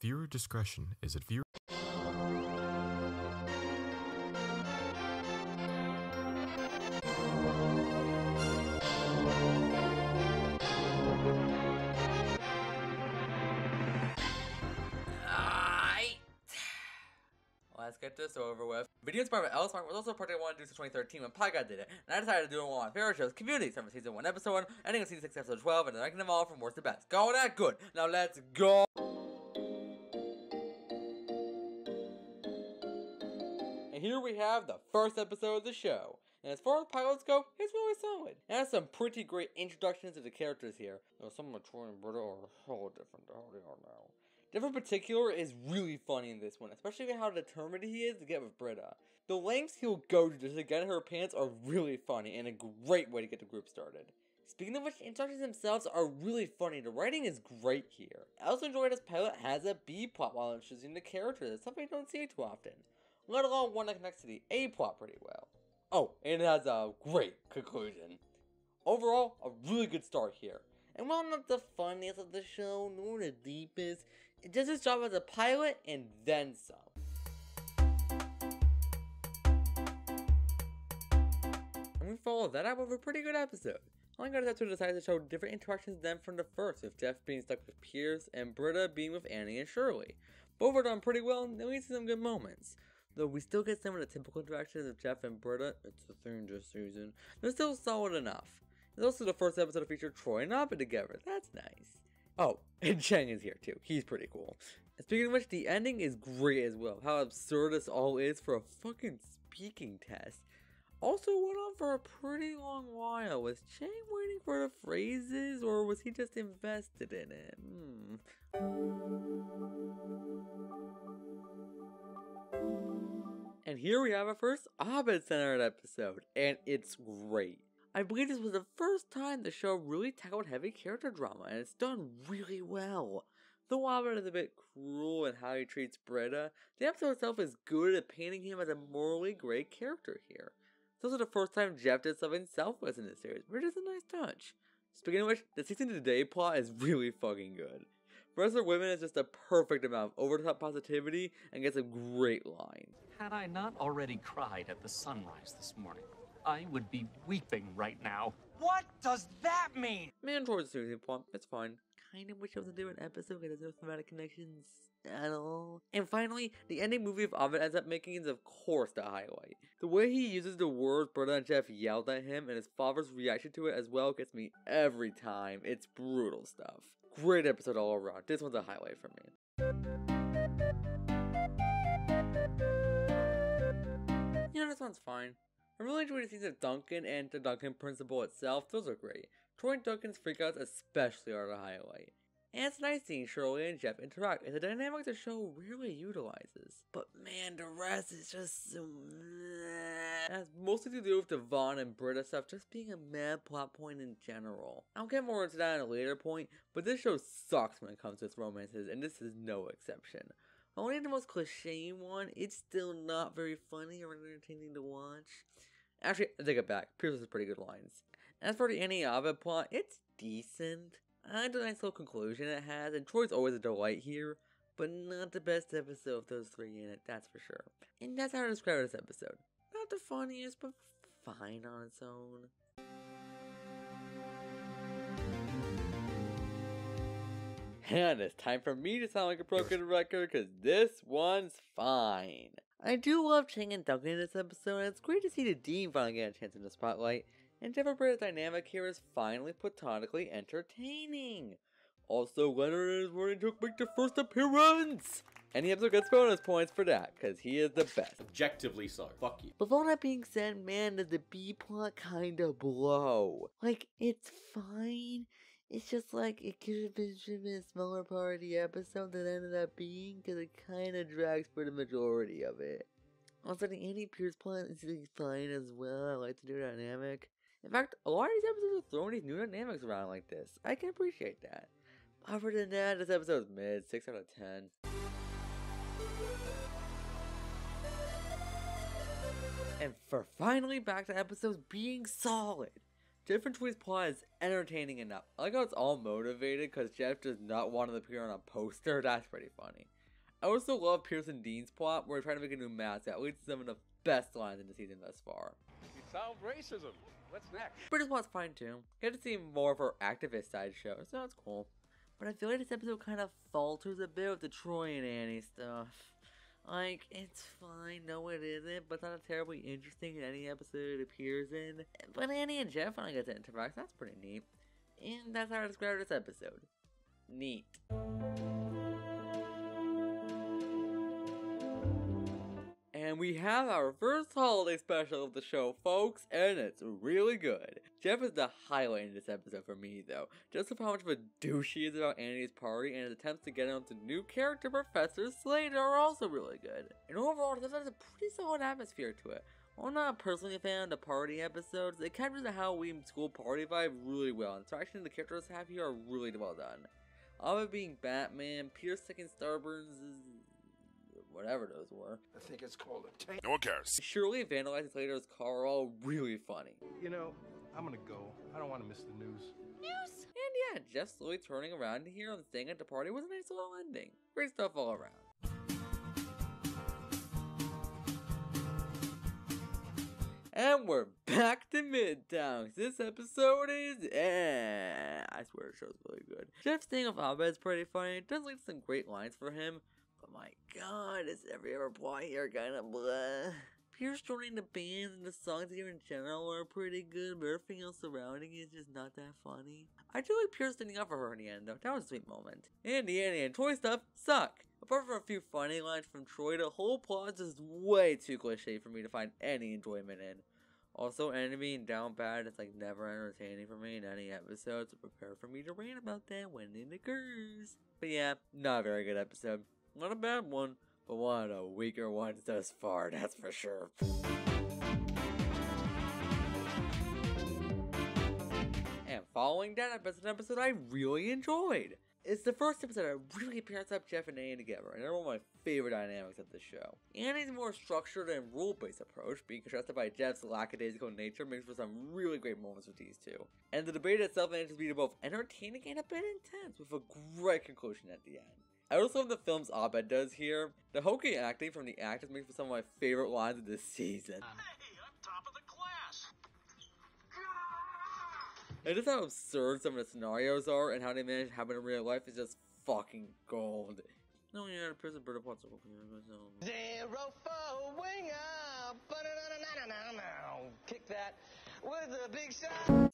Viewer discretion is advised. Let's get this over with. Video inspired by Ellis Mark was also a project I wanted to do since 2013 when Podcast did it, and I decided to do it on one of my favorite shows, Community, starting with season 1 episode 1, ending with season 6 episode 12, and ranking them all from worst to best. Go that good! Now let's go! And here we have the first episode of the show. And as far as pilots go, it's really solid. It has some pretty great introductions to the characters here. Though some of Troy and Britta are a whole different than how they are now. Jeff in particular is really funny in this one, especially how determined he is to get with Britta. The lengths he'll go to just to get in her pants are really funny and a great way to get the group started. Speaking of which, the instructions themselves are really funny. The writing is great here. I also enjoy this pilot has a B plot while introducing the characters. That's something you don't see too often. Let alone one that connects to the A plot pretty well. Oh, and it has a great conclusion. Overall, a really good start here. And while not the funniest of the show, nor the deepest, it does its job as a pilot and then some. And we followed that up with a pretty good episode. I got that to decide to show different interactions than from the first, with Jeff being stuck with Pierce and Britta being with Annie and Shirley. Both are done pretty well, and we see some good moments. Though we still get some of the typical interactions of Jeff and Britta, it's a thing this season, they're still solid enough. It's also the first episode to feature Troy and Abed together, that's nice. Oh, and Chang is here too, he's pretty cool. And speaking of which, the ending is great as well, how absurd this all is for a fucking speaking test. Also went on for a pretty long while, was Chang waiting for the phrases, or was he just invested in it? And here we have our first Abed-centered episode, and it's great. I believe this was the first time the show really tackled heavy character drama, and it's done really well. Though Abed is a bit cruel in how he treats Britta, the episode itself is good at painting him as a morally great character here. It's also the first time Jeff did something selfless in this series, which is a nice touch. Speaking of which, the season today plot is really fucking good. Rest of Women is just a perfect amount of over-the-top positivity and gets a great line. Had I not already cried at the sunrise this morning, I would be weeping right now. What does that mean? Man, towards the season plot, it's fine. Kinda wish it was a different episode because there's no thematic connections at all. And finally, the ending movie of Abed ends up making is of course the highlight. The way he uses the words Britta and Jeff yelled at him and his father's reaction to it as well gets me every time. It's brutal stuff. Great episode all around. This one's a highlight for me. You know, this one's fine. I really enjoyed the scenes of Duncan and the Duncan principle itself, those are great. Troy and Duncan's freakouts especially are the highlight. And it's nice seeing Shirley and Jeff interact, it's a dynamic the show rarely utilizes. But man, the rest is just so meh. It has mostly to do with the Vaughn and Britta stuff just being a mad plot point in general. I'll get more into that at a later point, but this show sucks when it comes to its romances, and this is no exception. Only the most cliche one, it's still not very funny or entertaining to watch. Actually, I take it back. Pierce has pretty good lines. As for the Annie Abed plot, it's decent. I like the nice little conclusion it has, and Troy's always a delight here, but not the best episode of those three in it, that's for sure. And that's how I describe this episode. Not the funniest, but fine on its own. And it's time for me to sound like a broken record, because this one's fine. I do love Chang and Duncan in this episode, and it's great to see the Dean finally get a chance in the spotlight, and Jeff and Britta's dynamic here is finally platonically entertaining. Also, Leonard and his morning joke make their first appearance! And the episode gets bonus points for that, because he is the best. Objectively so. Fuck you. With all that being said, man, does the B plot kinda blow. Like, it's fine. It's just like, it could have been a smaller part of the episode than it ended up being, because it kinda drags for the majority of it. Also, the Andy Pierce plot is fine as well. I like the new dynamic. In fact, a lot of these episodes are throwing these new dynamics around like this. I can appreciate that. Other than that, this episode is mid, 6 out of 10. And for finally back to episodes being solid. Jeff and Troy's plot is entertaining enough. I like how it's all motivated because Jeff does not want to appear on a poster. That's pretty funny. I also love Pierce and Dean's plot where they're trying to make a new mascot, leads to some of the best lines in the season thus far. You solved racism. What's next? British plot's fine too. Get to see more of her activist side show, so that's cool. But I feel like this episode kind of falters a bit with the Troy and Annie stuff. Like, it's fine, no it isn't, but it's not terribly interesting in any episode it appears in. But Annie and Jeff finally get to interact, that's pretty neat. And that's how I describe this episode. Neat. And we have our first holiday special of the show, folks, and it's really good. Jeff is the highlight in this episode for me, though. Just with how much of a douche he is about Annie's party, and his attempts to get on to new character Professor Slater are also really good. And overall, this has a pretty solid atmosphere to it. While I'm not personally a fan of the party episodes, it captures the Halloween school party vibe really well, and the interaction the characters have here are really well done. All of it being Batman, Pierce taking Starburns, whatever those were. I think it's called a tank. No one cares. Shirley vandalizing Slater's car are all really funny. You know, I'm gonna go. I don't want to miss the news. News? And yeah, Jeff slowly turning around to hear and staying at the party was a nice little ending. Great stuff all around. And we're back to Midtown. This episode is, I swear the show's really good. Jeff staying with Abed's pretty funny. It does lead to some great lines for him. But my god, is every other plot here kinda blah. Pierce joining the bands and the songs here in general are pretty good, but everything else surrounding it is just not that funny. I do like Pierce standing up for her in the end though, that was a sweet moment. And the Annie and Troy stuff suck. Apart from a few funny lines from Troy, the whole plot is just way too cliche for me to find any enjoyment in. Also, Annie being down bad is like never entertaining for me in any episode, so prepare for me to rant about that when it occurs. But yeah, not a very good episode. Not a bad one, but one of the weaker ones thus far, that's for sure. And following that episode I really enjoyed. It's the first episode that really pairs up Jeff and Annie together, and they're one of my favorite dynamics of the show. Annie's more structured and rule-based approach, being contrasted by Jeff's lackadaisical nature, makes for some really great moments with these two. And the debate itself manages to be both entertaining and a bit intense, with a great conclusion at the end. I also love the films Abed does here. The hokey acting from the actors makes for some of my favorite lines of this season. Hey, I'm top of the class. And just how absurd some of the scenarios are and how they manage to happen in real life is just fucking gold. No, yeah, the prison bird of what's up here. 0-4 wing up. Kick that with a big shot.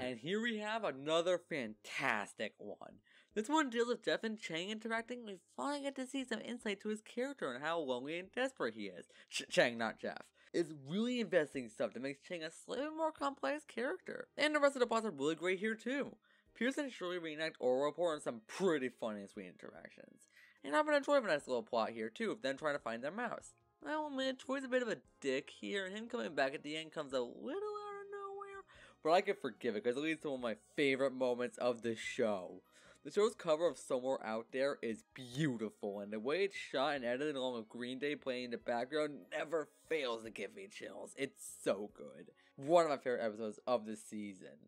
And here we have another fantastic one. This one deals with Jeff and Chang interacting, and we finally get to see some insight to his character and how lonely and desperate he is. Chang, not Jeff. It's really investing stuff that makes Chang a slightly more complex character. And the rest of the plots are really great here too. Pierce and Shirley reenact oral report and some pretty funny and sweet interactions. And I've been enjoying a nice little plot here too, of them trying to find their mouse. I'll admit, Troy's a bit of a dick here, and him coming back at the end comes a little out of nowhere. But I can forgive it, because it leads to one of my favorite moments of the show. The show's cover of Somewhere Out There is beautiful, and the way it's shot and edited along with Green Day playing in the background never fails to give me chills. It's so good. One of my favorite episodes of the season.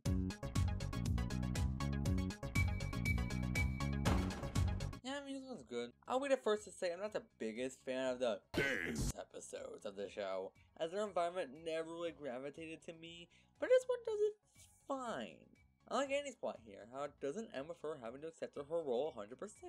Yeah, I mean, this one's good. I'll be the first to say I'm not the biggest fan of the episodes of the show, as their environment never really gravitated to me, but this one does it fine. I like Annie's plot here, how it doesn't end with her having to accept her role 100%.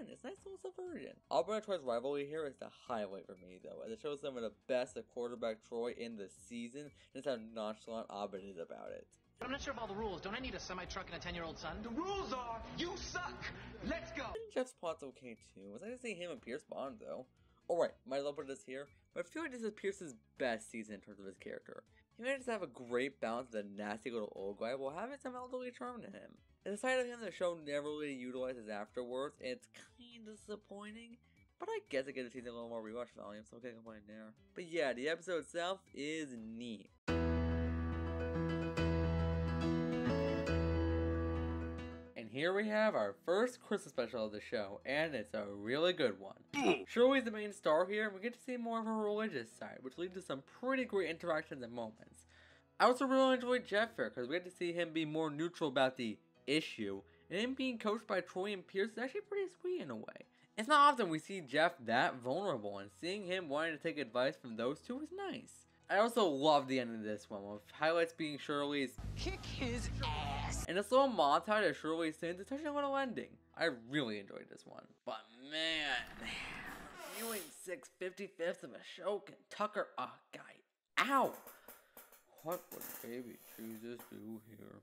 It's a nice little subversion. Auburn and Troy's rivalry here is the highlight for me though, as it shows some of the best of quarterback Troy in the season, and it's how nonchalant Auburn is about it. I'm not sure of all the rules. Don't I need a semi-truck and a 10-year-old son? The rules are, you suck. Let's go. And Jeff's plot's okay too. It's nice to see him and Pierce bond though. Alright, might as well put this here, but I feel like this is Pierce's best season in terms of his character. He manages to have a great balance of the nasty little old guy while having some elderly charm to him. And the side of him the show never really utilizes afterwards, and it's kinda disappointing, but I guess it gives the season a little more rewatch value, so I can't complain there. But yeah, the episode itself is neat. And here we have our first Christmas special of the show, and it's a really good one. Shirley's the main star here, and we get to see more of her religious side, which leads to some pretty great interactions and moments. I also really enjoyed Jeff here, because we get to see him be more neutral about the issue, and him being coached by Troy and Pierce is actually pretty sweet in a way. It's not often we see Jeff that vulnerable, and seeing him wanting to take advice from those two is nice. I also love the end of this one, with highlights being Shirley's Kick his ass. and a slow montage of Shirley's sins is such a little ending. I really enjoyed this one. But man, reviewing 6/55 of a show can tucker a guy out. What would baby Jesus do here?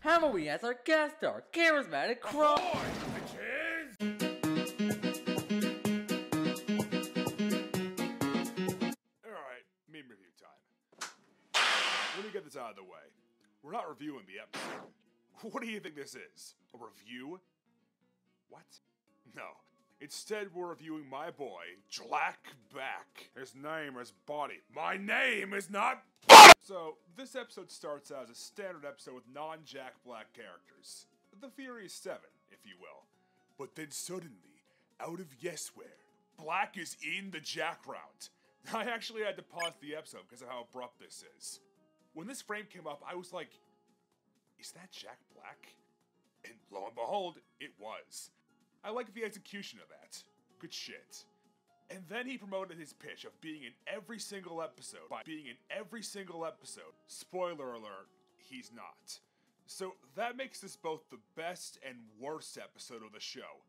Hammerly as our guest star, Charismatic Crawdaunt. Review time. Let me get this out of the way. We're not reviewing the episode. What do you think this is? A review? What? No. Instead, we're reviewing my boy, Jack. His name is Body. My name is not. So, this episode starts out as a standard episode with non-Jack Black characters. The Furious 7, if you will. But then suddenly, out of yesware, Black is in the Jack round. I actually had to pause the episode because of how abrupt this is. When this frame came up, I was like, is that Jack Black? And lo and behold, it was. I like the execution of that. Good shit. And then he promoted his pitch of being in every single episode by being in every single episode. Spoiler alert, he's not. So that makes this both the best and worst episode of the show.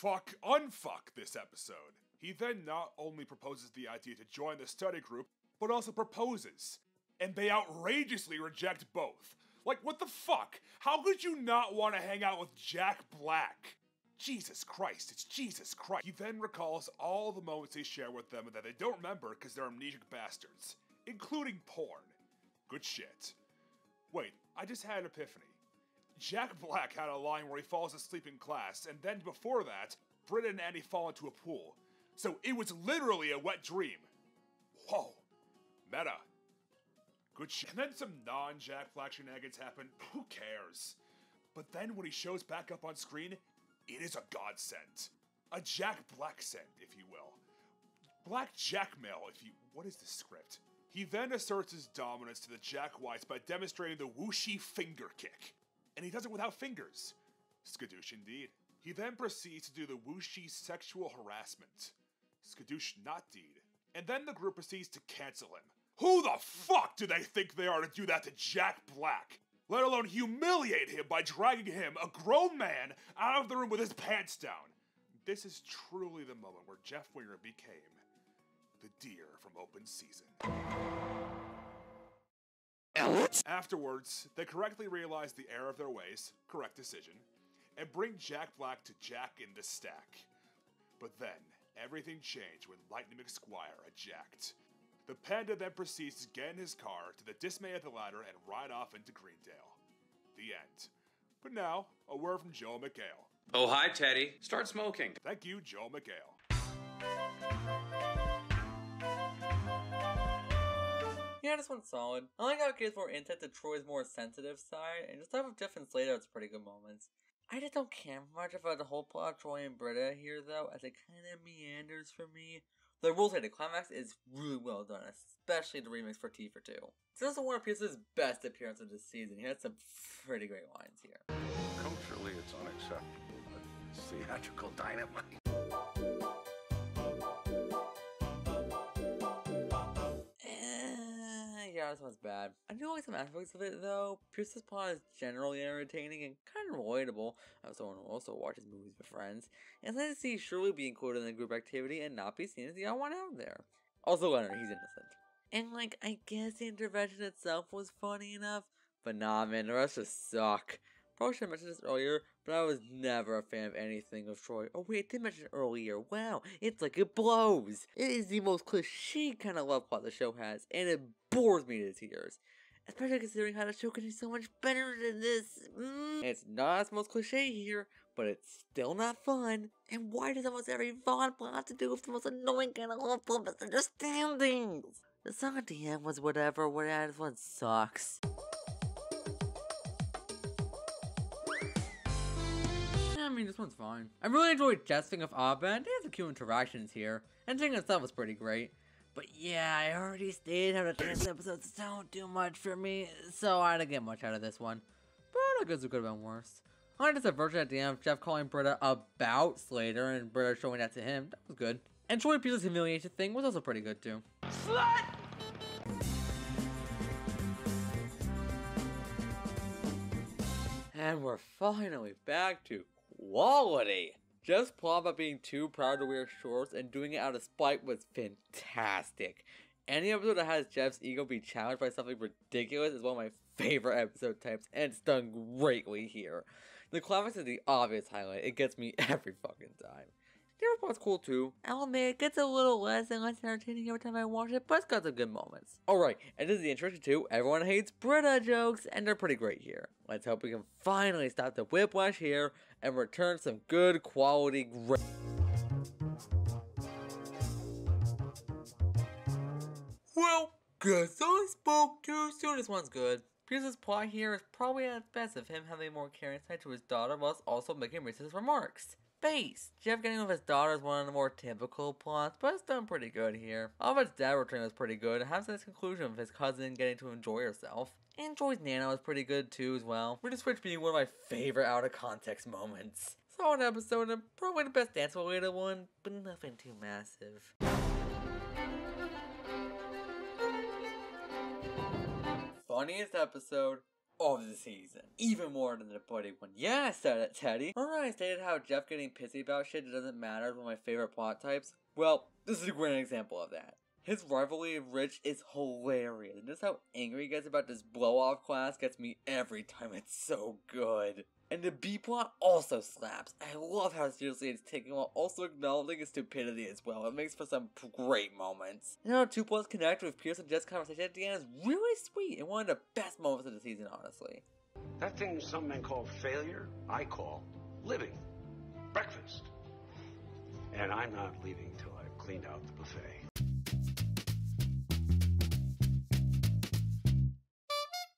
Unfuck this episode. He then not only proposes the idea to join the study group, but also proposes. And they outrageously reject both. Like, what the fuck? How could you not want to hang out with Jack Black? Jesus Christ, it's Jesus Christ. He then recalls all the moments he shared with them that they don't remember because they're amnesic bastards. Including porn. Good shit. Wait, I just had an epiphany. Jack Black had a line where he falls asleep in class, and then before that, Britta and Annie fall into a pool. So it was literally a wet dream. Whoa. Meta. Good shit. And then some non-Jack Black shenanigans happen. Who cares? But then when he shows back up on screen, it is a godsend. A Jack Black scent, if you will. Black Jackmail, if you... What is this script? He then asserts his dominance to the Jack Whites by demonstrating the whooshy finger kick. And he does it without fingers. Skadoosh indeed. He then proceeds to do the whooshy sexual harassment. Skadoosh not deed. And then the group proceeds to cancel him. Who the fuck do they think they are to do that to Jack Black? Let alone humiliate him by dragging him, a grown man, out of the room with his pants down. This is truly the moment where Jeff Winger became the deer from open season. Afterwards, they correctly realize the error of their ways, correct decision, and bring Jack Black to Jack in the stack. But then, everything changed when Lightning McSquire eject. The panda then proceeds to get in his car to the dismay of the latter and ride off into Greendale. The end. But now, a word from Joel McHale. Oh, hi, Teddy. Start smoking. Thank you, Joel McHale. Yeah, this one's solid. I like how it gives more insight to Troy's more sensitive side, and just stuff with Jeff and Slater has pretty good moments. I just don't care much about the whole plot of Troy and Britta here, though, as it kind of meanders for me. Though I will say the climax is really well done, especially the remix for T for 2. It's also one of Pierce's best appearances this season. He had some pretty great lines here. Culturally, it's unacceptable, but theatrical dynamite. Yeah, this one's bad. I do like some aspects of it, though. Pierce's plot is generally entertaining and kind of relatable, as someone who also watches movies with friends. And it's nice to see Shirley be included in the group activity and not be seen as the odd one out there. Also Leonard, he's innocent. And like, I guess the intervention itself was funny enough, but nah man, the rest just suck. Probably should have mentioned this earlier, but I was never a fan of anything of Troy. Oh wait, I did mention it earlier. Wow, it's like it blows. It is the most cliche kind of love plot the show has, and it bores me to tears. Especially considering how the show can do so much better than this. It's not as most cliche here, but it's still not fun. And why does almost every fun plot have to do with the most annoying kind of love plot misunderstandings? The song at the end was whatever, whereas this one sucks. mean, this one's fine. I really enjoyed jesting with Abed. They have some cute interactions here. And Jing itself was pretty great. But yeah, I already stated how the dance episodes don't do much for me, so I didn't get much out of this one. But I guess it could have been worse. I like this version at the end of Jeff calling Britta about Slater and Britta showing that to him. That was good. And Troy Peter's humiliation thing was also pretty good too. Slut! And we're finally back to quality. Jeff's plot about being too proud to wear shorts and doing it out of spite was fantastic. Any episode that has Jeff's ego be challenged by something ridiculous is one of my favorite episode types, and it's done greatly here. The climax is the obvious highlight. It gets me every fucking time. The other part's cool too. I'll admit, it gets a little less and less entertaining every time I watch it, but it's got some good moments. Alright, and this is the introduction to Everyone Hates Britta jokes, and they're pretty great here. Let's hope we can finally stop the whiplash here and return some good quality great. Well, guess I spoke too soon. This one's good. Pierce's plot here is probably at its best of him having more caring side to his daughter whilst also making racist remarks. Base. Jeff getting with his daughter is one of the more typical plots, but it's done pretty good here. Albert's dad returning was pretty good, and has this conclusion of his cousin getting to enjoy herself. And Joy's Nana was pretty good too as well. With the switch being one of my favorite out of context moments. Solid episode and probably the best dance related one, but nothing too massive. Funniest episode of the season. Even more than the buddy one. Yeah, I said it, Teddy. Remember I stated how Jeff getting pissy about shit that doesn't matter is one of my favorite plot types? Well, this is a great example of that. His rivalry of Rich is hilarious, and just how angry he gets about this blow-off class gets me every time. It's so good. And the B-plot also slaps. I love how seriously it's taken while also acknowledging its stupidity as well. It makes for some great moments. And how 2 plots connect with Pierce and Jeff's conversation at the end is really sweet and one of the best moments of the season, honestly. That thing some men call failure, I call living. Breakfast. And I'm not leaving till I've cleaned out the buffet.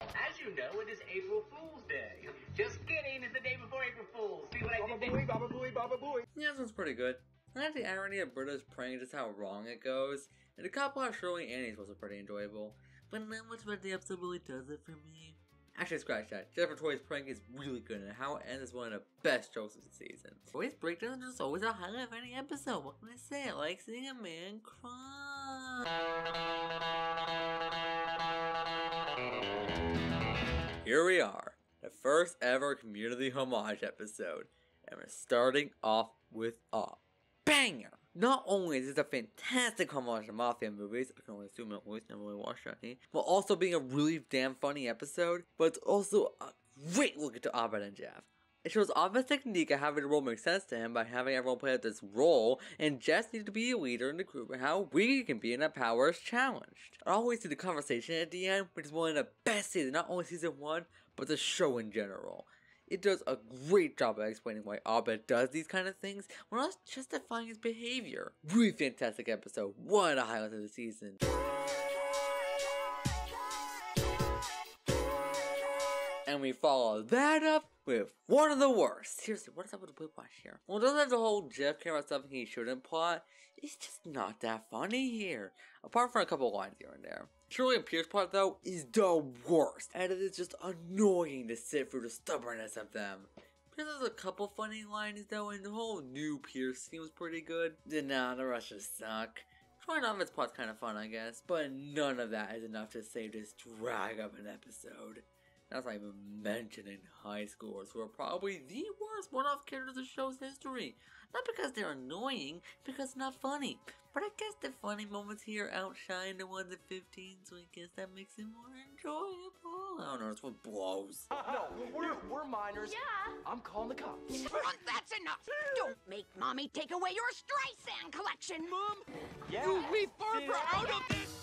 As you know, it is April Fool's Day. Just kidding, it's the day before April Fool's. See what I did there? Baba booey, baba booey. Yeah, this one's pretty good. I like the irony of Britta's praying just how wrong it goes, and the cop out Shirley Annie's was pretty enjoyable. But not much about the episode really does it for me. Actually, scratch that. Jennifer Toy's prank is really good, and how it ends is one of the best jokes of the season. Toy's breakdown is just always a highlight of any episode. What can I say? I like seeing a man cry. Here we are, the first ever community homage episode, and we're starting off with a banger! Not only is this a fantastic homage to Mafia movies, I can only assume at least, never really watched any, while also being a really damn funny episode, but it's also a great look into Abed and Jeff. It shows Abed's technique of having the role make sense to him by having everyone play out this role, and Jeff needs to be a leader in the group and how weak he can be and that power is challenged. I always see the conversation at the end, which is one of the best seasons, not only season 1, but the show in general. It does a great job of explaining why Abed does these kind of things, while not justifying his behavior. Really fantastic episode, one of the highlights of the season. And we follow that up with one of the worst. Seriously, what is up with the whiplash here? Well, doesn't have the whole Jeff care about something he shouldn't plot. It's just not that funny here. Apart from a couple lines here and there. Shirley and Pierce plot though is the worst. And it is just annoying to sit through the stubbornness of them. Pierce has a couple funny lines though, and the whole new Pierce scene was pretty good. Nah, the rest just suck. Troy Non's plot's kind of fun, I guess, but none of that is enough to save this drag of an episode. That's not even mentioning high schoolers who are probably the worst one-off characters of the show's history. Not because they're annoying, because it's not funny. But I guess the funny moments here outshine the ones at 15, so I guess that makes it more enjoyable. I don't know, it's what blows. No, we're minors. Yeah. I'm calling the cops. That's enough. Don't make Mommy take away your Streisand collection. Mom, Yeah. you leave Barbara out of this.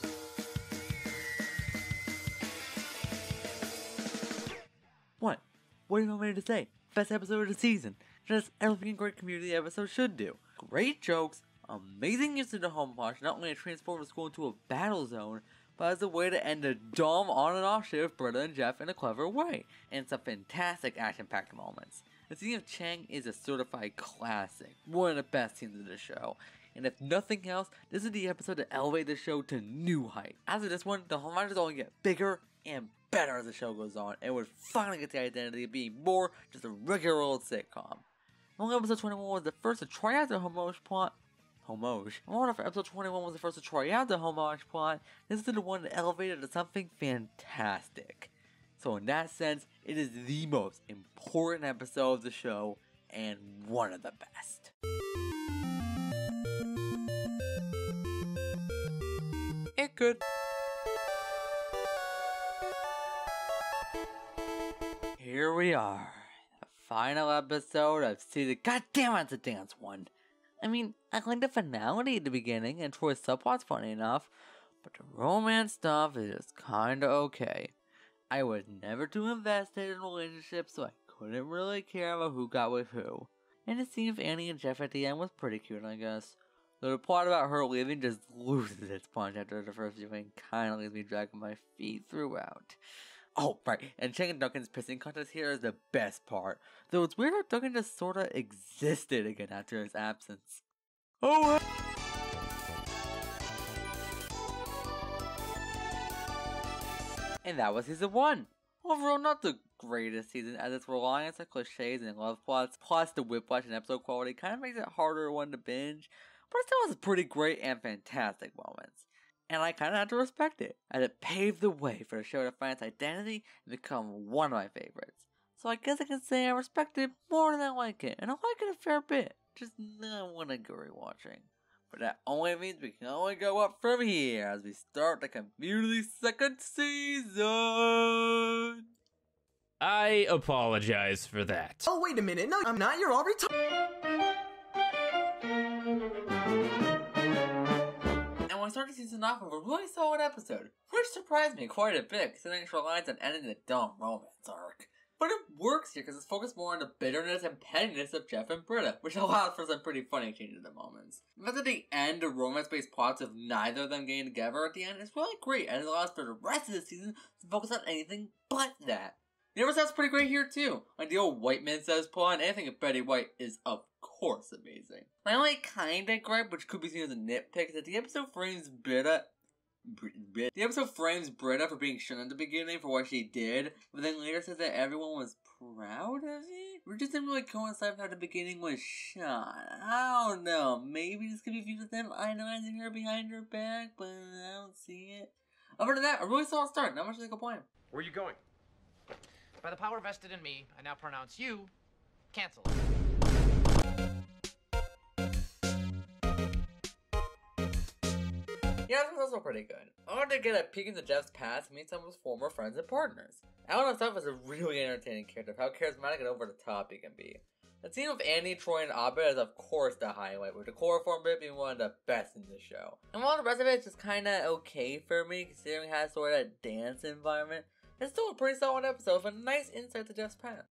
What? What do you want me to say? Best episode of the season. Just everything a great community episode should do. Great jokes, amazing use of the homage, not only to transform the school into a battle zone, but as a way to end a dumb on and off shit with Britta and Jeff in a clever way, and some fantastic action-packed moments. The scene of Chang is a certified classic, one of the best scenes of the show. And if nothing else, this is the episode to elevate the show to new heights. After this one, the homages only get bigger and better as the show goes on, and would finally get the identity of being more just a regular old sitcom. While episode 21 was the first to try out the homage plot, while episode 21 was the first to try out the homage plot, this is the one that elevated to something fantastic. So in that sense, it is the most important episode of the show, and one of the best. It could. Here we are, the final episode of season. Goddamn, it's a dance one. I mean, I like the finality at the beginning, and Troy's subplot's funny enough, but the romance stuff is just kinda okay. I was never too invested in relationships, so I couldn't really care about who got with who. And the scene of Annie and Jeff at the end was pretty cute, I guess. Though the plot about her leaving just loses its punch after the first viewing, kinda leaves me dragging my feet throughout. Oh, right, and Chang and Duncan's pissing contest here is the best part. Though it's weird how Duncan just sorta existed again after his absence. Oh, and that was season 1. Overall, not the greatest season, as its reliance on cliches and love plots, plus the whiplash and episode quality kinda makes it harder one to binge, but it still has pretty great and fantastic moments. And I kinda have to respect it, as it paved the way for the show to find its identity and become one of my favorites. So I guess I can say I respect it more than I like it, and I like it a fair bit, just not when I go rewatching. But that only means we can only go up from here as we start the Community's second season! I apologize for that. Oh, wait a minute. No, I'm not. You're all retarded. And we started the season off with a really solid episode, which surprised me quite a bit considering it relies on ending the dumb romance arc. But it works here because it's focused more on the bitterness and pettiness of Jeff and Britta, which allows for some pretty funny changes at moments. The fact that they end the romance-based plots of neither of them getting together at the end is really great, and it allows for the rest of the season to focus on anything but that. The episode's pretty great here too. Like the old White Man Says plot, and anything of Betty White is of course amazing. My only kinda gripe, which could be seen as a nitpick, is that the episode frames Britta for being shunned at the beginning for what she did, but then later says that everyone was proud of it? Which just didn't really coincide with how the beginning was shot. I don't know, maybe this could be viewed as them idolizing her behind her back, but I don't see it. Other than that, a really solid start, not much to complain. Where are you going? By the power vested in me, I now pronounce you canceled. Yeah, this was also pretty good. I wanted to get a peek into Jeff's past and meet some of his former friends and partners. Alan himself is a really entertaining character of how charismatic and over the top he can be. The scene with Annie, Troy, and Abed is of course the highlight, with the chloroform bit being one of the best in the show. And while the rest of it is just kinda okay for me, considering it has sort of a dance environment, it's still a pretty solid episode with a nice insight to Jeff's past.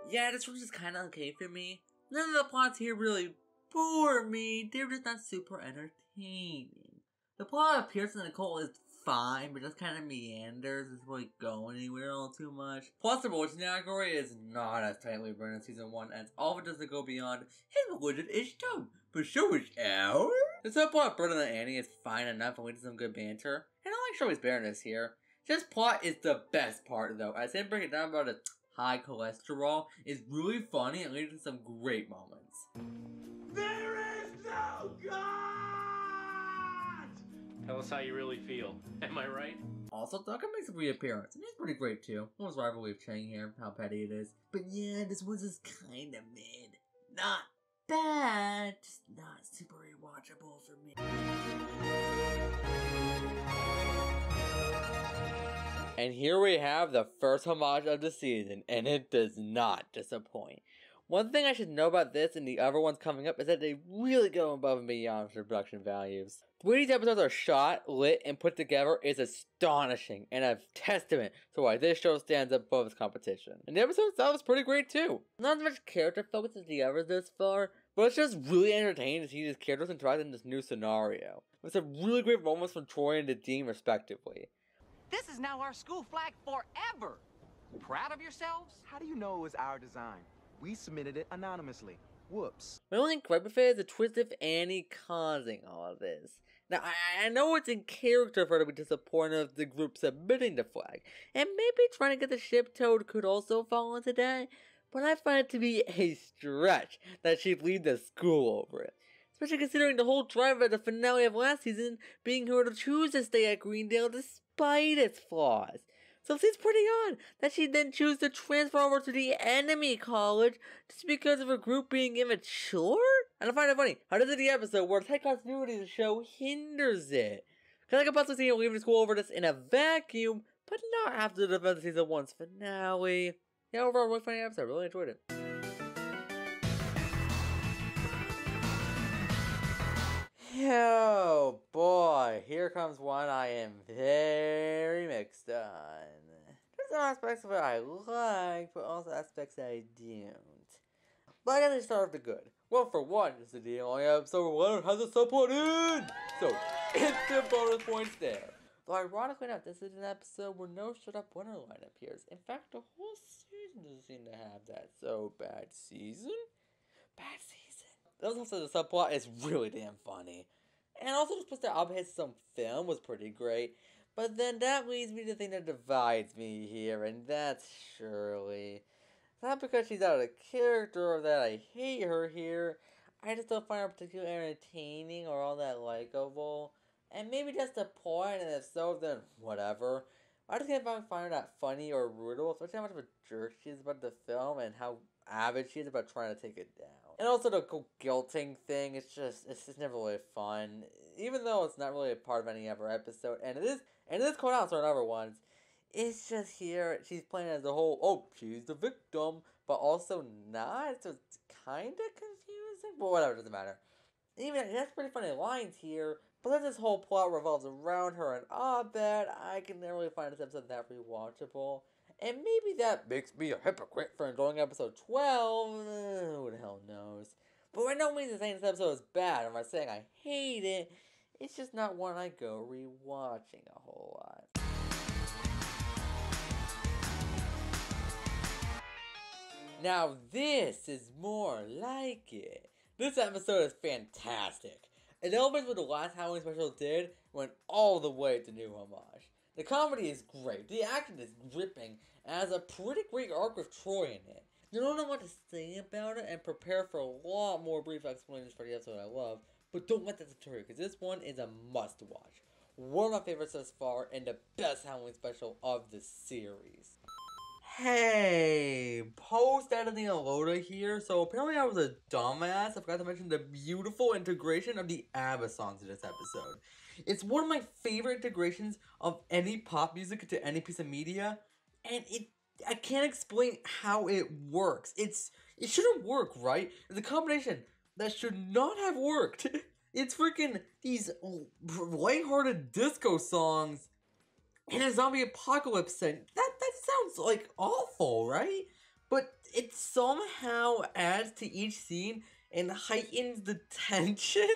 Yeah, this was just kinda okay for me. None of the plots here really bore me, they're just not super entertaining. The plot of Pierce and Nicole is fine, but just kinda meanders, doesn't really go anywhere all too much. Plus the religion category is not as tightly written in season 1, as all of it doesn't go beyond his religion is dumb, but so is ours. The subplot of Britta and Annie is fine enough and leads to some good banter, and I like Shirley's barrenness here. This plot is the best part though, as him breaking down about it. High cholesterol is really funny and leads to some great moments. There is no God! Tell us how you really feel. Am I right? Also, Duncan makes a reappearance, and he's pretty great too. Almost rivalry of Chang here, how petty it is. But yeah, this was just kinda mid. Not bad, just not super rewatchable for me. And here we have the first homage of the season, and it does not disappoint. One thing I should know about this and the other ones coming up is that they really go above and beyond for production values. The way these episodes are shot, lit, and put together is astonishing, and a testament to why this show stands above its competition. And the episode itself is pretty great too. Not as much character focus as the others this far, but it's just really entertaining to see these characters interact in this new scenario. With some really great moments from Troy and the Dean respectively. This is now our school flag forever. Proud of yourselves? How do you know it was our design? We submitted it anonymously. Whoops. My only gripe with it is the twist of Annie causing all of this. Now, I know it's in character for her to be disappointed of the group submitting the flag, and maybe trying to get the ship towed could also fall into that, but I find it to be a stretch that she'd leave the school over it. Especially considering the whole drive at the finale of last season being her to choose to stay at Greendale despite its flaws. So it seems pretty odd that she then chose to transfer over to the enemy college just because of her group being immature? And I find it funny, how does it the episode where tight continuity of the show hinders it? Because I could possibly see her leaving school over this in a vacuum, but not after the event of season 1's finale. Yeah, overall, really funny episode, really enjoyed it. Oh boy, here comes one I am very mixed on. There's some aspects of it I like, but also aspects I don't. But I gotta start with the good. Well, for one, it's the only episode where Leonard has a subplot in! So, instant bonus points there. Though ironically enough, this is an episode where no Shut Up Wonderline appears. In fact, the whole season doesn't seem to have that. So, bad season? Bad season. Those also the subplot is really damn funny. And also just puts their obvious some film was pretty great. But then that leads me to the thing that divides me here, and that's Shirley. Not because she's out of character or that I hate her here. I just don't find her particularly entertaining or all that likable. And maybe that's the point, and if so, then whatever. I just can't find her that funny or brutal, especially how much of a jerk she is about the film and how avid she is about trying to take it down. And also the guilting thing, it's just never really fun. Even though it's not really a part of any other episode, and it is called out in other ones. It's just here, she's playing as the whole, oh, she's the victim, but also not, so it's kind of confusing, but whatever, doesn't matter. Even, that's pretty funny lines here, but then this whole plot revolves around her, and Abed, I can never really find this episode that rewatchable. And maybe that makes me a hypocrite for enjoying episode 12, who the hell knows. But by no means I'm saying this episode is bad, or am I saying I hate it, it's just not one I go rewatching a whole lot. Now this is more like it. This episode is fantastic. It opens what the last Halloween special did, went all the way to new homage. The comedy is great, the action is gripping, and has a pretty great arc with Troy in it. You don't know what to say about it, and prepare for a lot more brief explanations for the episode I love, but don't let that deter you, because this one is a must watch. One of my favorites thus far, and the best Halloween special of the series. Hey, post-editing a loader here. So apparently I was a dumbass. I forgot to mention the beautiful integration of the ABBA songs in this episode. It's one of my favorite integrations of any pop music into any piece of media, and I can't explain how it works. It shouldn't work, right? It's a combination that should not have worked. It's freaking these lighthearted disco songs in a zombie apocalypse scene. That sounds like awful, right? But it somehow adds to each scene and heightens the tension.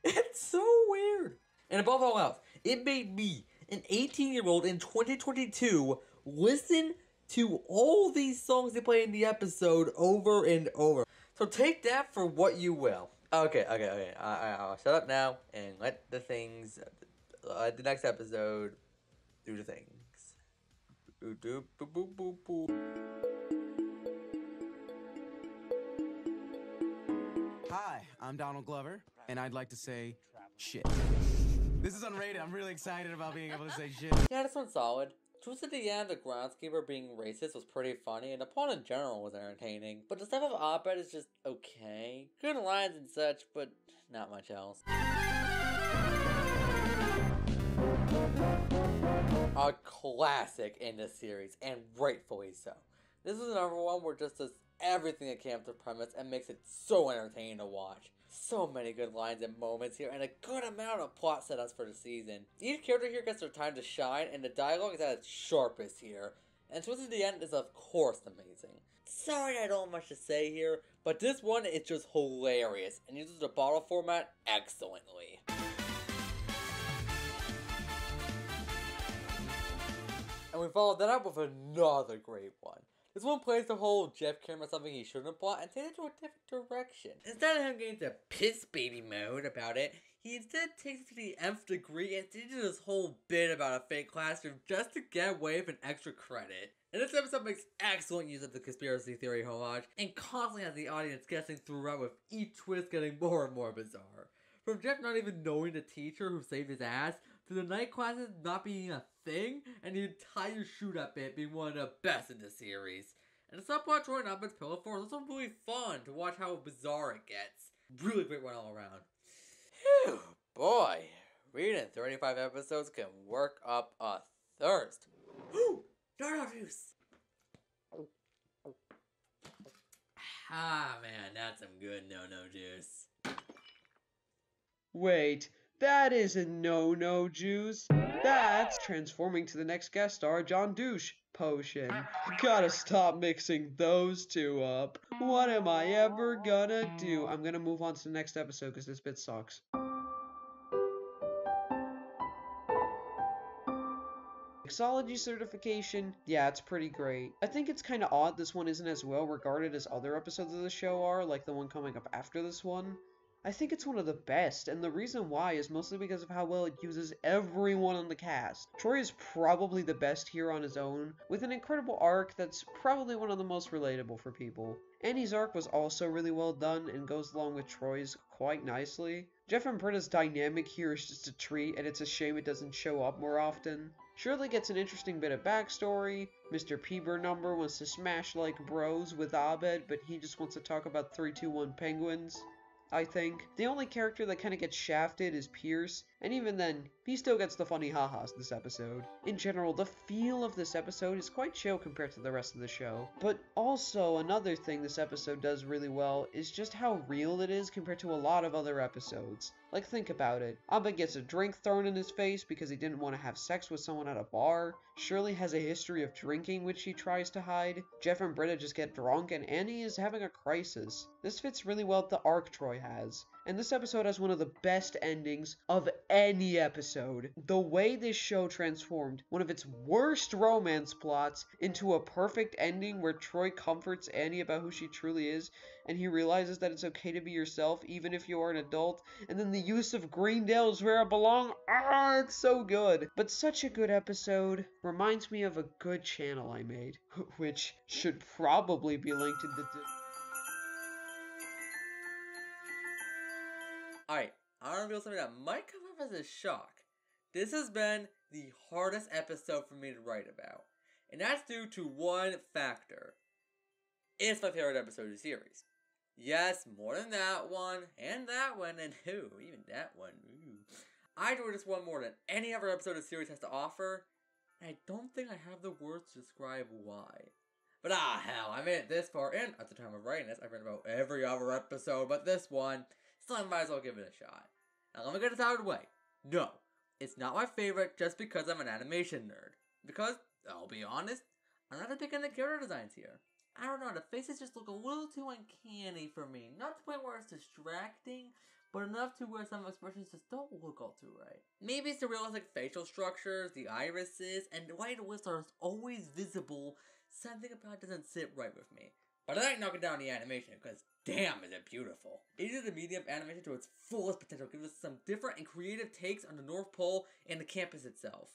It's so weird. And above all else, it made me, an 18-year-old in 2022, listen to all these songs they play in the episode over and over. So take that for what you will. Okay. I'll shut up now and let the things, the next episode, do the things. Hi, I'm Donald Glover, and I'd like to say shit. This is unrated. I'm really excited about being able to say shit. Yeah, this one's solid. Towards the end, the groundskeeper being racist was pretty funny, and the plot in general was entertaining. But the stuff of Abed is just okay. Good lines and such, but not much else. A classic in this series, and rightfully so. This is another one where just does everything that came up to premise and makes it so entertaining to watch. So many good lines and moments here, and a good amount of plot setups for the season. Each character here gets their time to shine, and the dialogue is at its sharpest here. And towards the end is of course amazing. Sorry I don't have much to say here, but this one is just hilarious, and uses the bottle format excellently. We followed that up with another great one. This one plays the whole Jeff caring about something he shouldn't have bought and takes it to a different direction. Instead of him getting to piss baby mode about it, he instead takes it to the nth degree and teaches this whole bit about a fake classroom just to get away with an extra credit. And this episode makes excellent use of the conspiracy theory homage and constantly has the audience guessing throughout, with each twist getting more and more bizarre. From Jeff not even knowing the teacher who saved his ass, to the night classes not being a thing, and the entire shoot-up bit being one of the best in the series. And the subplot Troy and Abed's Pillow Fort is also really fun to watch how bizarre it gets. Really great one all around. Phew, boy. Reading 35 episodes can work up a thirst. Whew, no juice. Ah, man, that's some good no juice. Wait, that isn't no juice. That's transforming to the next guest star, John Douche potion. Gotta stop mixing those two up. What am I ever gonna do? I'm gonna move on to the next episode because this bit sucks. Mixology certification, yeah, it's pretty great. I think it's kind of odd this one isn't as well regarded as other episodes of the show are, like the one coming up after this one. I think it's one of the best, and the reason why is mostly because of how well it uses everyone on the cast. Troy is probably the best here on his own, with an incredible arc that's probably one of the most relatable for people. Annie's arc was also really well done and goes along with Troy's quite nicely. Jeff and Britta's dynamic here is just a treat, and it's a shame it doesn't show up more often. Shirley gets an interesting bit of backstory. Mr. Peeber number wants to smash like bros with Abed, but he just wants to talk about 321 penguins. I think. The only character that kind of gets shafted is Pierce, and even then, he still gets the funny ha-has this episode. In general, the feel of this episode is quite chill compared to the rest of the show. But also, another thing this episode does really well is just how real it is compared to a lot of other episodes. Like, think about it. Abed gets a drink thrown in his face because he didn't want to have sex with someone at a bar. Shirley has a history of drinking, which she tries to hide. Jeff and Britta just get drunk, and Annie is having a crisis. This fits really well with the arc Troy has. And this episode has one of the best endings of any episode. The way this show transformed one of its worst romance plots into a perfect ending where Troy comforts Annie about who she truly is, and he realizes that it's okay to be yourself even if you are an adult, and then the use of Greendale is where I belong. Ah, it's so good. But such a good episode. Reminds me of a good channel I made, which should probably be linked in the... Alright, I want to reveal something that might come off as a shock. This has been the hardest episode for me to write about. And that's due to one factor. It's my favorite episode of the series. Yes, more than that one, and even that one. Ooh. I enjoy this one more than any other episode of the series has to offer, and I don't think I have the words to describe why. But hell, I made it this far, and at the time of writing this, I've written about every other episode, but this one, so I might as well give it a shot. Now let me get this out of the way. No, it's not my favorite just because I'm an animation nerd. Because, I'll be honest, I'm not a big into character designs here. I don't know, the faces just look a little too uncanny for me. Not to the point where it's distracting, but enough to where some expressions just don't look all too right. Maybe it's the realistic facial structures, the irises, and the way the lips are always visible. Something about it doesn't sit right with me. But I ain't knocking down the animation, because damn is it beautiful. It uses the medium animation to its fullest potential, giving us some different and creative takes on the North Pole and the campus itself.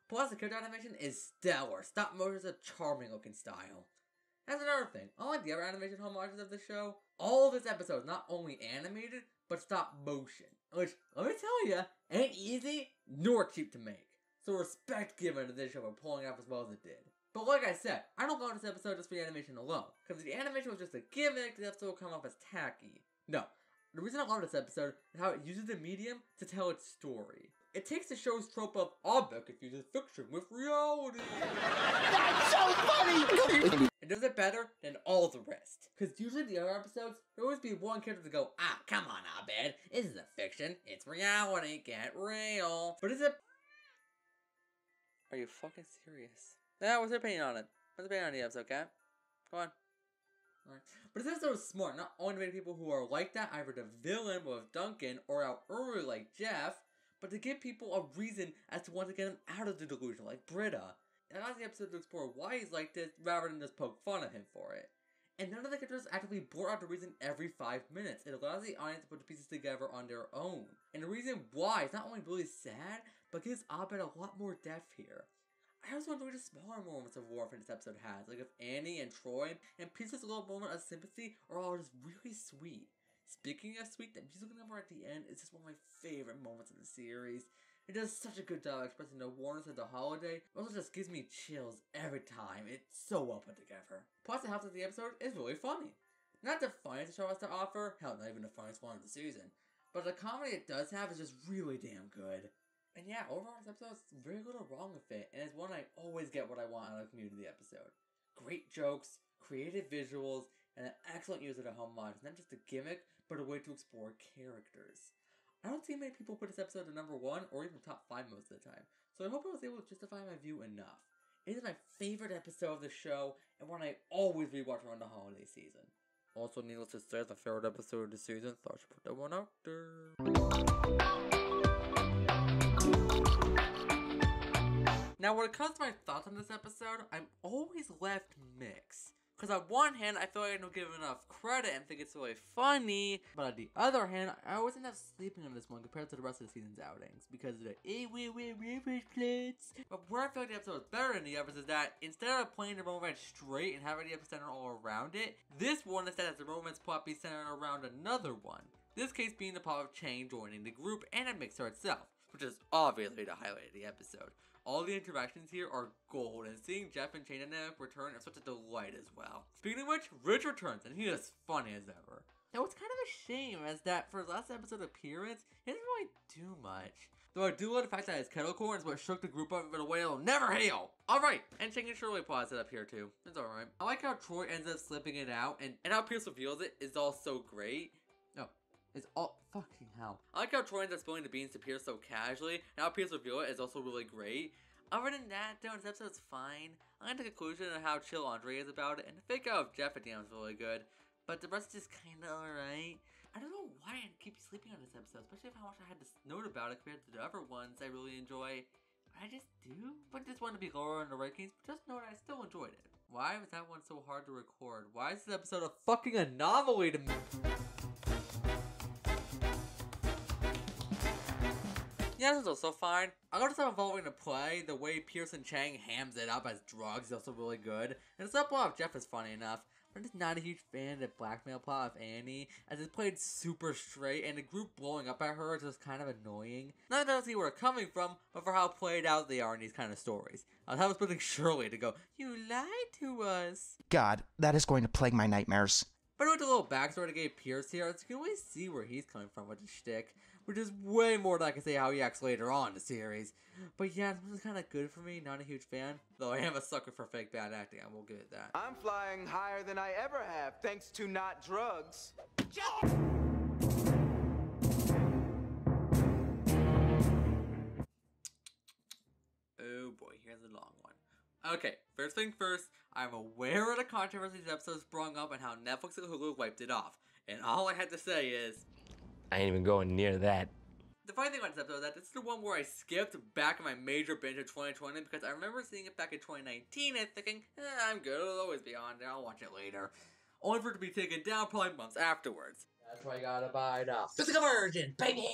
Plus, the character animation is stellar. Stop motion is a charming looking style. That's another thing. Unlike the other animation homages of the show, all of this episode is not only animated, but stop motion. Which, let me tell ya, ain't easy nor cheap to make. So respect given to this show for pulling it off as well as it did. But like I said, I don't go on this episode just for the animation alone. Because if the animation was just a gimmick, the episode would come off as tacky. No. The reason I love this episode is how it uses the medium to tell its story. It takes the show's trope of Abed confuses fiction with reality. That's so funny! It does it better than all the rest. Because usually the other episodes, there always be one character to go, come on Abed, this isn't fiction, it's reality, get real. But is it... Are you fucking serious? Yeah, what's your opinion on it? What's your opinion on the episode, Kat? Go on. Alright. But this episode is smart, not only to make people who are like that, either the villain with Duncan, or out early like Jeff, but to give people a reason as to want to get him out of the delusion, like Britta. It allows the episode to explore why he's like this rather than just poke fun at him for it. And none of the characters actively blurt out the reason every 5 minutes. It allows the audience to put the pieces together on their own. And the reason why is not only really sad, but gives Abed a lot more depth here. I also enjoy the smaller moments of warmth this episode has, like if Annie and Troy and Peter's little moment of sympathy are all just really sweet. Speaking of sweet, the musical number at the end is just one of my favorite moments of the series. It does such a good job expressing the warmth of the holiday, it also just gives me chills every time. It's so well put together. Plus, it helps that the episode is really funny. Not the funniest the show has to offer, hell, not even the funniest one of the season, but the comedy it does have is just really damn good. And yeah, overall this episode is very little wrong with it, and it's one I always get what I want out of a community episode. Great jokes, creative visuals, and an excellent use of the homage, not just a gimmick, but a way to explore characters. I don't see many people put this episode at number 1 or even top 5 most of the time, so I hope I was able to justify my view enough. It is my favorite episode of the show, and one I always rewatch around the holiday season. Also, needless to say, it's the favorite episode of the season, so I should put that one out there. Now, when it comes to my thoughts on this episode, I'm always left mixed. Because on one hand, I feel like I don't give it enough credit and think it's really funny, but on the other hand, I always end up sleeping on this one compared to the rest of the season's outings because of the but where I feel like the episode is better than the others is that instead of playing the romance straight and having the episode centered all around it, this one instead has the romance plot be centered around another one. This case being the plot of Chang joining the group and a mixer itself, which is obviously the highlight of the episode. All the interactions here are gold, and seeing Jeff and Chain Dynamic return is such a delight as well. Speaking of which, Rich returns, and he is funny as ever. Now, it's kind of a shame as that for his last episode appearance, he doesn't really do much. Though I do love the fact that his kettle corn is what shook the group up in a way it'll never heal. Alright, and Chang and Shirley pauses it up here too. It's alright. I like how Troy ends up slipping it out, and how Pierce reveals it is all so great. No. It's all fucking hell. I like how Troy ends up spilling the beans to Pierce so casually, and how Pierce reveal it is also really great. Other than that, though, this episode's fine. I like the conclusion of how chill Andre is about it, and the fake out of Jeff at the end was really good. But the rest is kinda alright. I don't know why I keep sleeping on this episode, especially if how much I had to note about it compared to the other ones I really enjoy. I just do. But just want to be lower in the rankings, but just know that I still enjoyed it. Why was that one so hard to record? Why is this episode a fucking anomaly to me? Yeah, this is also fine. I love the stuff involving the play. The way Pierce and Chang hams it up as drugs is also really good. And the subplot of Jeff is funny enough. But I'm just not a huge fan of the blackmail plot of Annie, as it's played super straight, and the group blowing up at her is just kind of annoying. Not that I see where it's coming from, but for how played out they are in these kind of stories. I was expecting Shirley to go, "You lied to us." God, that is going to plague my nightmares. But with a little backstory to Gabe Pierce here, you can always see where he's coming from with the shtick, which is way more than I can say how he acts later on in the series. But yeah, this was kind of good for me, not a huge fan. Though I am a sucker for fake bad acting, I will give it that. I'm flying higher than I ever have, thanks to not drugs. Oh boy, here's a long one. Okay, first thing first, I'm aware of the controversy this episode sprung up and how Netflix and Hulu wiped it off. And all I had to say is, I ain't even going near that. The funny thing about this episode is that this is the one where I skipped back in my major binge of 2020 because I remember seeing it back in 2019 and thinking, I'm good, it'll always be on there, I'll watch it later. Only for it to be taken down probably months afterwards. That's why you gotta buy it up. Physical version, baby!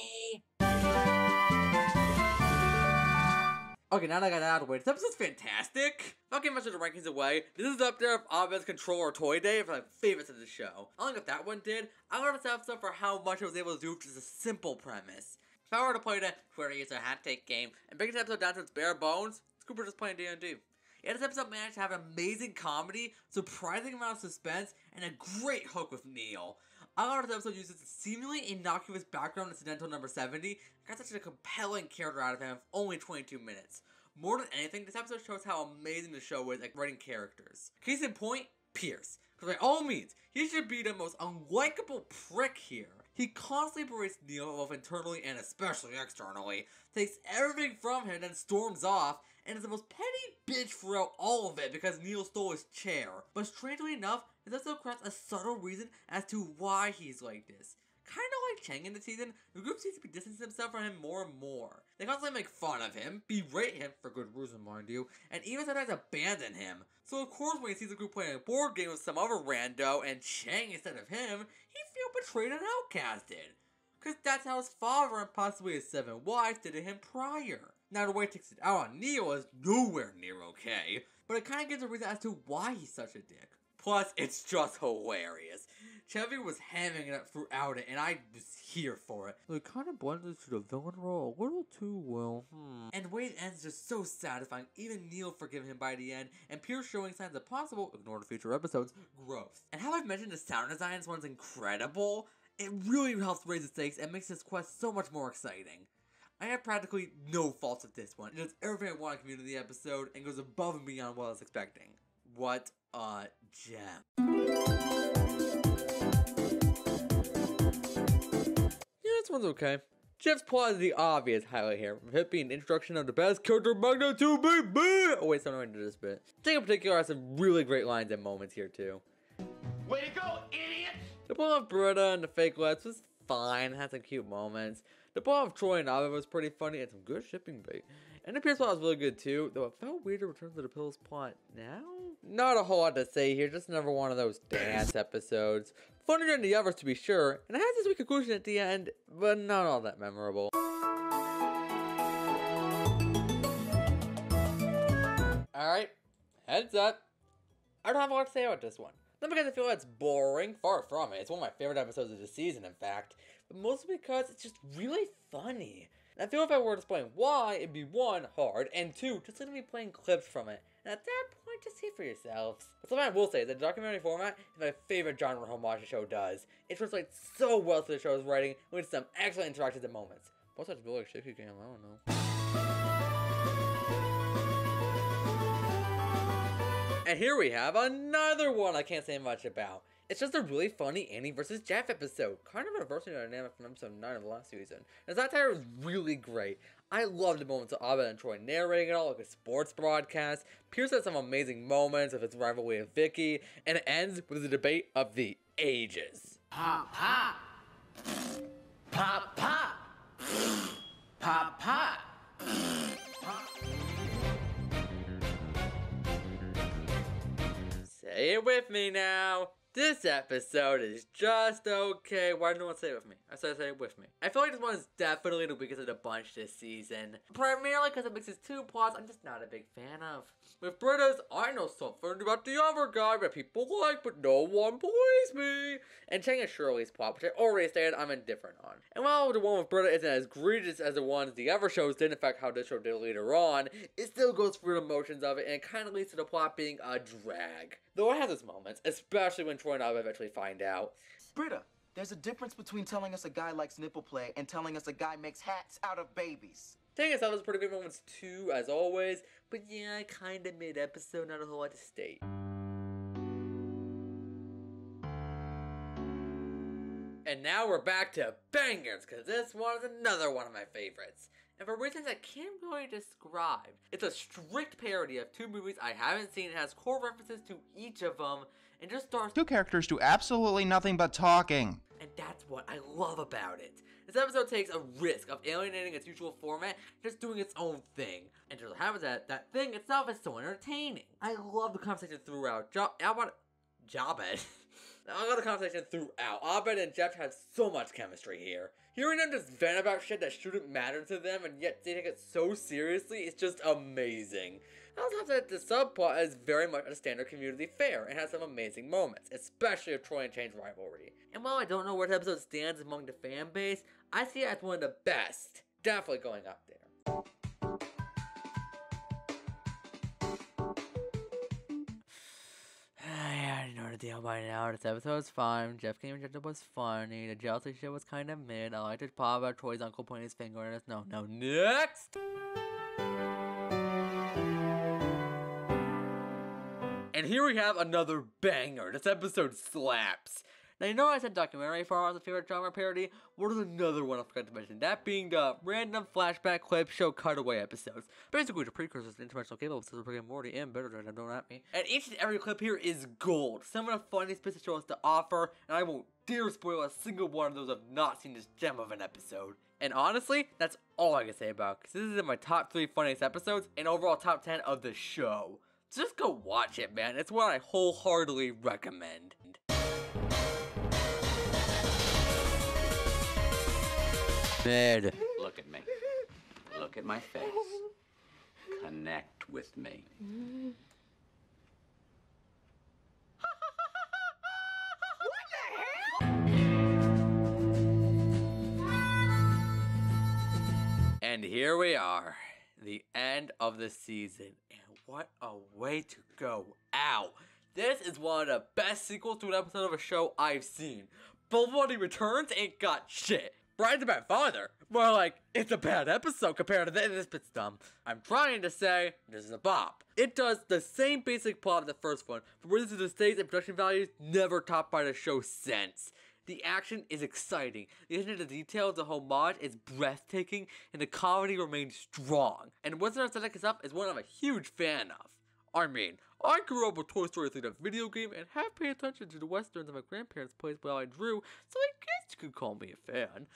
Okay, now that I got that out of the way, this episode's fantastic. Not getting much of the rankings away, this is up there with Abed's Control or Toy Day for my favorites of the show. I don't think if that one did. I love this episode for how much it was able to do with just a simple premise. If I were to play the where it's a hot take game and break this episode down to its bare bones, Scooper just playing D&D. Yeah, this episode managed to have an amazing comedy, surprising amount of suspense, and a great hook with Neil. I love this episode uses a seemingly innocuous background incidental number 70 and got such a compelling character out of him in only 22 minutes. More than anything, this episode shows how amazing the show is at writing characters. Case in point, Pierce. Because by all means, he should be the most unlikable prick here. He constantly berates Neil both internally and especially externally, takes everything from him, then storms off, and is the most petty bitch throughout all of it because Neil stole his chair. But strangely enough, this episode crafts a subtle reason as to why he's like this. Kinda with Chang in the season, the group seems to be distancing themselves from him more and more. They constantly make fun of him, berate him, for good reason mind you, and even sometimes abandon him. So of course when he sees the group playing a board game with some other rando and Chang instead of him, he feels betrayed and outcasted. Cause that's how his father and possibly his 7 wives did to him prior. Now the way he takes it out on Neil is nowhere near okay, but it kinda gives a reason as to why he's such a dick. Plus, it's just hilarious. Chevy was hamming it up throughout it, and I was here for it. It kind of blended to the villain role a little too well. And the way it ends is just so satisfying, even Neil forgiving him by the end, and Pierce showing signs of possible, ignore the future episodes, growth. And how I've mentioned the sound design in this one's incredible, it really helps raise the stakes and makes this quest so much more exciting. I have practically no faults with this one. It does everything I want in a community episode and goes above and beyond what I was expecting. What a gem. Yeah, this one's okay. Jeff's plot is the obvious highlight here, with it being an introduction of the best character manga to be. Oh wait, so I'm going to do this bit. Jake in particular has some really great lines and moments here too. Way to go, idiot! The plot of Britta and the fake Let's was fine, had some cute moments. The plot of Troy and Ava was pretty funny and some good shipping bait. And the Pierce plot was really good too, though it felt weird to return to the Pills plot now? Not a whole lot to say here, just another one of those dance episodes. Funnier than the others to be sure, and it has this weak conclusion at the end, but not all that memorable. Alright, heads up. I don't have a lot to say about this one. Not because I feel it's boring, far from it. It's one of my favorite episodes of the season, in fact. But mostly because it's just really funny. And I feel if I were to explain why, it'd be 1, hard, and 2, just let me playing clips from it. And at that point, just see for yourselves. But something I will say is that documentary format is my favorite genre homage the show does. It translates so well to the show's writing, with some excellent interactions and moments. Plus, I just feel like shaky game, I don't know. And here we have another one I can't say much about. It's just a really funny Annie vs. Jeff episode, kind of reversing the dynamic from episode 9 of the last season. And that satire was really great. I loved the moments of Abed and Troy narrating it all like a sports broadcast. Pierce had some amazing moments of his rivalry with Vicky, and it ends with a debate of the ages. Pop, pop. Pop, pop. Pop, pop. Say it with me now. This episode is just okay. Why didn't no one say it with me? I said say it with me. I feel like this one is definitely the weakest of the bunch this season. Primarily because it mixes 2 plots I'm just not a big fan of. With Britta's, I know something about the other guy that people like, but no one believes me. And Chang and Shirley's plot, which I already stated I'm indifferent on. And while the one with Britta isn't as egregious as the ones the other shows did, in fact how this show did later on, it still goes through the motions of it and it kind of leads to the plot being a drag. Though it has its moments, especially when Troy and I eventually find out. Britta, there's a difference between telling us a guy likes nipple play and telling us a guy makes hats out of babies. Chang itself has pretty good moments too, as always, but yeah, kinda mid-episode, not a whole lot to state. And now we're back to bangers, because this one is another one of my favorites. And for reasons I can't really describe. It's a strict parody of 2 movies I haven't seen. It has core references to each of them, and just stars 2 characters do absolutely nothing but talking. And that's what I love about it. This episode takes a risk of alienating its usual format, just doing its own thing. And just happens that thing itself is so entertaining. I love the conversation throughout. Jabed. I love the conversation throughout. Abed and Jeff have so much chemistry here. Hearing them just vent about shit that shouldn't matter to them and yet they take it so seriously is just amazing. I also have to say that the subplot is very much a standard community fare and has some amazing moments, especially of Troy and Chang's rivalry. And while I don't know where the episode stands among the fan base, I see it as one of the best. Definitely going up there. I already know the deal by now. This episode was fun. Jeff getting rejected was funny. The jealousy shit was kind of mid. I liked the part about Troy's uncle pointing his finger at us. No, next! And here we have another banger. This episode slaps. Now, you know I said documentary for as a favorite genre parody? What is another one I forgot to mention? That being the random flashback clip show cutaway episodes. Basically, the precursors to interdimensional cable episodes of Rick and Morty and Better Than Don't At Me. And each and every clip here is gold. Some of the funniest bits the show has to offer, and I won't dare spoil a single one of those who have not seen this gem of an episode. And honestly, that's all I can say about it, because this is in my top 3 funniest episodes and overall top 10 of the show. So just go watch it, man. It's what I wholeheartedly recommend. Mid. Look at me. Look at my face. Connect with me. And here we are, the end of the season, and what a way to go out. This is one of the best sequels to an episode of a show I've seen. Nobody Returns ain't got shit. Brian's a bad father. More like, it's a bad episode compared to this bit's dumb. I'm trying to say, this is a bop. It does the same basic plot of the first one, but where this is the stakes and production values never topped by the show's sense. The action is exciting, the attention to detail of the homage is breathtaking, and the comedy remains strong. And Western aesthetic itself is one I'm a huge fan of. I mean, I grew up with Toy Story 3, the video game, and have paid attention to the westerns that my grandparents played while I drew, so I guess you could call me a fan.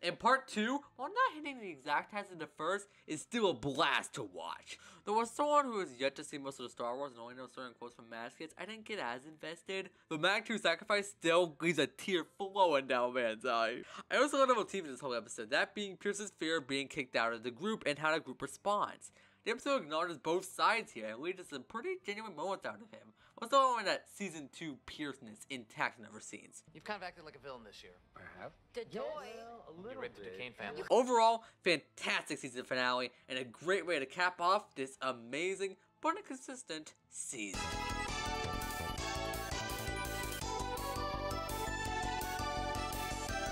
And part 2, while not hitting the exact heights of the first, is still a blast to watch. Though as someone who has yet to see most of the Star Wars and only knows certain quotes from Mad Kids, I didn't get as invested. The Mag 2 sacrifice still leaves a tear flowing down man's eye. I also love the motif in this whole episode, that being Pierce's fear of being kicked out of the group and how the group responds. The episode acknowledges both sides here and leads to some pretty genuine moments out of him. Also, I want that season 2 Pierceness intact in other scenes. You've kind of acted like a villain this year. I have? You raped the Duquesne family. Overall, fantastic season finale and a great way to cap off this amazing but inconsistent season.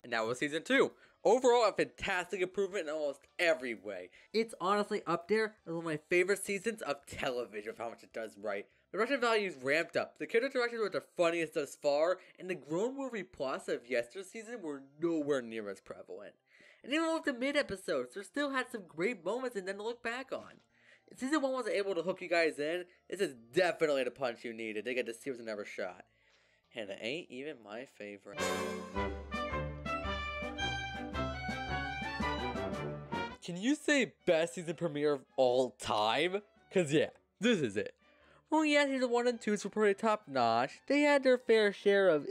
And now with season 2. Overall, a fantastic improvement in almost every way. It's honestly up there as one of my favorite seasons of television for how much it does right. The production values ramped up, the character directions were the funniest thus far, and the grown movie plots of yesterday's season were nowhere near as prevalent. And even with the mid-episodes, there still had some great moments and then to look back on. If season 1 wasn't able to hook you guys in, this is definitely the punch you needed to get the series never shot. And it ain't even my favorite. Can you say best season premiere of all time? Cause yeah, this is it. Well, yeah, season 1 and 2s were pretty top notch. They had their fair share of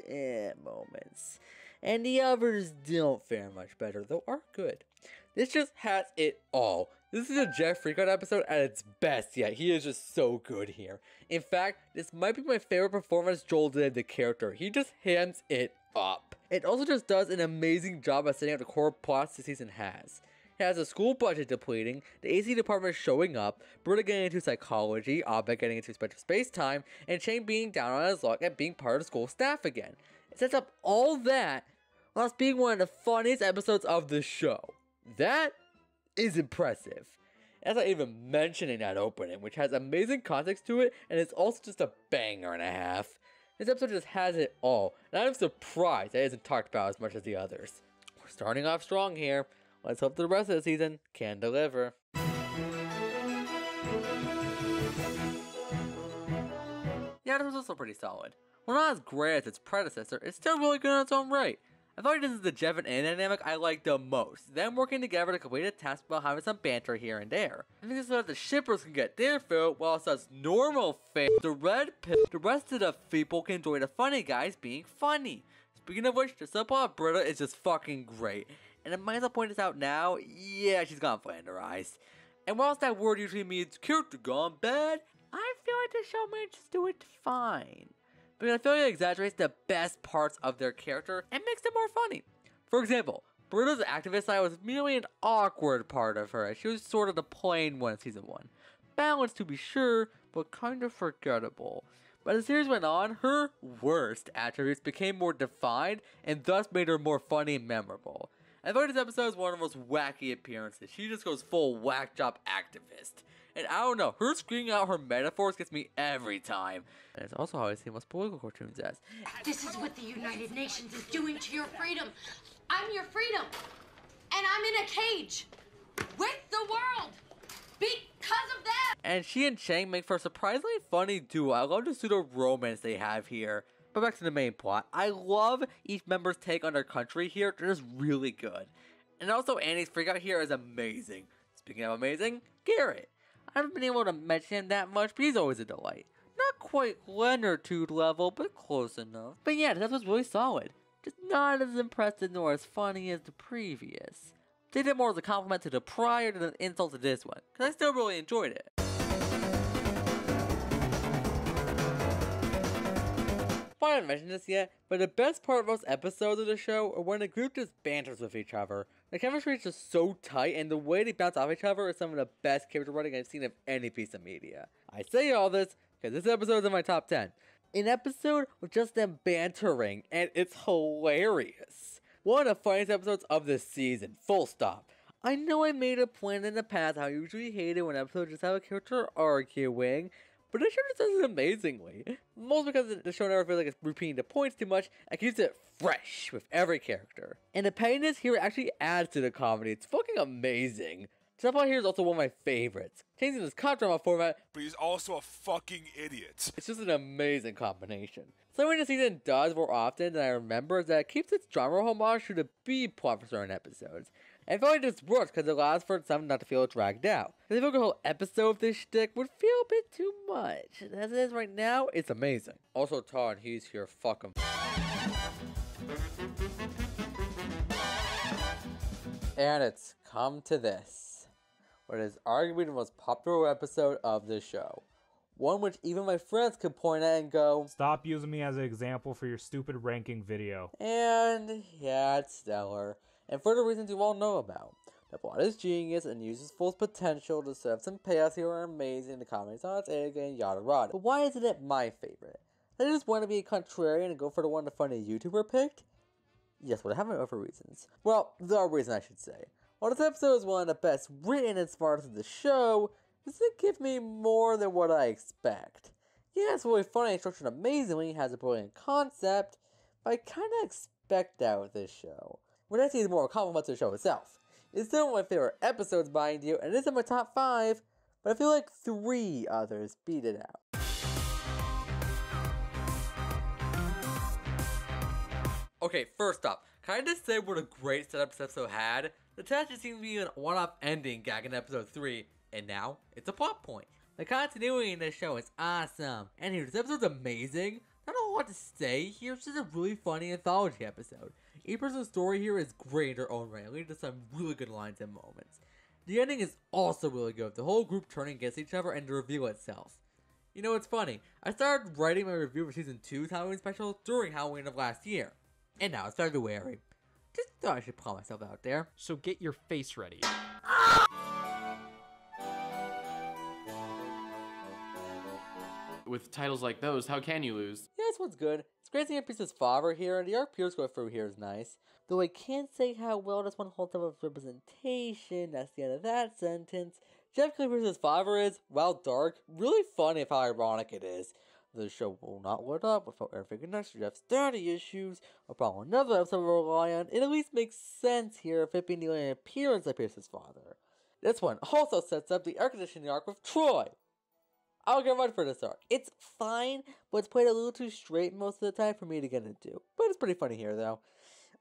moments. And the others don't fare much better, though are good. This just has it all. This is a Jeff Freakout episode at its best yet. He is just so good here. In fact, this might be my favorite performance Joel did the character. He just hands it up. It also just does an amazing job of setting up the core plots the season has. It has a school budget depleting, the AC department showing up, Britta getting into psychology, Abed getting into special space-time, and Shane being down on his luck at being part of the school staff again. It sets up all that whilst being one of the funniest episodes of the show. That is impressive. That's not even mentioning that opening, which has amazing context to it, and it's also just a banger and a half. This episode just has it all, and I'm surprised that it isn't talked about as much as the others. We're starting off strong here. Let's hope the rest of the season can deliver. Yeah, this was also pretty solid. While not as great as its predecessor, it's still really good in its own right. I feel like this is the Jeff and Anna dynamic I like the most, them working together to complete a task while having some banter here and there. I think this is so that the shippers can get their fill, while it's us normal fans, the rest of the people can enjoy the funny guys being funny. Speaking of which, the subplot of Britta is just fucking great. And I might as well point this out now, yeah, she's gone flanderized. And whilst that word usually means character gone bad, I feel like the show may just do it fine. But I feel like it exaggerates the best parts of their character and makes them more funny. For example, Britta's activist side was merely an awkward part of her, as she was sort of the plain one in season 1. Balanced to be sure, but kind of forgettable. But as the series went on, her worst attributes became more defined and thus made her more funny and memorable. I thought this episode was one of the most wacky appearances. She just goes full whack job activist. and I don't know, her screaming out her metaphors gets me every time. And it's also how I see most political cartoons as. This is what the United Nations is doing to your freedom. I'm your freedom. And I'm in a cage with the world because of that. And she and Chang make for a surprisingly funny duo. I love the pseudo-romance they have here. But back to the main plot. I love each member's take on their country here. They're just really good. And also Annie's freakout here is amazing. Speaking of amazing, Garrett. I haven't been able to mention him that much, but he's always a delight. Not quite Leonard-tude level, but close enough. But yeah, this was really solid. Just not as impressive nor as funny as the previous. They did more as a compliment to the prior than an insult to this one, because I still really enjoyed it. I haven't mentioned this yet, but the best part of most episodes of the show are when the group just banters with each other. The chemistry is just so tight, and the way they bounce off each other is some of the best character writing I've seen of any piece of media. I say all this because this episode is in my top 10. An episode with just them bantering, and it's hilarious. One of the funniest episodes of this season, full stop. I know I made a point in the past how I usually hate it when episodes just have a character arguing, but this show just does it amazingly. Mostly because the show never feels like it's repeating the points too much and keeps it fresh with every character. And the pettiness here actually adds to the comedy. It's fucking amazing. Stuff here is also one of my favorites. Changing this cop drama format, but he's also a fucking idiot. It's just an amazing combination. Something the season does more often than I remember is that it keeps its genre homage to the B plot for certain episodes. And I feel like this works because it allows for some not to feel dragged out. Because I feel like a whole episode of this shtick would feel a bit too much. As it is right now, it's amazing. Also, Todd, he's here. Fuck him. And it's come to this. What is arguably the most popular episode of the show. One which even my friends could point at and go, "Stop using me as an example for your stupid ranking video." And yeah, it's stellar. And for the reasons you all know about. The plot is genius and uses full potential to serve some payoffs here are amazing, the comedy's on its A again, yada yada. But why isn't it my favorite? I just want to be a contrarian and go for the one the funny YouTuber picked? Yes, but I have my other reasons. Well, the reason I should say. While this episode is one of the best written and smartest of the show, this didn't give me more than what I expect. Yeah, it's really funny and structured amazingly, has a brilliant concept, but I kinda expect that with this show. What I see is more a compliment to the show itself. It's still one of my favorite episodes, mind you, and it is in my top 5, but I feel like 3 others beat it out. Okay, first up, can I just say what a great setup this episode had? The test just seems to be a one-off ending gag in episode 3, and now it's a plot point. The continuity in this show is awesome, and here, this episode's amazing. Not a lot to say here, it's just a really funny anthology episode. Each person's story here is great in their own right, leading to some really good lines and moments. The ending is also really good, with the whole group turning against each other and the reveal itself. You know, it's funny, I started writing my review for Season 2's Halloween special during Halloween of last year, and now it's February. Just thought I should put myself out there. So get your face ready. With titles like those, how can you lose? Yeah, this one's good. It's great seeing Priest's father here, and the arc Pierce go through here is nice. Though I can't say how well this one holds up with representation, that's the end of that sentence. Jeff Pierce's father is, while dark, really funny of how ironic it is. The show will not let up without everything next to Jeff's daddy issues, or probably another episode will rely on. It at least makes sense here if it being the only appearance of Pierce's father. This one also sets up the air conditioning arc with Troy. I'll get right for this arc. It's fine, but it's played a little too straight most of the time for me to get into. But it's pretty funny here, though.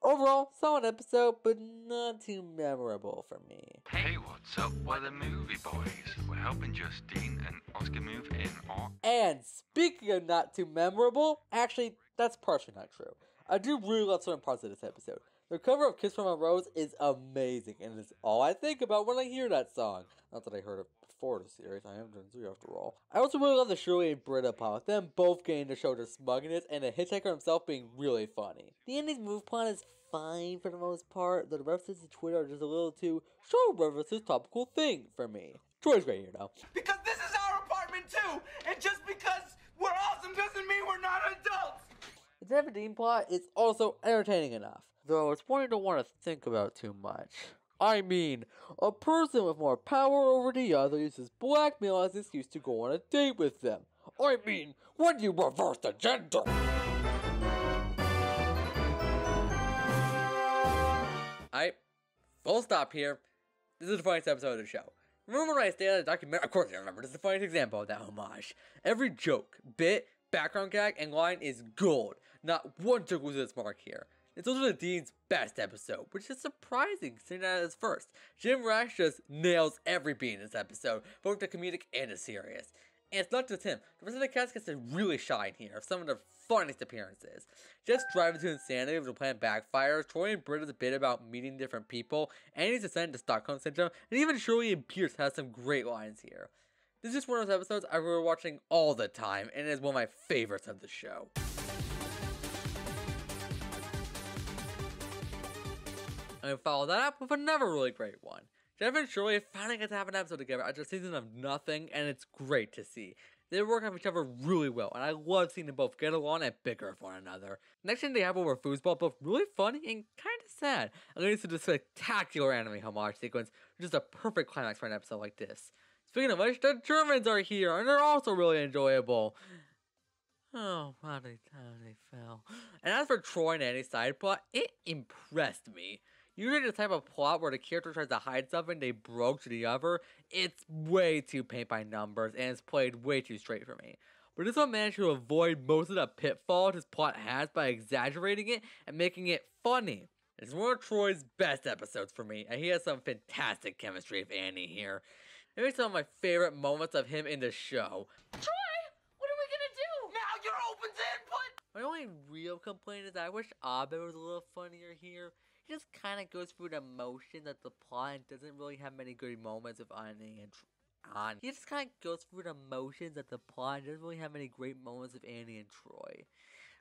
Overall, solid episode, but not too memorable for me. Hey, what's up? We're the movie boys. We're helping Justine and Oscar move in on. And speaking of not too memorable, actually, that's partially not true. I do really love certain parts of this episode. The cover of Kiss from a Rose is amazing, and it's all I think about when I hear that song. Not that I heard it before the series, I am Gen Z after all. I also really love the Shirley and Britta part, them both getting to show their smugness, and the hitchhiker himself being really funny. The ending's move plan is fine for the most part, though the references to Twitter are just a little too show references topical thing for me. Troy's great here though. Because this is our apartment too, and just because we're awesome doesn't mean we're not adults! The Devin Dean plot is also entertaining enough, though it's one you don't want to think about too much. I mean, a person with more power over the other uses blackmail as an excuse to go on a date with them. I mean, when you reverse the gender. Alright, full stop here. This is the funniest episode of the show. Remember when I stayed at the documentary? Of course I remember. This is the funniest example of that homage. Every joke, bit, background gag, and line is gold. Not one joke loses its mark here. It's also the Dean's best episode, which is surprising considering that it's first. Jim Rash just nails every beat in this episode, both the comedic and the serious. And it's not just him. The rest of the cast gets to really shine here of some of their funniest appearances. Jeff's driving to insanity if the plan backfires, Troy and Britta's bit about meeting different people, Annie's descent to Stockholm Syndrome, and even Shirley and Pierce has some great lines here. This is just one of those episodes I remember watching all the time, and it is one of my favorites of the show. And follow that up with another really great one. Jeff and Shirley finally get to have an episode together after a season of nothing, and it's great to see. They work off each other really well, and I love seeing them both get along and bicker with one another. Next thing they have over foosball, both really funny and kind of sad, and leads to this spectacular anime homage sequence, which is a perfect climax for an episode like this. Speaking of which, the Germans are here, and they're also really enjoyable. Oh, what a time they fell. And as for Troy and Annie's side plot, it impressed me. Usually the type of plot where the character tries to hide something they broke to the other, it's way too paint by numbers and it's played way too straight for me. But this one managed to avoid most of the pitfalls his plot has by exaggerating it and making it funny. It's one of Troy's best episodes for me, and he has some fantastic chemistry with Annie here. It makes some of my favorite moments of him in the show. Troy, what are we gonna do? Now you're open to input! My only real complaint is I wish Abed was a little funnier here. He just kind of goes through the motions of the plot and doesn't really have many good moments with Annie and Troy. He just kind of goes through the motions of the plot and doesn't really have any great moments with Annie and Troy.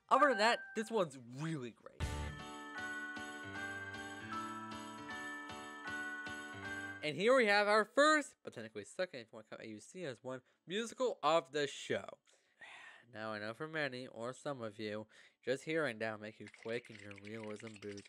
Other than that, this one's really great. And here we have our first, but technically second, if you want to count AUC as one, musical of the show. Now I know for many, or some of you, just hearing that will make you quake in your realism boots.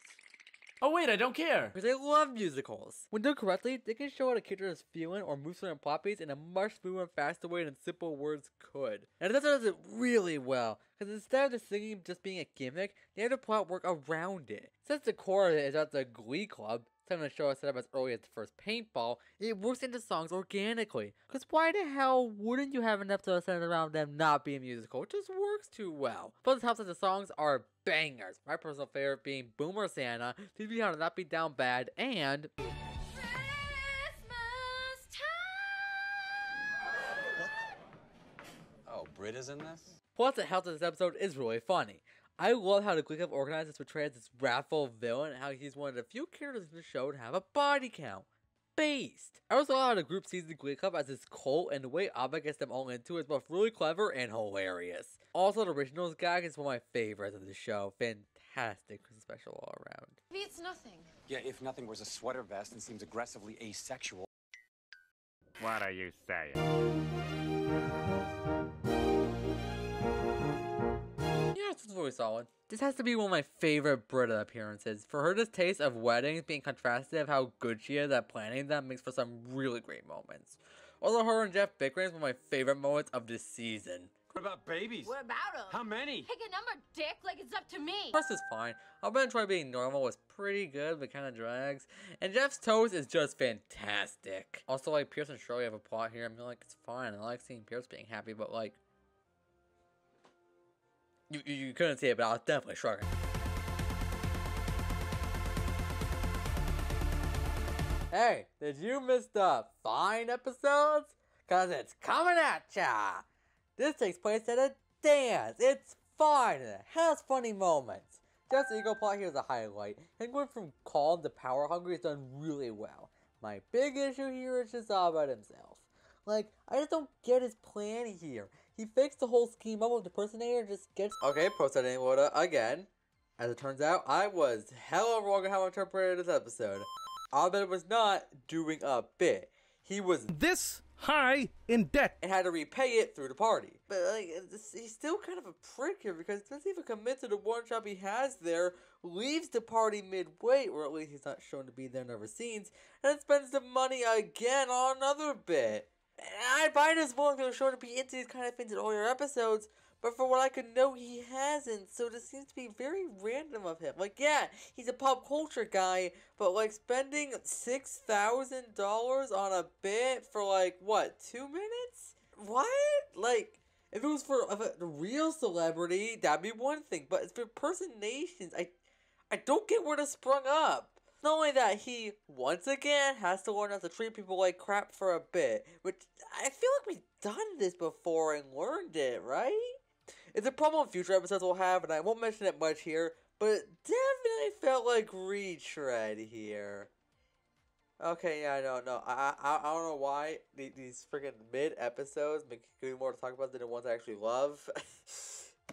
Oh wait, I don't care! Because I love musicals. When done correctly, they can show what a character is feeling or moves certain plot beats in a much smoother and faster way than simple words could. And it does it really well, because instead of the singing just being a gimmick, they have the plot work around it. Since the core of it is at the Glee Club, something the show is set up as early as the first paintball, it works into songs organically. Because why the hell wouldn't you have an episode centered around them not being musical? It just works too well. Plus it helps that the songs are bangers. My personal favorite being Boomer Santa, Teach Me How to Not Be Down Bad, and Christmas time. Oh, Britta's in this? Plus it helps that this episode is really funny. I love how the Glee Club organizes portrays this wrathful villain and how he's one of the few characters in the show to have a body count. Based. I also love how the group sees the Glee Club as this cult, and the way Abba gets them all into it is both really clever and hilarious. Also, the originals gag is one of my favorites of the show. Fantastic Christmas special all around. Maybe it's nothing. Yeah, if nothing was a sweater vest and seems aggressively asexual. What are you saying? Yeah, this was really solid. This has to be one of my favorite Britta appearances. For her distaste of weddings being contrasted of how good she is at planning them makes for some really great moments. Although her and Jeff bickering is one of my favorite moments of this season. What about babies? What about them? How many? Pick a number, dick, like it's up to me. First is fine. I'll bet Troy being normal was pretty good, but kind of drags. And Jeff's toast is just fantastic. Also, like, Pierce and Shirley have a plot here. I mean, like, it's fine. I like seeing Pierce being happy, but, like, you couldn't see it, but I was definitely shrugging. Hey, did you miss the Fine episodes? Cause it's coming at ya! This takes place at a dance. It's fine and it has funny moments. Jeff's ego plot here is a highlight, and going from calm to power hungry is done really well. My big issue here is just all about himself. Like, I just don't get his plan here. He fixed the whole scheme up with the impersonator and just gets— Okay, processing order again. As it turns out, I was hella wrong on how I interpreted this episode. Abed was not doing a bit. He was— This high in debt. And had to repay it through the party. But like, he's still kind of a prick here because he doesn't even commit to the one job he has there, leaves the party midway, or at least he's not shown to be there in other scenes, and then spends the money again on another bit. And I buy this one because shown to be into these kind of things in all your episodes, but for what I could know, he hasn't, so this seems to be very random of him. Like, yeah, he's a pop culture guy, but, like, spending $6,000 on a bit for, like, what, 2 minutes? What? Like, if it was for a real celebrity, that'd be one thing, but it's for impersonations. I don't get where this sprung up. Not only that, he, once again, has to learn not to treat people like crap for a bit, which I feel like we've done this before and learned it, right? It's a problem future episodes will have, and I won't mention it much here, but it definitely felt like retread here. Okay, yeah, I don't know. I don't know why these freaking mid-episodes make me more to talk about than the ones I actually love.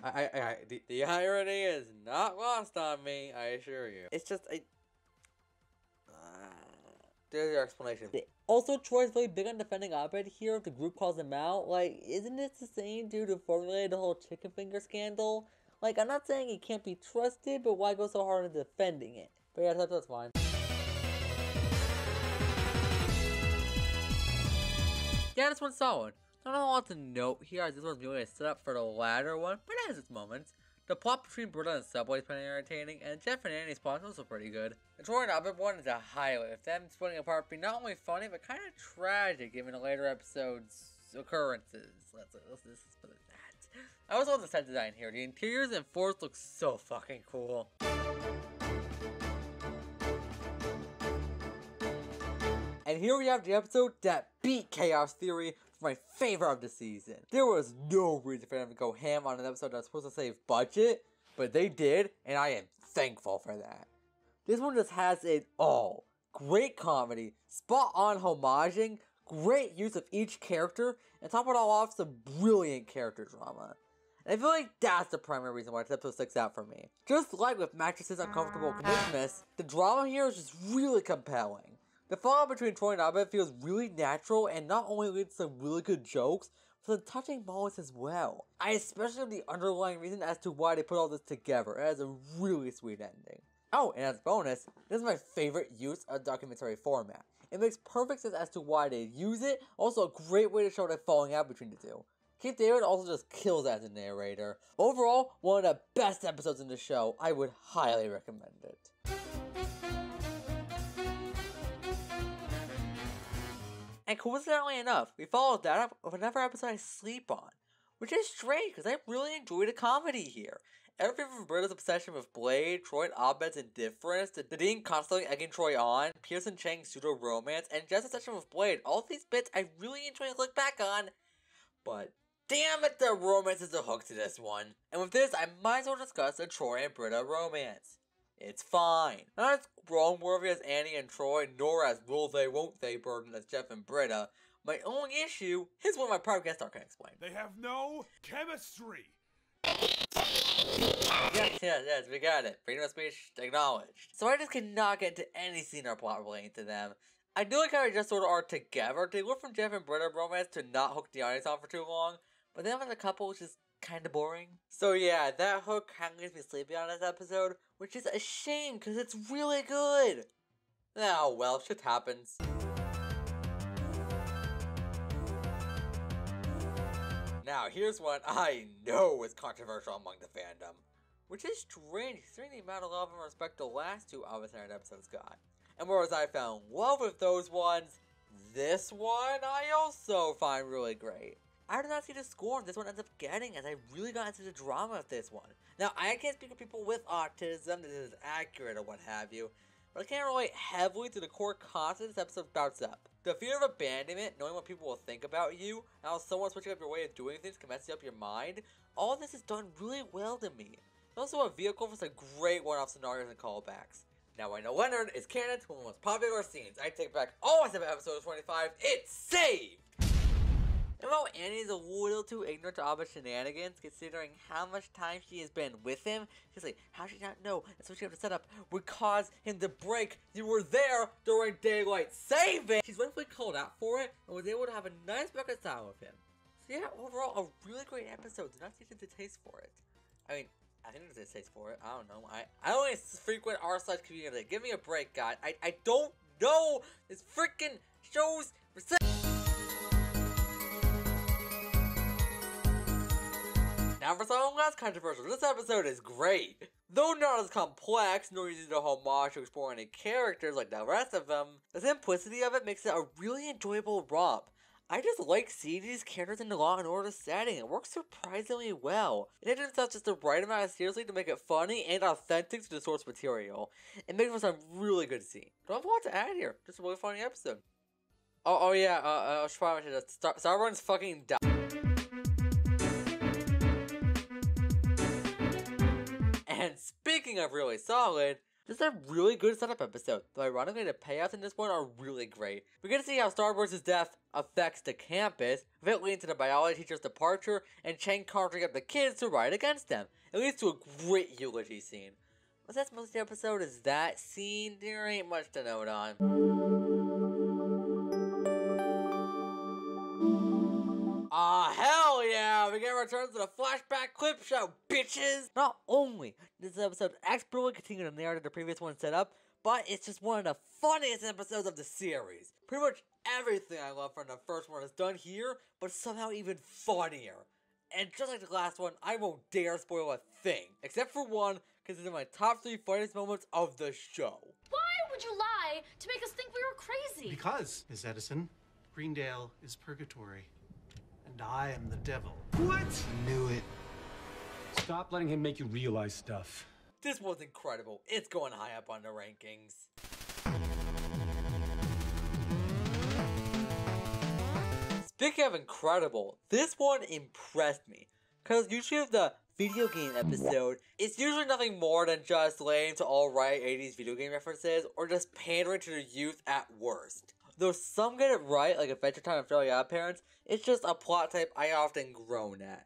The irony is not lost on me, I assure you. It's just, there's your explanation. Also, Troy's really big on defending Abed here if the group calls him out. Like, isn't it the same dude who formulated the whole chicken finger scandal? Like, I'm not saying he can't be trusted, but why go so hard on defending it? But yeah, that's fine. Yeah, this one's solid. Not a lot to note here, as this one's really a setup for the latter one, but it has its moments. The plot between Britta and Subway is pretty entertaining, and Jeff and Annie's plot is also pretty good. The Troy and Abed one is a highlight, with them splitting apart being not only funny, but kind of tragic given the later episode's occurrences. Let's put it that. I also love the set design here. The interiors and floors look so fucking cool. And here we have the episode that beat Chaos Theory for my favorite of the season. There was no reason for them to go ham on an episode that was supposed to save budget, but they did, and I am thankful for that. This one just has it all. Great comedy, spot on homaging, great use of each character, and top it all off, some brilliant character drama. And I feel like that's the primary reason why this episode sticks out for me. Just like with Mattresses' Uncomfortable Christmas, the drama here is just really compelling. The fallout between Troy and Abed feels really natural and not only leads to some really good jokes, but some touching moments as well. I especially love the underlying reason as to why they put all this together. It has a really sweet ending. Oh, and as a bonus, this is my favorite use of documentary format. It makes perfect sense as to why they use it, also a great way to show the falling out between the two. Keith David also just kills as a narrator. Overall, one of the best episodes in the show. I would highly recommend it. And coincidentally enough, we followed that up with another episode I sleep on. Which is strange, because I really enjoy the comedy here. Everything from Britta's obsession with Blade, Troy and Abed's indifference, to Dean constantly egging Troy on, Pearson Chang's pseudo-romance, and Jeff's obsession with Blade. All of these bits I really enjoy to look back on. But damn it, the romance is a hook to this one. And with this, I might as well discuss the Troy and Britta romance. It's fine. Not as grown-worthy as Annie and Troy, nor as will they, won't they burden as Jeff and Britta. My only issue is what my private guest star can explain. They have no chemistry. Yes, we got it. Freedom of speech acknowledged. So I just cannot get into any scene or plot relating to them. I do like how they just sort of are together. They went from Jeff and Britta romance to not hook the audience on for too long, but then as a couple, it's just kind of boring. So yeah, that hook kind of leaves me sleepy on this episode, which is a shame because it's really good. Oh well, shit happens. Now here's one I know is controversial among the fandom, which is strange considering the amount of love and respect the last two Avatar episodes got. And whereas I found love with those ones, this one I also find really great. I did not see the score this one ends up getting, as I really got into the drama of this one. Now, I can't speak of people with autism, this is accurate or what have you, but I can't relate heavily to the core concept this episode bouts up. The fear of abandonment, knowing what people will think about you, and how someone switching up your way of doing things can mess up your mind, all of this is done really well to me. It's also a vehicle for some great one-off scenarios and callbacks. Now, I know Leonard is canon to one of the most popular scenes. I take back all I said about episode 25, it's saved! And while Annie's a little too ignorant to all the shenanigans, considering how much time she has been with him, she's like, how should she not know that's what you have to set up would cause him to break? You were there during daylight saving! She's rightfully called out for it, and was able to have a nice reconcile with him. So yeah, overall, a really great episode. Do not see the taste for it. I mean, I think there's a taste for it. I don't know. I only frequent r// community. Give me a break, God. I don't know this freaking show's reception. Now for something less controversial, this episode is great. Though not as complex, nor using the homage to explore any characters like the rest of them, the simplicity of it makes it a really enjoyable romp. I just like seeing these characters in the Law and Order setting. It works surprisingly well. It hits itself just the right amount of seriously to make it funny and authentic to the source material. It makes for some really good scenes. Don't have a lot to add here. Just a really funny episode. Oh yeah, I should probably mention that Starborn's fucking died. And speaking of really solid, this is a really good setup episode, though ironically the payoffs in this one are really great. We get to see how Starburst's death affects the campus, with it leading to the biology teacher's departure, and Chang conjuring up the kids to ride against them. It leads to a great eulogy scene. But that's most of the episode is that scene, there ain't much to note on. Hell yeah! We get returns to the flashback clip show, bitches! Not only does this episode expertly continue the narrative the previous one set up, but it's just one of the funniest episodes of the series. Pretty much everything I love from the first one is done here, but somehow even funnier. And just like the last one, I won't dare spoil a thing, except for one, because it's in my top 3 funniest moments of the show. Why would you lie to make us think we were crazy? Because, Miss Edison, Greendale is purgatory. And I am the devil. What? Knew it. Stop letting him make you realize stuff. This was incredible. It's going high up on the rankings. Speaking of incredible, this one impressed me. Because usually the video game episode, it's usually nothing more than just laying to alright 80s video game references, or just pandering to the youth at worst. Though some get it right, like Adventure Time and Fairly Odd Parents, it's just a plot type I often groan at.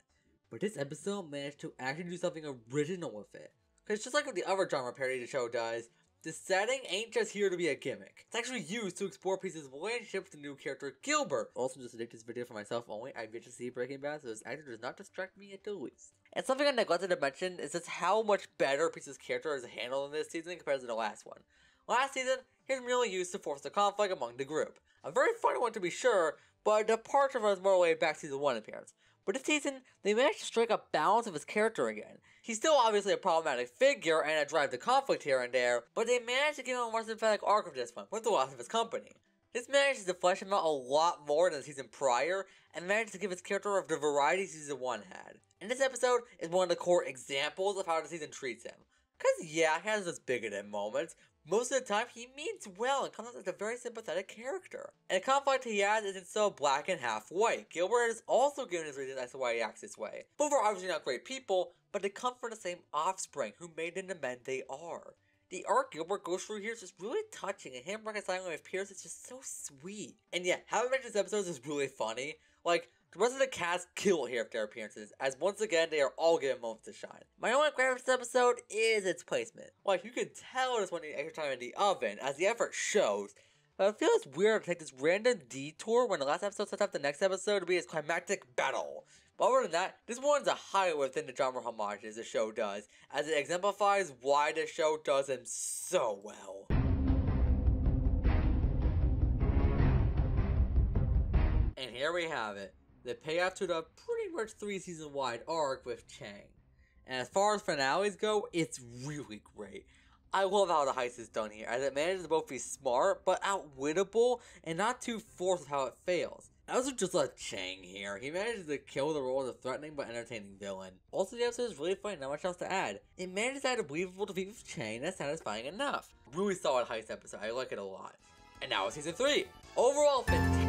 But this episode managed to actually do something original with it. Cause just like what the other genre parody the show does, the setting ain't just here to be a gimmick. It's actually used to explore Peace's relationship with the new character Gilbert. Also, just to take this video for myself only, I've yet to see Breaking Bad, so this actor does not distract me at the least. And something I neglected to mention is just how much better Peace's character is handled in this season compared to the last one. Last season, he was merely used to force the conflict among the group. A very funny one to be sure, but a departure from his more laid-back season 1 appearance. But this season, they managed to strike a balance of his character again. He's still obviously a problematic figure and a drive to conflict here and there, but they managed to give him a more sympathetic arc of this one, with the loss of his company. This manages to flesh him out a lot more than the season prior, and manages to give his character of the variety season 1 had. And this episode is one of the core examples of how the season treats him. Cause yeah, he has those bigoted moments. Most of the time, he means well and comes off as a very sympathetic character. And the conflict he has isn't so black and half white. Gilbert is also given his reasons as to why he acts this way. Both are obviously not great people, but they come from the same offspring who made them the men they are. The arc Gilbert goes through here is just really touching, and him reconciling with Pierce is just so sweet. And yeah, having mentioned this episode is really funny. Like, the rest of the cast kill here with their appearances, as once again they are all given moments to shine. My only gripe with this episode is its placement. Like, you can tell this one needs extra time in the oven, as the effort shows, but it feels weird to take this random detour when the last episode sets up the next episode to be its climactic battle. But other than that, this one's a highlight within the genre homages the show does, as it exemplifies why the show does them so well. And here we have it. The payoff to the pretty much 3-season wide arc with Chang. And as far as finales go, it's really great. I love how the heist is done here, as it manages to both be smart, but outwittable, and not too forced with how it fails. I also just love Chang here. He manages to kill the role of a threatening but entertaining villain. Also, the episode is really funny, not much else to add. It manages to add a believable defeat with Chang that's satisfying enough. Really solid heist episode, I like it a lot. And now it's season 3. Overall, fantastic.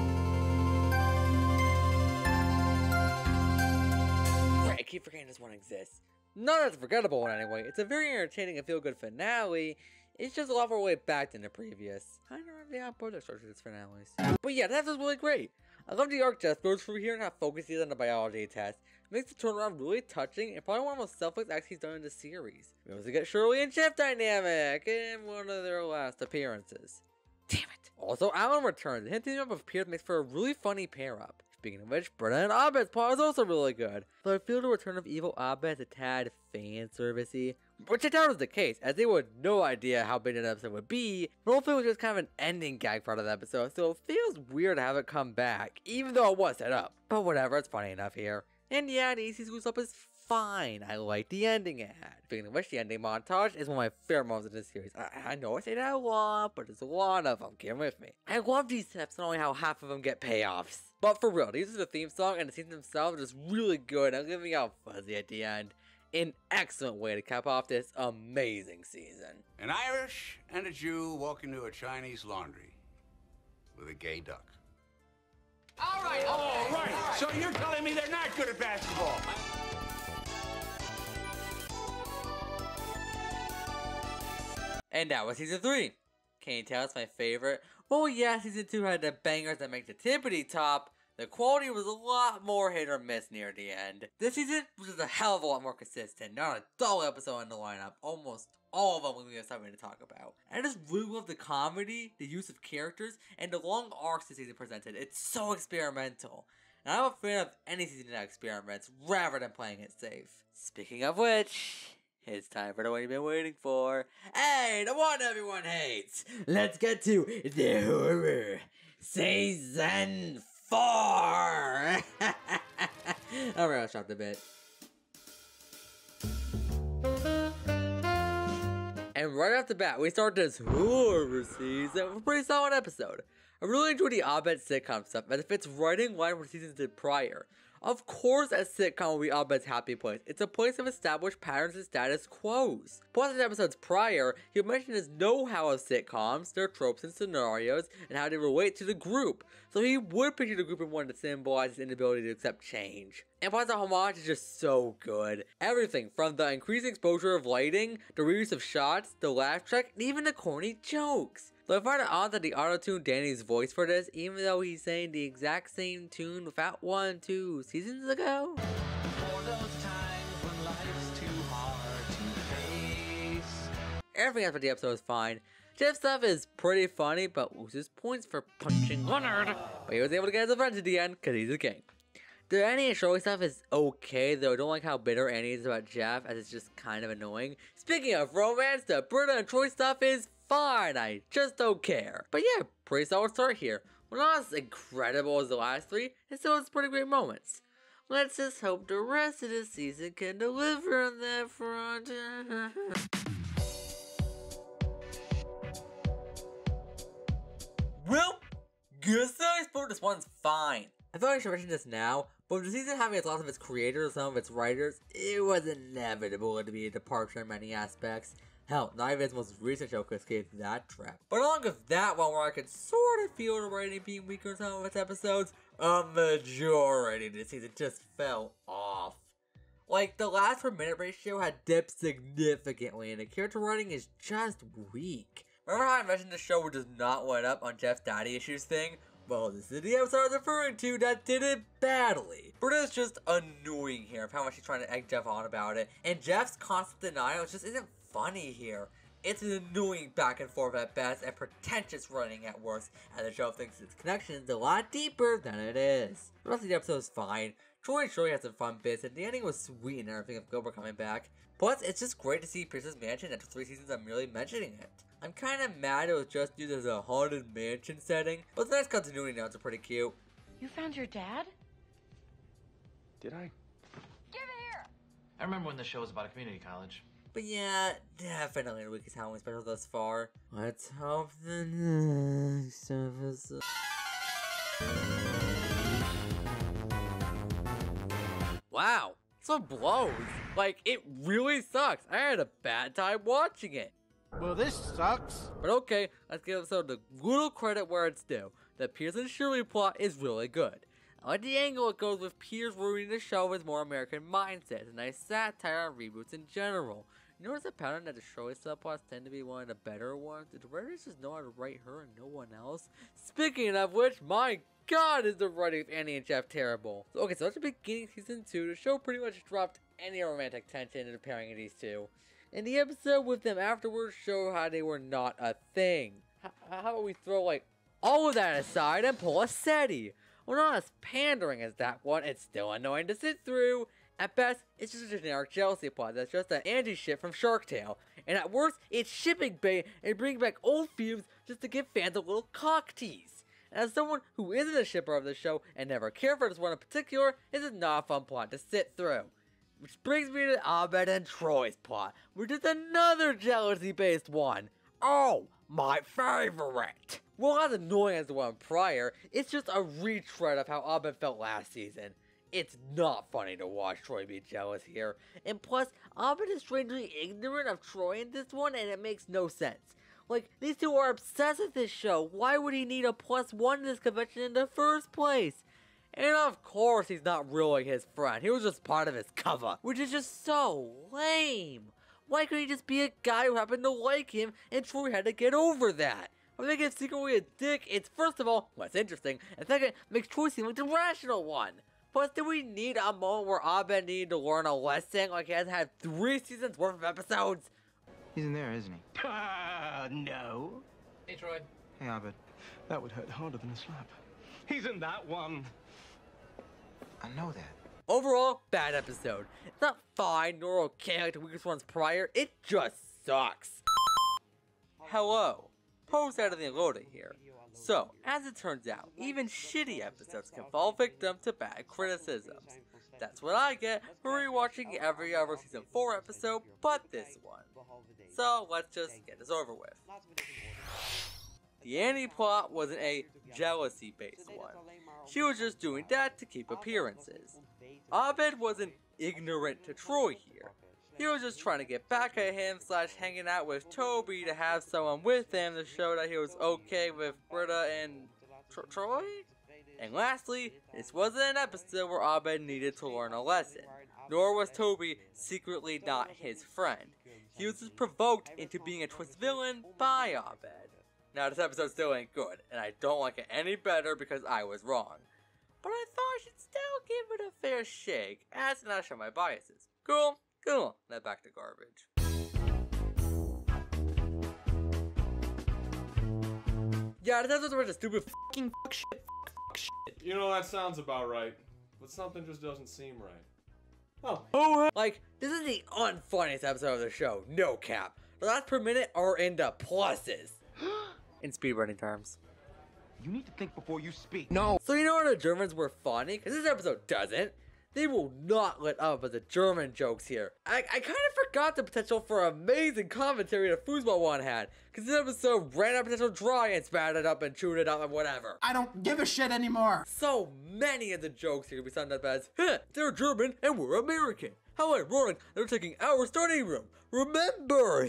I keep forgetting this one exists. Not as a forgettable one anyway. It's a very entertaining and feel-good finale. It's just a lot more way back than the previous. I don't know how project structured its finales. But yeah, that was really great. I love the arc Jeff goes through here and how focused he is on the biology test. It makes the turnaround really touching and probably one of the most selfless acts he's done in the series. We also get Shirley and Jeff dynamic in one of their last appearances. Damn it! Also, Alan returns, and him teaming up with Pierce makes for a really funny pair-up. Speaking of which, Brenna and Abed's plot is also really good, though I feel the return of evil Abed is a tad fan-servicey, which I doubt is the case, as they had no idea how big an episode would be, but hopefully it was just kind of an ending gag part of the episode, so it feels weird to have it come back, even though it was set up. But whatever, it's funny enough here. And yeah, the AC Screws Up is fine. I like the ending it had. Speaking of which, the ending montage is one of my favorite moments in this series. I know I say that a lot, but there's a lot of them. Get with me. I love these steps, not only how half of them get payoffs. But for real, these are the theme song and the scenes themselves are just really good and leave me all fuzzy at the end. An excellent way to cap off this amazing season. An Irish and a Jew walk into a Chinese laundry with a gay duck. All right, All right. So you're telling me they're not good at basketball? And that was season 3. Can you tell it's my favorite? Well, yeah, season 2 had the bangers that make the tippity top. The quality was a lot more hit or miss near the end. This season was just a hell of a lot more consistent. Not a dull episode in the lineup. Almost all of them we have something to talk about. I just really love the comedy, the use of characters, and the long arcs this season presented. It's so experimental. And I'm a fan of any season that experiments rather than playing it safe. Speaking of which, it's time for the one you've been waiting for. Hey, the one everyone hates! Let's get to the horror season 4! Alright, I'll stop the bit. And right off the bat, we start this horror season with a pretty solid episode. I really enjoy the Abed sitcom stuff as it fits right in line with the seasons did prior. Of course, a sitcom will be Abed's happy place. It's a place of established patterns and status quos. Plus, in episodes prior, he mentioned his know-how of sitcoms, their tropes and scenarios, and how they relate to the group. So he would picture the group in one to symbolize his inability to accept change. And plus, the homage is just so good. Everything from the increased exposure of lighting, the reuse of shots, the laugh track, and even the corny jokes. So I find it odd that they auto-tuned Danny's voice for this, even though he's saying the exact same tune without 2 seasons ago. For those times when life's too hard to face. Everything else about the episode is fine. Jeff's stuff is pretty funny, but loses points for punching Leonard. But he was able to get his revenge at the end, because he's a king. The Annie and Shirley stuff is okay, though I don't like how bitter Annie is about Jeff, as it's just kind of annoying. Speaking of romance, the Britta and Troy stuff is fine, I just don't care. But yeah, pretty solid start here. Well, not as incredible as the last 3, it still has pretty great moments. Let's just hope the rest of the season can deliver on that front. Well, guess I suppose this one's fine. I thought I should mention this now, but with the season having its loss of its creators and some of its writers, it was inevitable to be a departure in many aspects. Hell, not even its most recent show could escape that trap. But along with that one where I could sort of feel the writing being weaker in some of its episodes, a majority of the season just fell off. Like, the last per minute ratio had dipped significantly, and the character writing is just weak. Remember how I mentioned the show would just not let up on Jeff's daddy issues thing? Well, this is the episode I was referring to that did it badly. Britta's just annoying here of how much she's trying to egg Jeff on about it, and Jeff's constant denial just isn't funny here. It's an annoying back and forth at best and pretentious running at worst, and the show thinks its connection is a lot deeper than it is. The rest of the episode is fine. Troy and Shirley had some fun bits, and the ending was sweet and everything of Gilbert coming back. Plus, it's just great to see Pierce's mansion after 3 seasons of merely mentioning it. I'm kinda mad it was just used as a haunted mansion setting, but the nice continuity notes are pretty cute. You found your dad? Did I? Give it here! I remember when the show was about a community college. But yeah, definitely the weakest Halloween special thus far. Let's hope the next episode... Wow, so blows. Like, it really sucks. I had a bad time watching it. Well, this sucks. But okay, let's give episode the little credit where it's due. The Pierce and Shirley plot is really good. I like the angle it goes with Pierce ruining the show with more American mindset. It's a nice satire on reboots in general. You notice a pattern that the Troy subplots tend to be one of the better ones? The writers just know how to write her and no one else. Speaking of which, my god, is the writing of Annie and Jeff terrible. So at the beginning of season 2, the show pretty much dropped any romantic tension in the pairing of these two. And the episode with them afterwards showed how they were not a thing. How about we throw like all of that aside and pull a SETI? Well, not as pandering as that one, it's still annoying to sit through. At best, it's just a generic jealousy plot that's just that Angie shit from Shark Tale. And at worst, it's shipping bait and bringing back old feuds just to give fans a little cock tease. And as someone who isn't a shipper of the show and never cared for this one in particular, this is not a fun plot to sit through. Which brings me to Abed and Troy's plot, which is another jealousy-based one. Oh, my favorite! Well, as annoying as the one prior, it's just a retread of how Abed felt last season. It's not funny to watch Troy be jealous here, and plus, Abed is strangely ignorant of Troy in this one, and it makes no sense. Like, these two are obsessed with this show, why would he need a +1 in this convention in the first place? And of course he's not really his friend, he was just part of his cover, which is just so lame. Why couldn't he just be a guy who happened to like him, and Troy had to get over that? If they get secretly a dick, it's first of all, less interesting, and second, makes Troy seem like the rational one. Plus, do we need a moment where Abed needed to learn a lesson like he hasn't had 3 seasons worth of episodes? He's in there, isn't he? No. Hey, Troy. Hey, Abed. That would hurt harder than a slap. He's in that one. I know that. Overall, bad episode. It's not fine nor okay like the weakest ones prior, it just sucks. Hello. Post out of the loading here. So, as it turns out, even shitty episodes can fall victim to bad criticisms. That's what I get for rewatching every other season 4 episode but this one. So, let's just get this over with. The Annie plot wasn't a jealousy-based one. She was just doing that to keep appearances. Abed wasn't ignorant to Troy here. He was just trying to get back at him / hanging out with Toby to have someone with him to show that he was okay with Britta and Troy? And lastly, this wasn't an episode where Abed needed to learn a lesson, nor was Toby secretly not his friend. He was just provoked into being a twist villain by Abed. Now this episode still ain't good, and I don't like it any better because I was wrong. But I thought I should still give it a fair shake, as not show my biases. Cool? Cool. Now back to garbage. Yeah, this episode's a bunch of stupid fucking shit. You know, that sounds about right. But something just doesn't seem right. Oh, like, this is the unfunniest episode of the show, no cap. The last per minute are in the pluses. In speedrunning terms. You need to think before you speak. No. So you know why the Germans were funny? Because this episode doesn't. They will not let up with the German jokes here. I kind of forgot the potential for amazing commentary the foosball one had. Because this episode ran out of potential dry and spat it up and chewed it up and whatever. I don't give a shit anymore. So many of the jokes here can be summed up as, they're German and we're American. How ironic, they're taking our study room. Remember!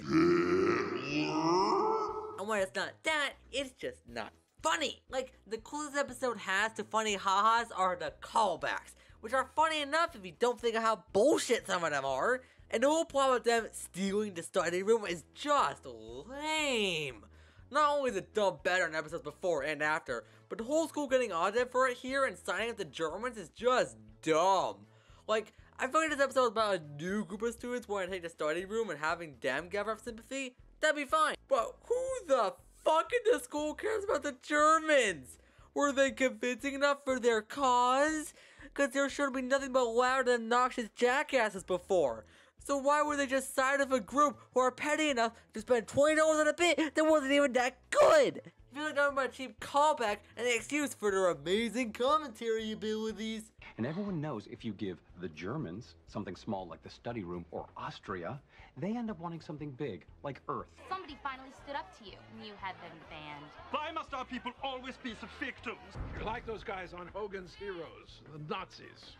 And when it's not that, it's just not funny. Like, the closest episode has to funny ha-has are the callbacks, which are funny enough if you don't think of how bullshit some of them are. And the whole plot with them stealing the study room is just lame. Not only is it done better in episodes before and after, but the whole school getting audited for it here and signing up the Germans is just dumb. Like, I feel like this episode is about a new group of students wanting to take the study room and having them gather up sympathy. That'd be fine. But who the fuck in the school cares about the Germans? Were they convincing enough for their cause? Because there should be nothing but loud and obnoxious jackasses before. So why would they just side with a group who are petty enough to spend $20 on a bit that wasn't even that good? I feel like I'm about a cheap callback and an excuse for their amazing commentary abilities. And everyone knows if you give the Germans something small like the study room or Austria, they end up wanting something big like Earth. Somebody finally stood up to you and you had them banned. Why must our people always be the victims? You're like those guys on Hogan's Heroes, the Nazis.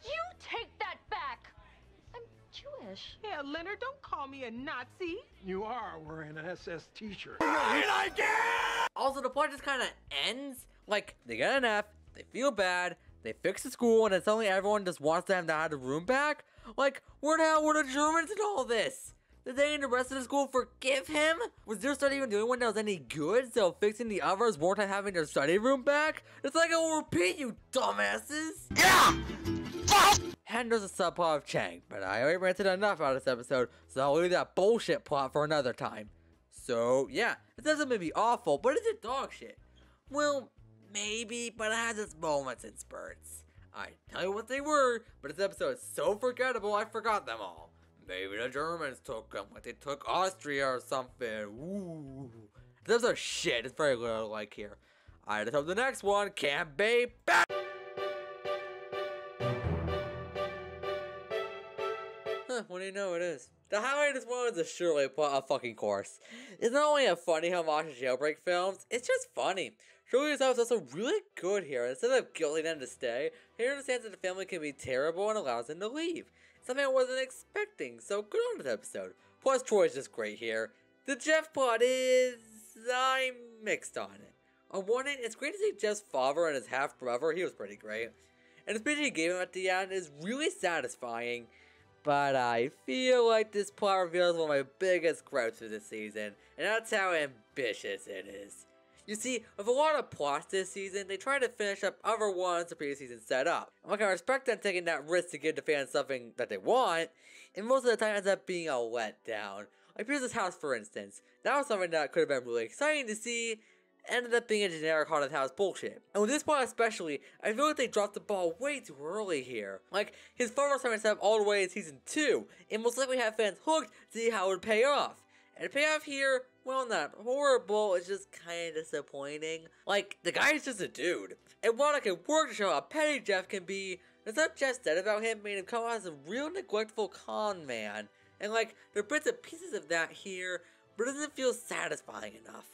You take that back! I'm Jewish. Yeah, Leonard, don't call me a Nazi. You are wearing an SS t-shirt. Also, the plot just kind of ends. Like, they get an F, they feel bad, they fix the school, and then suddenly everyone just wants them to have the room back? Like, where the hell were the Germans in all this? Did they and the rest of the school forgive him? Was their study room the only one that was any good, so fixing the others weren't having their study room back? It's like I will repeat, you dumbasses! Yeah! And there's a subplot of Chang, but I already ranted enough out of this episode, so I'll leave that bullshit plot for another time. So, yeah, this episode may be awful, but is it dog shit? Well, maybe, but it has its moments and spurts. I tell you what they were, but this episode is so forgettable I forgot them all. Maybe the Germans took them, like they took Austria or something. Ooh. This episode shit, it's very little like here. I just hope the next one can be better. What do you know it is? The highlight of this one is a surely a fucking course. It's not only a funny homage to jailbreak films, it's just funny. Shirley is also really good here. Instead of guilting them to stay, he understands that the family can be terrible and allows them to leave. Something I wasn't expecting, so good on this episode. Plus, Troy's just great here. The Jeff plot is... I'm mixed on it. On one hand, it's great to see Jeff's father and his half-brother, he was pretty great. And the speech he gave him at the end is really satisfying. But I feel like this plot reveals one of my biggest gripes of this season, and that's how ambitious it is. You see, with a lot of plots this season, they try to finish up other ones the previous season set up. And like I respect them taking that risk to give the fans something that they want, and most of the time ends up being a letdown. Like Pierce's house, for instance. That was something that could have been really exciting to see, ended up being a generic haunted house bullshit. And with this plot especially, I feel like they dropped the ball way too early here. Like, his father was trying to set up all the way in season 2, and most likely have fans hooked to see how it would pay off. And the payoff here, well, not horrible, it's just kinda disappointing. Like, the guy is just a dude. And while it can work to show how petty Jeff can be, the stuff Jeff said about him made him come out as a real neglectful con man. And like, there are bits and pieces of that here, but it doesn't feel satisfying enough.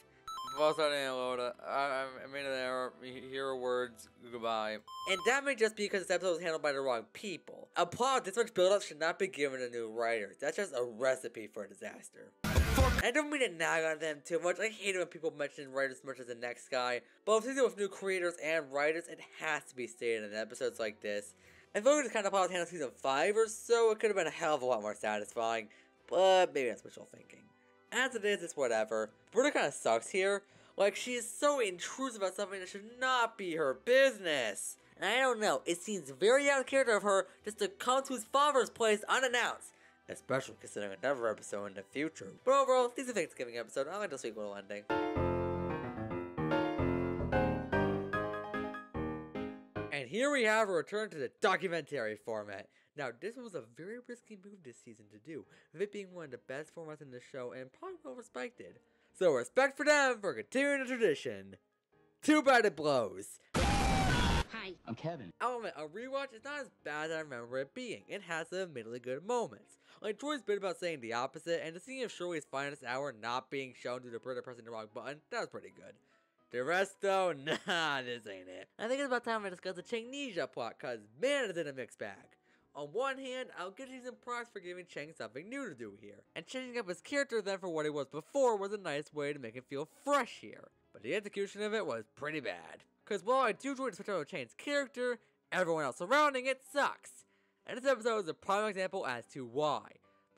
While starting to load it, I made an error. Here are words. Goodbye. And that may just be because this episode was handled by the wrong people. A plot this much build-up should not be given to new writers. That's just a recipe for a disaster. I don't mean to nag on them too much. I hate it when people mention writers as much as the next guy. But if season with new creators and writers, it has to be stated in episodes like this. I feel like this kind of plot was handled in season 5 or so. It could have been a hell of a lot more satisfying. But maybe that's wishful thinking. As it is, it's whatever. Britta kind of sucks here. Like, she is so intrusive about something that should not be her business. And I don't know, it seems very out of character of her just to come to his father's place unannounced. Especially considering another episode in the future. But overall, this is a Thanksgiving episode. I like the sweet little ending. And here we have a return to the documentary format. Now, this was a very risky move this season to do, with it being one of the best formats in the show and probably well respected. So respect for them for continuing the tradition. Too bad it blows. Hi, I'm Kevin. I'll admit, a rewatch is not as bad as I remember it being. It has some admittedly good moments. Like Troy's bit about saying the opposite, and the scene of Shirley's finest hour not being shown due to Britta pressing the wrong button, that was pretty good. The rest though, nah, this ain't it. I think it's about time I discuss the Changnesia plot, cause man, it's in a mixed bag. On one hand, I'll give you some props for giving Chang something new to do here, and changing up his character then for what he was before was a nice way to make him feel fresh here. But the execution of it was pretty bad. Cause while I do enjoy the switch of Chang's character, everyone else surrounding it sucks. And this episode is a prime example as to why.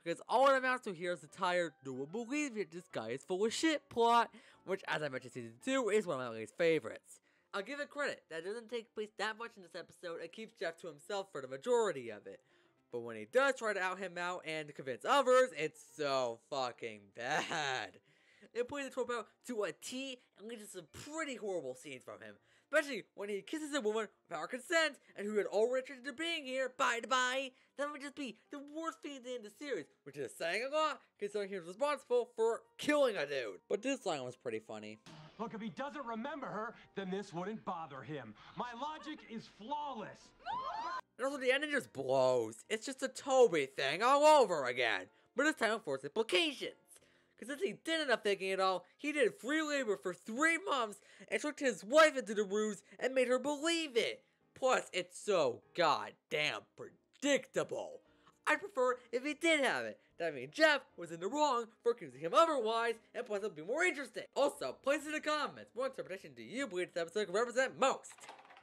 Because all it amounts to here is the tired, no one believes it, this guy is full of shit plot, which as I mentioned season 2 is one of my least favorites. I'll give it credit that it doesn't take place that much in this episode and keeps Jeff to himself for the majority of it. But when he does try to out him out and convince others, it's so fucking bad. It plays the trope out to a T and leads to some pretty horrible scenes from him. Especially when he kisses a woman without her consent and who had already treated to being here, bye. That would just be the worst thing in the series, which is saying a lot considering he was responsible for killing a dude. But this line was pretty funny. Look, if he doesn't remember her, then this wouldn't bother him. My logic is flawless. And also the ending just blows. It's just a Toby thing all over again. But this time for its implications. Because since he did end up thinking it all, he did free labor for 3 months and tricked his wife into the ruse and made her believe it. Plus, it's so goddamn predictable. I'd prefer if he did have it. That means Jeff was in the wrong for accusing him otherwise, and plus it'll be more interesting. Also, place in the comments, what interpretation do you believe this episode could represent most?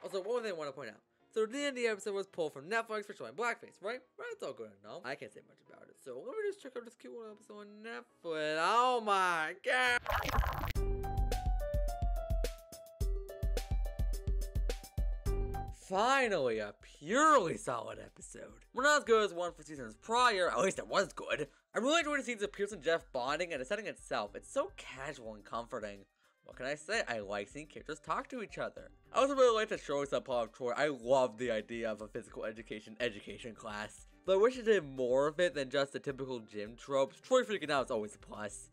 Also, one thing I want to point out. episode, and the episode was pulled from Netflix for showing blackface, right? That's all good enough. I can't say much about it, so let me just check out this cute little episode on Netflix. Oh my god! Finally, a purely solid episode. We're not as good as one for seasons prior, at least it was good. I really enjoyed the scenes of Pierce and Jeff bonding, and the setting itself, it's so casual and comforting. What can I say? I like seeing characters talk to each other. I also really like the Shirley subplot of Troy. I love the idea of a physical education class. But I wish it did more of it than just the typical gym tropes. Troy freaking out is always a plus.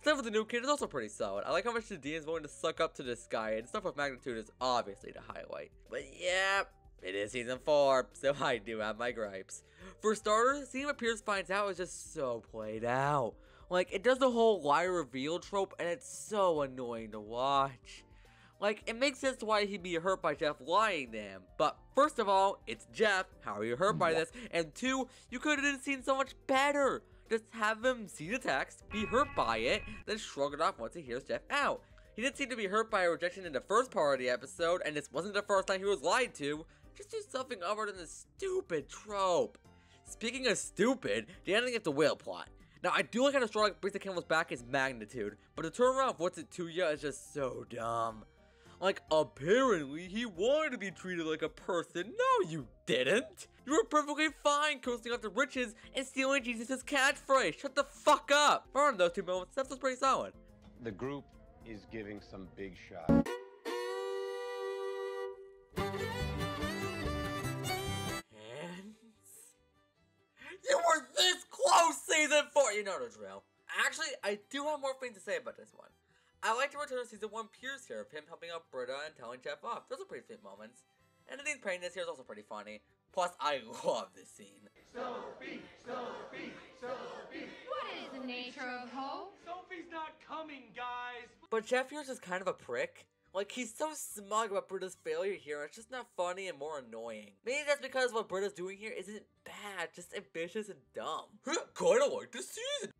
Stuff with the new kid is also pretty solid. I like how much the Dean is willing to suck up to this guy, and stuff with magnitude is obviously the highlight. But yeah, it is season 4, so I do have my gripes. For starters, seeing what Pierce finds out is just so played out. Like, it does the whole lie reveal trope, and it's so annoying to watch. Like, it makes sense why he'd be hurt by Jeff lying to him. But first of all, it's Jeff. How are you hurt by this? And 2, you could have seen so much better. Just have him see the text, be hurt by it, then shrug it off once he hears Jeff out. He didn't seem to be hurt by a rejection in the first part of the episode, and this wasn't the first time he was lied to. Just do something other than this stupid trope. Speaking of stupid, the ending of the whale plot. Now, I do like how the straw that brings the camel's back is magnitude, but the turnaround of what's it to ya is just so dumb. Like, apparently, he wanted to be treated like a person. No, you didn't. You were perfectly fine coasting off the riches and stealing Jesus' catchphrase. Shut the fuck up. Around those 2 moments, that was pretty solid. The group is giving some big shots. You were this close, season 4! You know the drill. Actually, I do have more things to say about this one. I like the return of season 1 Pierce here, of him helping out Britta and telling Jeff off. Those are pretty sweet moments. And the Dean's pregnancy here is also pretty funny. Plus, I love this scene. Sophie! What is the nature of hope? Sophie's not coming, guys! But Jeff here is just kind of a prick. Like, he's so smug about Britta's failure here, and it's just not funny and more annoying. Maybe that's because what Britta's doing here isn't bad, just ambitious and dumb. Kinda like this season.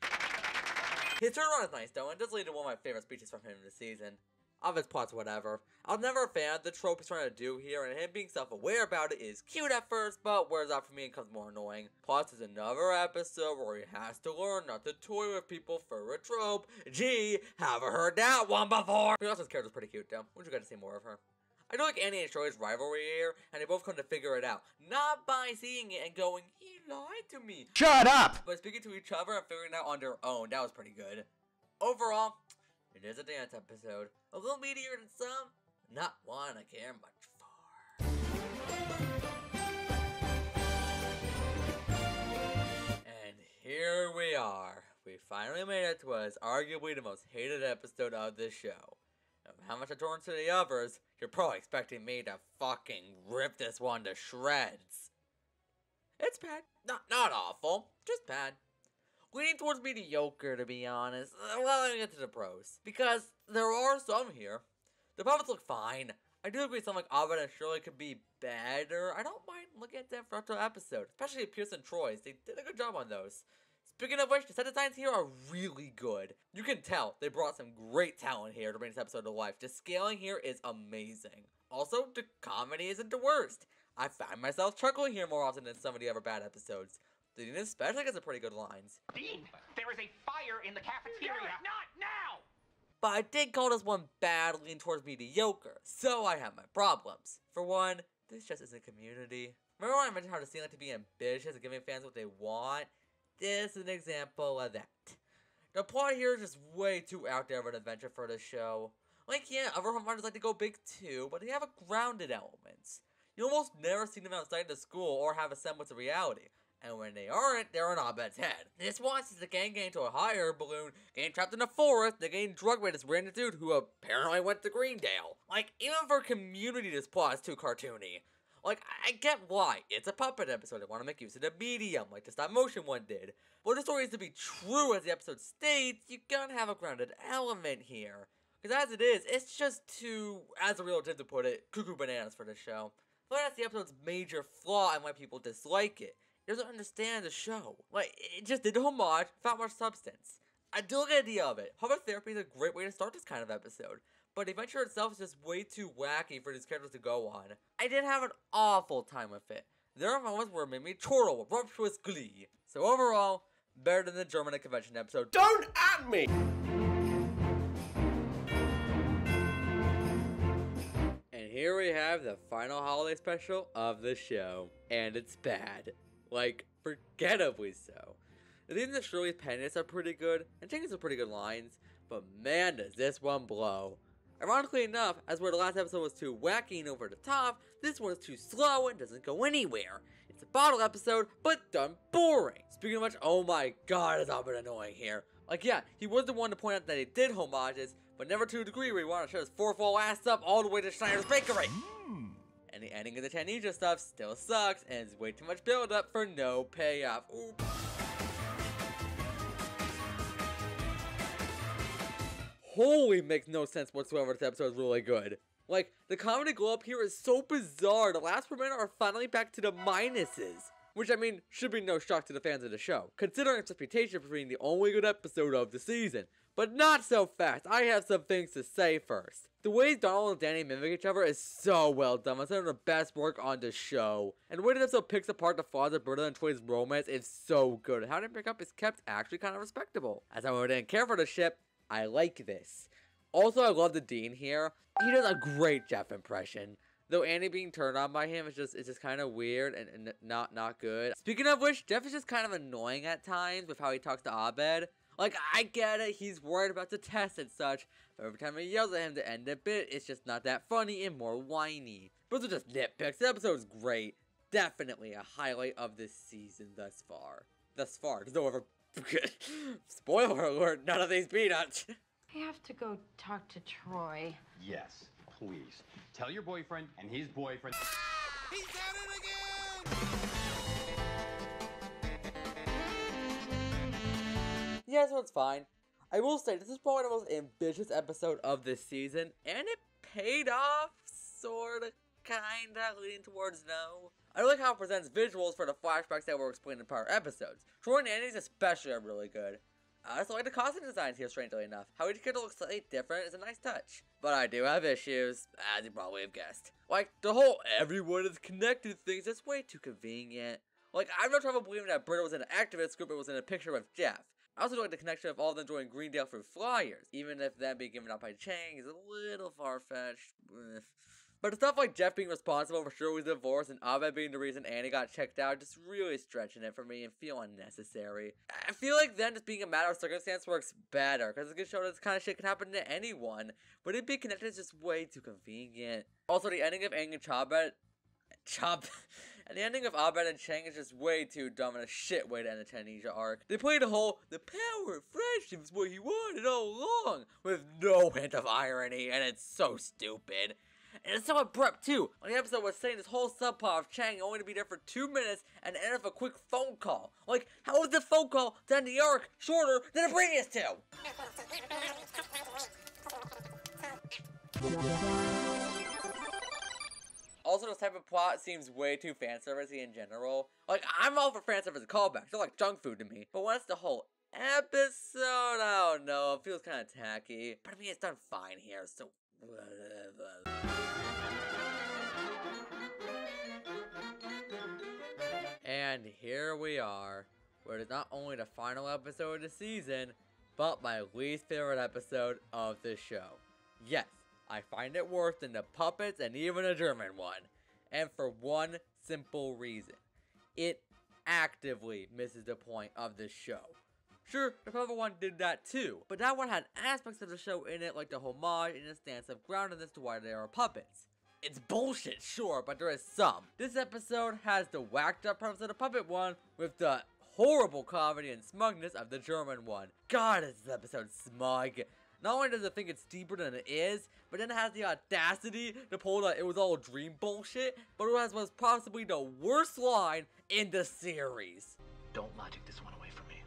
His turnaround is nice though, and does lead to one of my favorite speeches from him this season. Of his plots, whatever. I was never a fan of the trope he's trying to do here, and him being self-aware about it is cute at first, but wears out for me and becomes more annoying. Plus, is another episode where he has to learn not to toy with people for a trope. Gee, haven't heard that one before! Beyonce's character's pretty cute though. Would you guys see more of her? I do like Annie and Troy's rivalry here, and they both come to figure it out. Not by seeing it and going, he lied to me. Shut up! But speaking to each other and figuring it out on their own. That was pretty good. Overall, it is a dance episode. A little meatier than some, not one I care much for. And here we are. We finally made it to what is arguably the most hated episode of this show. How much I torn to the others, you're probably expecting me to fucking rip this one to shreds. It's bad. Not awful, just bad. Leaning towards mediocre, to be honest. Well, let me get to the pros. Because there are some here. The puppets look fine. I do agree something like Ovid and Shirley could be better. I don't mind looking at them for the episode. Especially Pierce and Troy's. They did a good job on those. Speaking of which, the set designs here are really good. You can tell they brought some great talent here to bring this episode to life. The scaling here is amazing. Also, the comedy isn't the worst. I find myself chuckling here more often than some of the other bad episodes. The Dean especially gets some pretty good lines. Dean, there is a fire in the cafeteria. Not now! But I did call this one bad, leaning towards mediocre, so I have my problems. For one, this just isn't Community. Remember when I mentioned how the scene like to be ambitious and giving fans what they want? This is an example of that. The plot here is just way too out there of an adventure for this show. Like, yeah, other home runners like to go big too, but they have a grounded elements. You almost never see them outside the school or have a semblance of reality. And when they aren't, they're on Abed's head. This one is the gang getting to a higher balloon, getting trapped in the forest, they're getting drugged by this random dude who apparently went to Greendale. Like, even for Community, this plot is too cartoony. Like, I get why. It's a puppet episode. They want to make use of the medium, like the stop-motion one did. But the story is to be true, as the episode states, you gotta have a grounded element here. Because as it is, it's just too, as the real did to put it, cuckoo bananas for this show. But that's the episode's major flaw and why people dislike it. It doesn't understand the show. Like, it just did homage without much substance. I do like the idea of it. Public therapy is a great way to start this kind of episode. but the adventure itself is just way too wacky for these characters to go on. I did have an awful time with it. There are moments where it made me chortle with rapturous glee. So overall, better than the German convention episode. Don't at me! And here we have the final holiday special of the show. And it's bad. Like, forgettably so. The themes of Shirley's penance are pretty good, and taking some pretty good lines, but man does this one blow. Ironically enough, as where the last episode was too wacky and over the top, this one is too slow and doesn't go anywhere. It's a bottle episode, but done boring. Speaking of which, oh my god, has all been annoying here. Like yeah, he was the one to point out that he did homages, but never to a degree where he wanted to show his fourfold ass up all the way to Schneider's Bakery. And the ending of the Tanisha stuff still sucks, and it's way too much build up for no payoff. Oops. Holy makes no sense whatsoever. This episode is really good. Like, the comedy glow up here is so bizarre. The last 4 minutes are finally back to the minuses. Which, I mean, should be no shock to the fans of the show, considering its reputation for being the only good episode of the season. But not so fast. I have some things to say first. The way Donald and Danny mimic each other is so well done. It's some of the best work on the show. And the way this episode picks apart the flaws of Britta and Troy's romance is so good. And how they pick up is kept actually kind of respectable. As someone who didn't care for the ship, I like this. Also, I love the Dean here. He does a great Jeff impression. Though Annie being turned on by him is just kind of weird and not good. Speaking of which, Jeff is just kind of annoying at times with how he talks to Abed. Like, I get it, he's worried about the test and such, but every time he yells at him to end the bit, it's just not that funny and more whiny. But those are just nitpicks. The episode's great. Definitely a highlight of this season thus far. There's no other... Spoiler alert, none of these peanuts. I have to go talk to Troy. Yes, please. Tell your boyfriend and his boyfriend. He's at it again! Yeah, this one's fine. I will say, this is probably the most ambitious episode of this season, and it paid off, sorta, kinda, leaning towards no. I like how it presents visuals for the flashbacks that were explained in prior episodes. Troy and Annie's especially are really good. I also like the costume designs here, strangely enough. How each character looks slightly different is a nice touch. But I do have issues, as you probably have guessed. Like, the whole everyone is connected thing is just way too convenient. Like, I have no trouble believing that Britta was in an activist group and was in a picture with Jeff. I also like the connection of all of them joining Greendale through flyers, even if them being given up by Chang is a little far-fetched. But the stuff like Jeff being responsible for Shirley's divorce and Abed being the reason Annie got checked out just really stretching it for me and feel unnecessary. I feel like then just being a matter of circumstance works better, because it can show that this kind of shit can happen to anyone, but it being connected is just way too convenient. Also, the ending of Aang and and the ending of Abed and Chang is just way too dumb and a shit way to end the Tanisha arc. They played the whole, the power of friendship is what he wanted all along, with no hint of irony, and it's so stupid. And it's so abrupt too. On the episode was saying this whole subplot of Chang only to be there for 2 minutes and end with a quick phone call. Like, how was the phone call to end the arc shorter than the previous two? Also, this type of plot seems way too fanservice-y in general. Like, I'm all for fanservice callbacks. They're like junk food to me. But when it's the whole episode, I don't know. It feels kind of tacky. But I mean, it's done fine here, so whatever. And here we are, where it is not only the final episode of the season, but my least favorite episode of the show. Yes, I find it worse than the puppets and even a German one. And for one simple reason. It actively misses the point of the show. Sure, the puppet one did that too, but that one had aspects of the show in it like the homage and a stance of groundedness to why they are puppets. It's bullshit, sure, but there is some. This episode has the whacked up premise of the puppet one with the horrible comedy and smugness of the German one. God, is this episode smug. Not only does it think it's deeper than it is, but then it has the audacity to pull the it was all a dream bullshit, but it has what's possibly the worst line in the series. Don't logic this one away from me.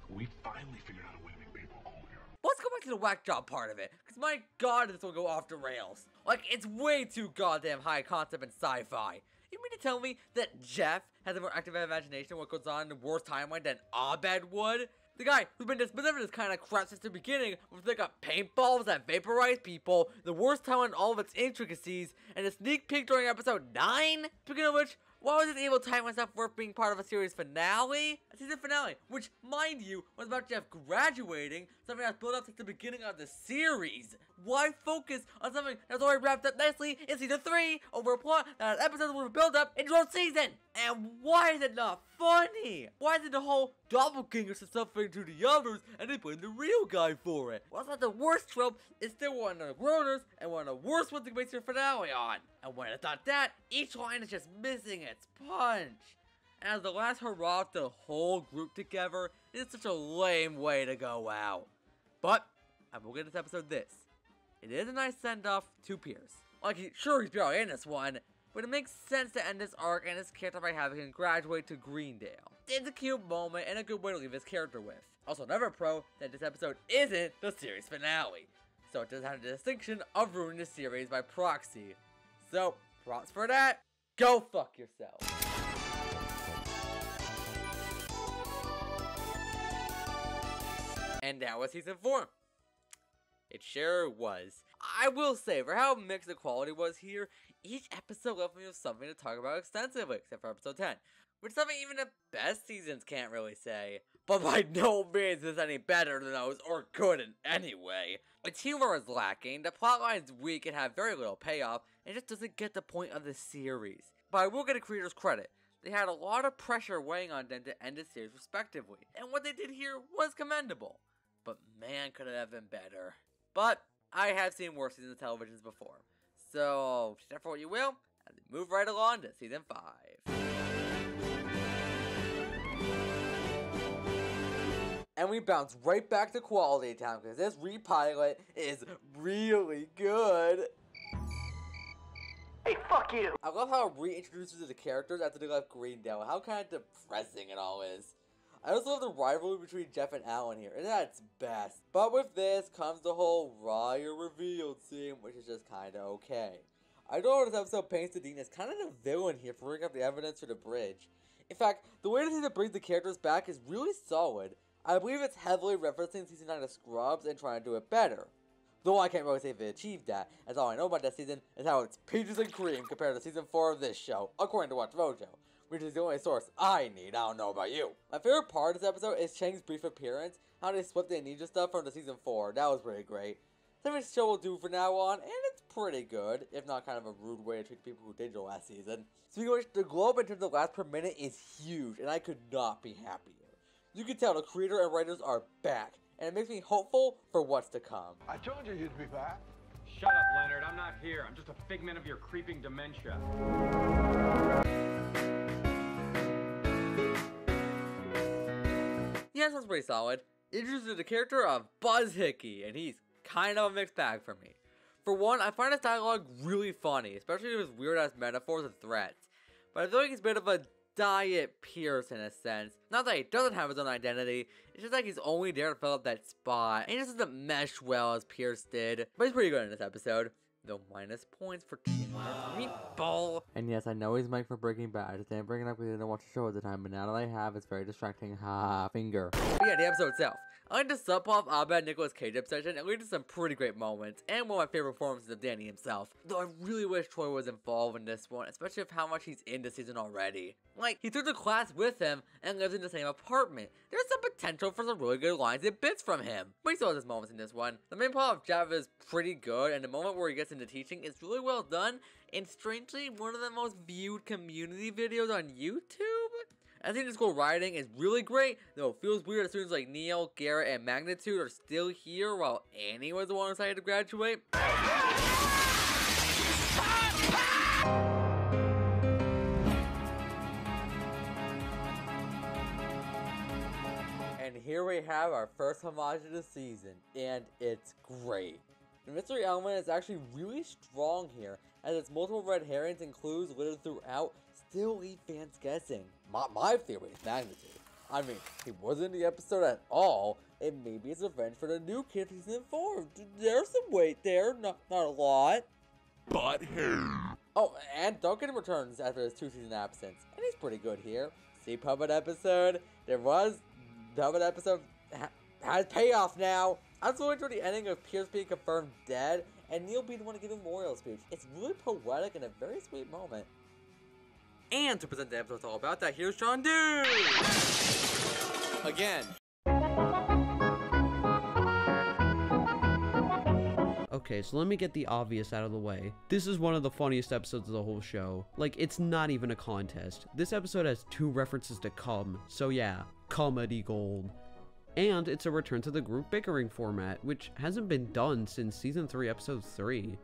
We finally figured out a way to make people cool here. Let's go back to the whack job part of it, because my god, this will go off the rails. Like, it's way too goddamn high concept and sci-fi. You mean to tell me that Jeff has a more active imagination what goes on in the worst timeline than Abed would? The guy who's been dismissive of this kind of crap since the beginning, with like paintballs that vaporize people, the worst talent in all of its intricacies, and a sneak peek during episode 9? Speaking of which, why was this evil Taiwan stuff worth being part of a series finale? A season finale, which, mind you, was about Jeff graduating, something that's built up since the beginning of the series. Why focus on something that's already wrapped up nicely in season 3 over a plot that has episodes will build up in your season? And why is it not funny? Why is it the whole doppelganger suffering to the others and they blame the real guy for it? Well, it's not the worst trope, it's still one of the groaners and one of the worst ones to base your finale on. And when it's not that, each line is just missing its punch. And as the last hurrah of the whole group together, it's such a lame way to go out. But I will give this episode this. It is a nice send-off to Pierce. Like, sure, he's barely in this one, but it makes sense to end this arc and his character by having him graduate to Greendale. It's a cute moment and a good way to leave his character with. Also, another pro that this episode isn't the series finale, so it does have the distinction of ruining the series by proxy. So, props for that. Go fuck yourself. And that was season 4. It sure was. I will say, for how mixed the quality was here, each episode left me with something to talk about extensively, except for episode 10. Which is something even the best seasons can't really say. But by no means is any better than those, or good in any way. Its humor is lacking, the plotline is weak and have very little payoff, and it just doesn't get the point of the series. But I will get the creators credit. They had a lot of pressure weighing on them to end the series respectively, and what they did here was commendable. But man, could it have been better. But I have seen worse seasons of televisions before. So, take that for what you will, and move right along to season 5. And we bounce right back to Quality Time, because this repilot is really good. Hey, fuck you! I love how it reintroduces the characters after they left Greendale, how kind of depressing it all is. I also love the rivalry between Jeff and Alan here, and that's best. But with this comes the whole Raya revealed scene, which is just kinda okay. I know this episode paints the Dean as kind of the villain here for bringing up the evidence for the bridge. In fact, the way that brings the characters back is really solid. I believe it's heavily referencing season 9 of Scrubs and trying to do it better. Though I can't really say if it achieved that, as all I know about that season is how it's peaches and cream compared to season 4 of this show, according to Watch Mojo, which is the only source I need. I don't know about you. My favorite part of this episode is Chang's brief appearance, how they swept the ninja stuff from the season 4, that was pretty great. Something the show will do from now on, and it's pretty good, if not kind of a rude way to treat people who did the last season. Speaking of which, the globe in terms of laughs per minute is huge, and I could not be happier. You can tell the creator and writers are back, and it makes me hopeful for what's to come. I told you you'd be back. Shut up, Leonard. I'm not here. I'm just a figment of your creeping dementia. Yeah, this one's pretty solid. It introduces the character of Buzz Hickey, and he's kind of a mixed bag for me. For one, I find his dialogue really funny, especially with his weird-ass metaphors and threats. But I feel like he's a bit of a Diet Pierce in a sense. Not that he doesn't have his own identity, it's just like he's only there to fill up that spot, and he just doesn't mesh well as Pierce did. But he's pretty good in this episode. Though minus points for Meatball. And yes, I know he's Mike for Breaking Bad. I just didn't bring it up because I didn't watch the show at the time, but now that I have, it's very distracting. Ha, finger. But yeah, the episode itself. I like the subplot of Abed and Nicolas Cage obsession. It leads to some pretty great moments, and one of my favorite performances of Danny himself. Though I really wish Troy was involved in this one, especially with how much he's in the season already. Like, he took the class with him and lives in the same apartment. There's some potential for some really good lines and bits from him. But he still has his moments in this one. The main plot of Java is pretty good, and the moment where he gets into teaching is really well done, and strangely, one of the most viewed community videos on YouTube? I think the school writing is really great, though it feels weird as students like Neil, Garrett, and Magnitude are still here while Annie was the one decided to graduate. And here we have our first homage of the season, and it's great. The mystery element is actually really strong here, as its multiple red herrings and clues littered throughout still leave fans guessing. My theory is Magnitude. I mean, he wasn't in the episode at all, and maybe it's revenge for the new kid from season 4. There's some weight there, not a lot. But who? Oh, and Duncan returns after his 2-season absence, and he's pretty good here. See Puppet episode? There was Puppet episode has payoff now. I also enjoyed the ending of Pierce being confirmed dead and Neil being the one to give him a memorial speech. It's really poetic and a very sweet moment. And to present the episode all about that, here's Sean Dude! Again. Okay, so let me get the obvious out of the way. This is one of the funniest episodes of the whole show. Like, it's not even a contest. This episode has 2 references to cum, so yeah, comedy gold. And it's a return to the group bickering format, which hasn't been done since season 3, episode 3.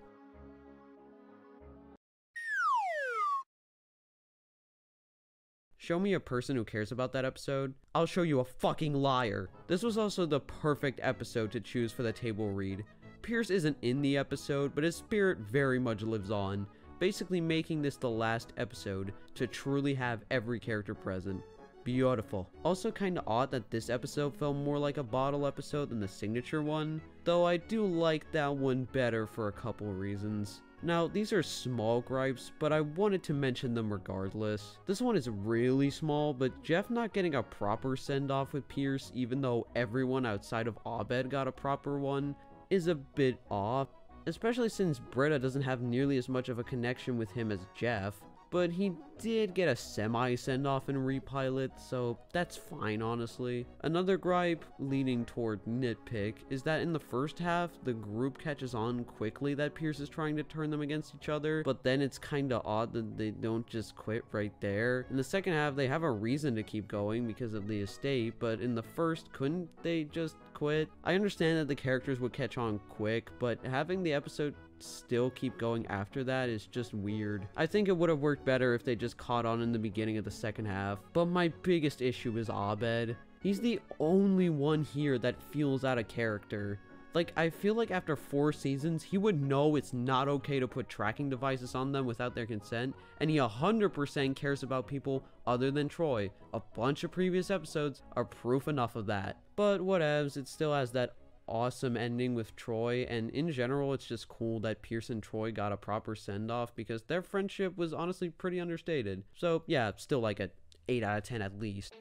Show me a person who cares about that episode, I'll show you a fucking liar. This was also the perfect episode to choose for the table read. Pierce isn't in the episode, but his spirit very much lives on, basically making this the last episode to truly have every character present. Beautiful. Also kinda odd that this episode felt more like a bottle episode than the signature one, though I do like that one better for a couple reasons. Now, these are small gripes, but I wanted to mention them regardless. This one is really small, but Jeff not getting a proper send-off with Pierce, even though everyone outside of Abed got a proper one, is a bit off, especially since Britta doesn't have nearly as much of a connection with him as Jeff. But he did get a semi-send-off in Repilot, so that's fine, honestly. Another gripe, leaning toward nitpick, is that in the first half, the group catches on quickly that Pierce is trying to turn them against each other, but then it's kinda odd that they don't just quit right there. In the second half, they have a reason to keep going because of the estate, but in the first, couldn't they just quit? I understand that the characters would catch on quick, but having the episode still keep going after that is just weird. I think it would have worked better if they just caught on in the beginning of the second half, but my biggest issue is Abed. He's the only one here that feels out of character. Like, I feel like after 4 seasons, he would know it's not okay to put tracking devices on them without their consent, and he 100% cares about people other than Troy. A bunch of previous episodes are proof enough of that. But whatevs, it still has that awesome ending with Troy, and in general it's just cool that Pierce and Troy got a proper send-off because their friendship was honestly pretty understated. So yeah, still like a 8 out of 10 at least.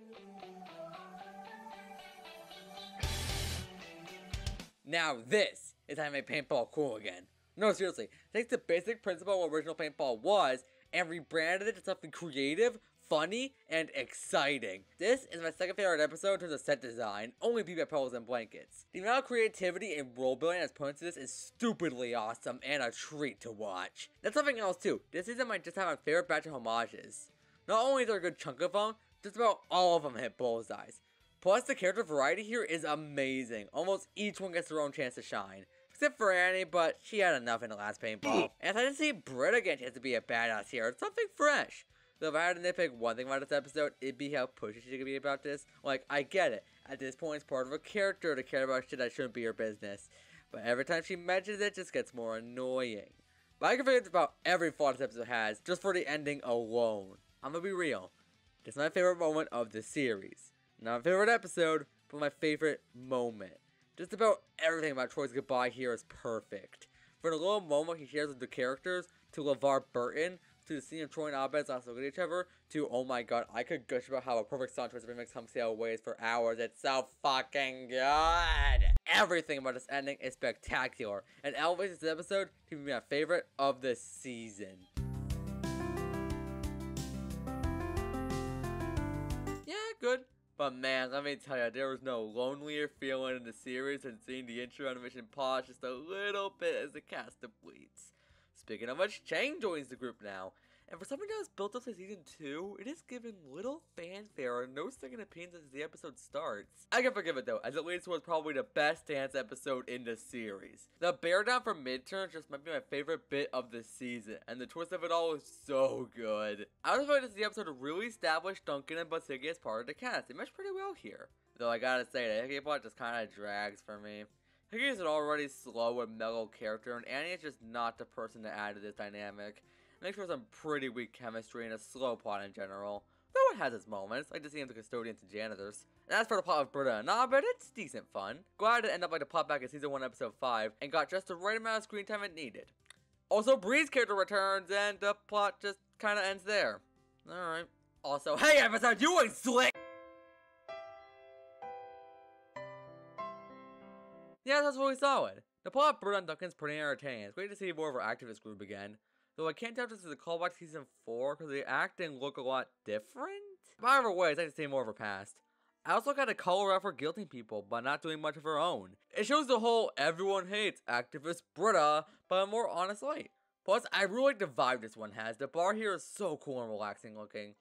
Now this is how to make paintball cool again. No, seriously, take the basic principle of what original paintball was and rebranded it to something creative, funny, and exciting. This is my second favorite episode in terms of set design, only beat by pillows and blankets. The amount of creativity and role building that's put into this is stupidly awesome and a treat to watch. That's something else too. This season might just have my favorite batch of homages. Not only is there a good chunk of them, just about all of them hit bullseyes. Plus the character variety here is amazing. Almost each one gets their own chance to shine. Except for Annie, but she had enough in the last paintball. And if I didn't see Britta get a chance to be a badass here, it's something fresh. So if I had to nitpick one thing about this episode, it'd be how pushy she could be about this. Like, I get it. At this point, it's part of a character to care about shit that shouldn't be your business. But every time she mentions it, it just gets more annoying. But I can figure about every flaw this episode has, just for the ending alone. I'm gonna be real. This is my favorite moment of the series. Not my favorite episode, but my favorite moment. Just about everything about Troy's goodbye here is perfect. From the little moment he shares with the characters, to LeVar Burton, to the scene of Troy and Abed's last look at each other, to oh my god, I could gush about how a perfect song choice remix Hum Sail Ways for hours. It's so fucking good. Everything about this ending is spectacular, and elevates this episode to be my favorite of the season. Yeah, good. But man, let me tell you, there was no lonelier feeling in the series than seeing the intro animation pause just a little bit as the cast depletes. Speaking of which, Chang joins the group now, and for something that was built up to season 2, it is given little fanfare and no second opinions as the episode starts. I can forgive it though, as it leads towards probably the best dance episode in the series. The bear down for midterms just might be my favorite bit of the season, and the twist of it all is so good. I was excited to see the episode really establish Duncan and Busiggy as part of the cast. They meshed pretty well here. Though I gotta say, the Hickey plot just kinda drags for me. Hickey is an already slow and mellow character, and Annie is just not the person to add to this dynamic. It makes for some pretty weak chemistry and a slow plot in general. Though it has its moments, like to see the custodians and janitors. And as for the plot of Britta and Abed, it's decent fun. Glad it ended up like the plot back in season 1 episode 5, and got just the right amount of screen time it needed. Also, Bree's character returns, and the plot just kinda ends there. Alright. Also, hey episode, you ain't slick! Yeah, that's really solid. The plot of Bird on Duncan's pretty entertaining. It's great to see more of our activist group again. Though I can't tell if this is a callback to season 4 because the acting look a lot different. But either way, it's nice to see more of her past. I also got to call her out for guilting people, but not doing much of her own. It shows the whole everyone hates activist Britta, but in a more honest light. Plus, I really like the vibe this one has. The bar here is so cool and relaxing looking.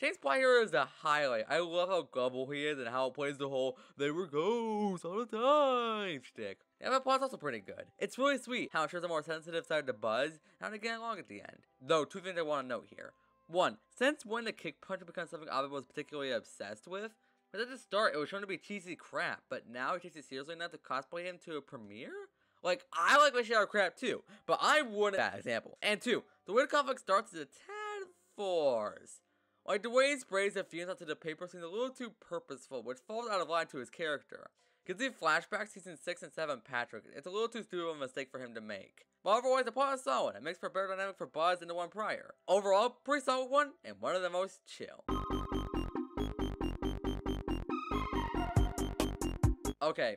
James' plot here is the highlight. I love how gullible he is and how it plays the whole "they were ghosts all the time" shtick. Yeah, the plot's also pretty good. It's really sweet how it shows a more sensitive side to Buzz and how to get along at the end. Though, 2 things I want to note here. 1, since when the kick punch becomes something Abed was particularly obsessed with, but at the start it was shown to be cheesy crap, but now he takes it seriously enough to cosplay him to a premiere? Like, I like my shit out of crap too, but I wouldn't that example. And 2, the way the conflict starts is a tad forced. Like, the way he sprays the fumes onto the paper seems a little too purposeful, which falls out of line to his character. Considering flashbacks season 6 and 7 Patrick, it's a little too stupid of a mistake for him to make. But otherwise, the plot is solid. It makes for a better dynamic for Buzz than the one prior. Overall, pretty solid one, and one of the most chill. Okay,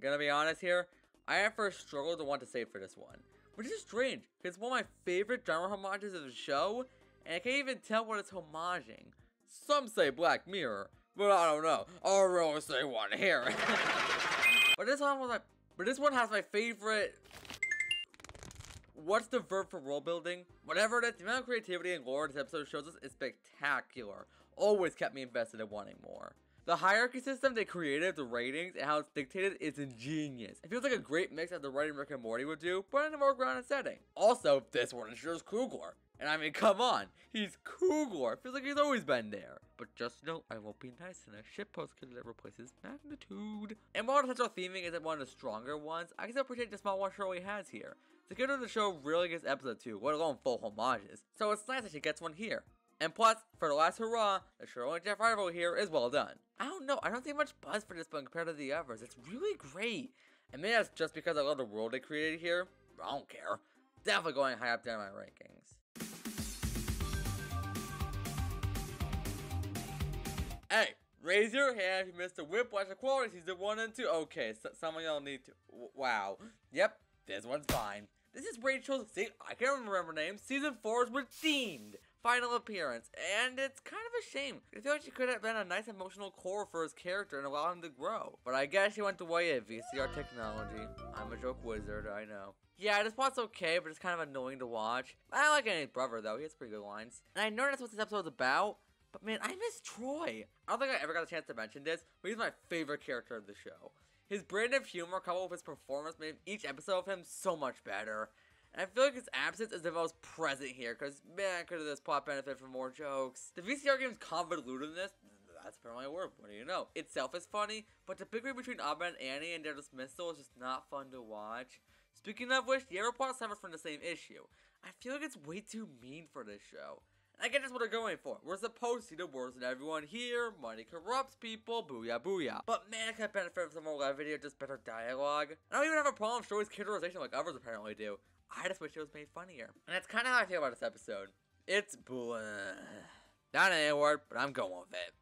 gonna be honest here, I at first struggled to want to save for this one. Which is strange, because it's one of my favorite genre homages of the show, and I can't even tell what it's homaging. Some say Black Mirror, but I don't know. I'll really say one here. But this one has my favorite. What's the verb for world building? Whatever it is, the amount of creativity and lore this episode shows us is spectacular. Always kept me invested in wanting more. The hierarchy system they created, the ratings, and how it's dictated is ingenious. It feels like a great mix of the writing Rick and Morty would do, but in a more grounded setting. Also, this one ensures Kugler. And I mean, come on, he's Kugler. Feels like he's always been there. But just know, I won't be nice in a shitpost kid that replaces magnitude. And while the central theming isn't one of the stronger ones, I can still appreciate the small one Shirley has here. The character of the show really gets episode 2, let alone full homages. So it's nice that she gets one here. And plus, for the last hurrah, the Shirley and Jeff rivalry here is well done. I don't know, I don't see much buzz for this one compared to the others. It's really great. And maybe that's just because I love the world they created here. I don't care. Definitely going high up there in my rankings. Hey, raise your hand if you missed the Whiplash Equality Season 1 and 2. Okay, so some of y'all need to. Wow. Yep, this one's fine. This is Rachel's, I can't remember names, Season 4's Redeemed final appearance, and it's kind of a shame. I feel like she could have been a nice emotional core for his character and allow him to grow. But I guess she went the way of VCR technology. I'm a joke wizard, I know. Yeah, this plot's okay, but it's kind of annoying to watch. I like Annie's brother, though. He has pretty good lines. And I know that's what this episode's about, but man, I miss Troy. I don't think I ever got a chance to mention this, but he's my favorite character of the show. His brand of humor coupled with his performance made each episode of him so much better. And I feel like his absence is the most present here, because man, could this plot benefit from more jokes. The VCR game's convolutedness, that's apparently a word, what do you know? Itself is funny, but the bickering between Abba and Annie and their dismissal is just not fun to watch. Speaking of which, the other plot suffers from the same issue. I feel like it's way too mean for this show. And I get that's what they're going for. We're supposed to see the worst in everyone here, money corrupts people, booyah booyah. But man, I could benefit from some more levity or just better dialogue. I don't even have a problem with Troy's characterization like others apparently do. I just wish it was made funnier. And that's kind of how I feel about this episode. It's blah. Not an A word, but I'm going with it.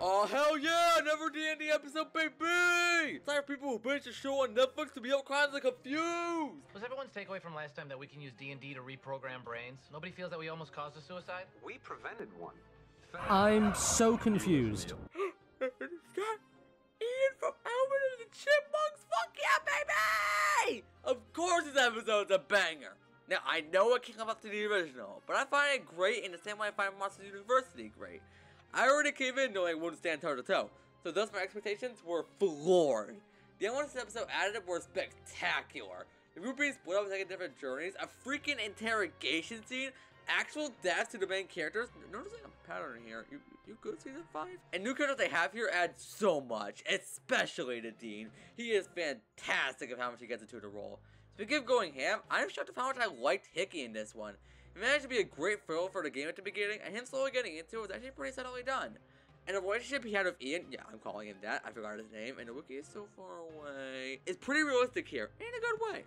Oh hell yeah! Another D&D episode, baby! It's time for people who binge the show on Netflix to be all kinds of confused! Was everyone's takeaway from last time that we can use D&D to reprogram brains? Nobody feels that we almost caused a suicide? We prevented one. I'm so confused. Ian from Alvin and the Chipmunks, fuck yeah, baby! Of course this episode's a banger. Now, I know it can't live up to the original, but I find it great in the same way I find Monsters University great. I already came in knowing it wouldn't stand toe-to-toe, so thus my expectations were floored. The elements this episode added were spectacular. The group being split up and taking different journeys, a freaking interrogation scene, actual deaths to the main characters. Noticing a pattern here. You good, season 5? And new characters they have here add so much, especially to Dean. He is fantastic of how much he gets into the role. Speaking of going ham, I'm shocked of how much I liked Hickey in this one. He managed to be a great thrill for the game at the beginning, and him slowly getting into it was actually pretty subtly done. And the relationship he had with Ian, yeah, I'm calling him that, I forgot his name, and the wiki is so far away, is pretty realistic here, in a good way.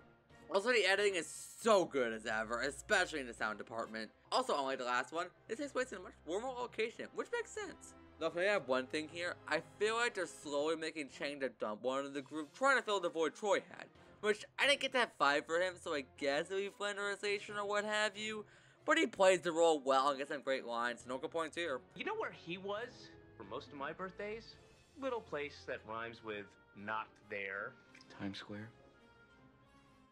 Also, the editing is so good as ever, especially in the sound department. Also, unlike the last one, this takes place in a much warmer location, which makes sense. Though if I have one thing here, I feel like they're slowly making Chang to dump one of the group, trying to fill the void Troy had. Which, I didn't get that vibe for him, so I guess it'll be flanderization or what have you. But he plays the role well and gets some great lines, no good points here. You know where he was for most of my birthdays? Little place that rhymes with not there. Times Square.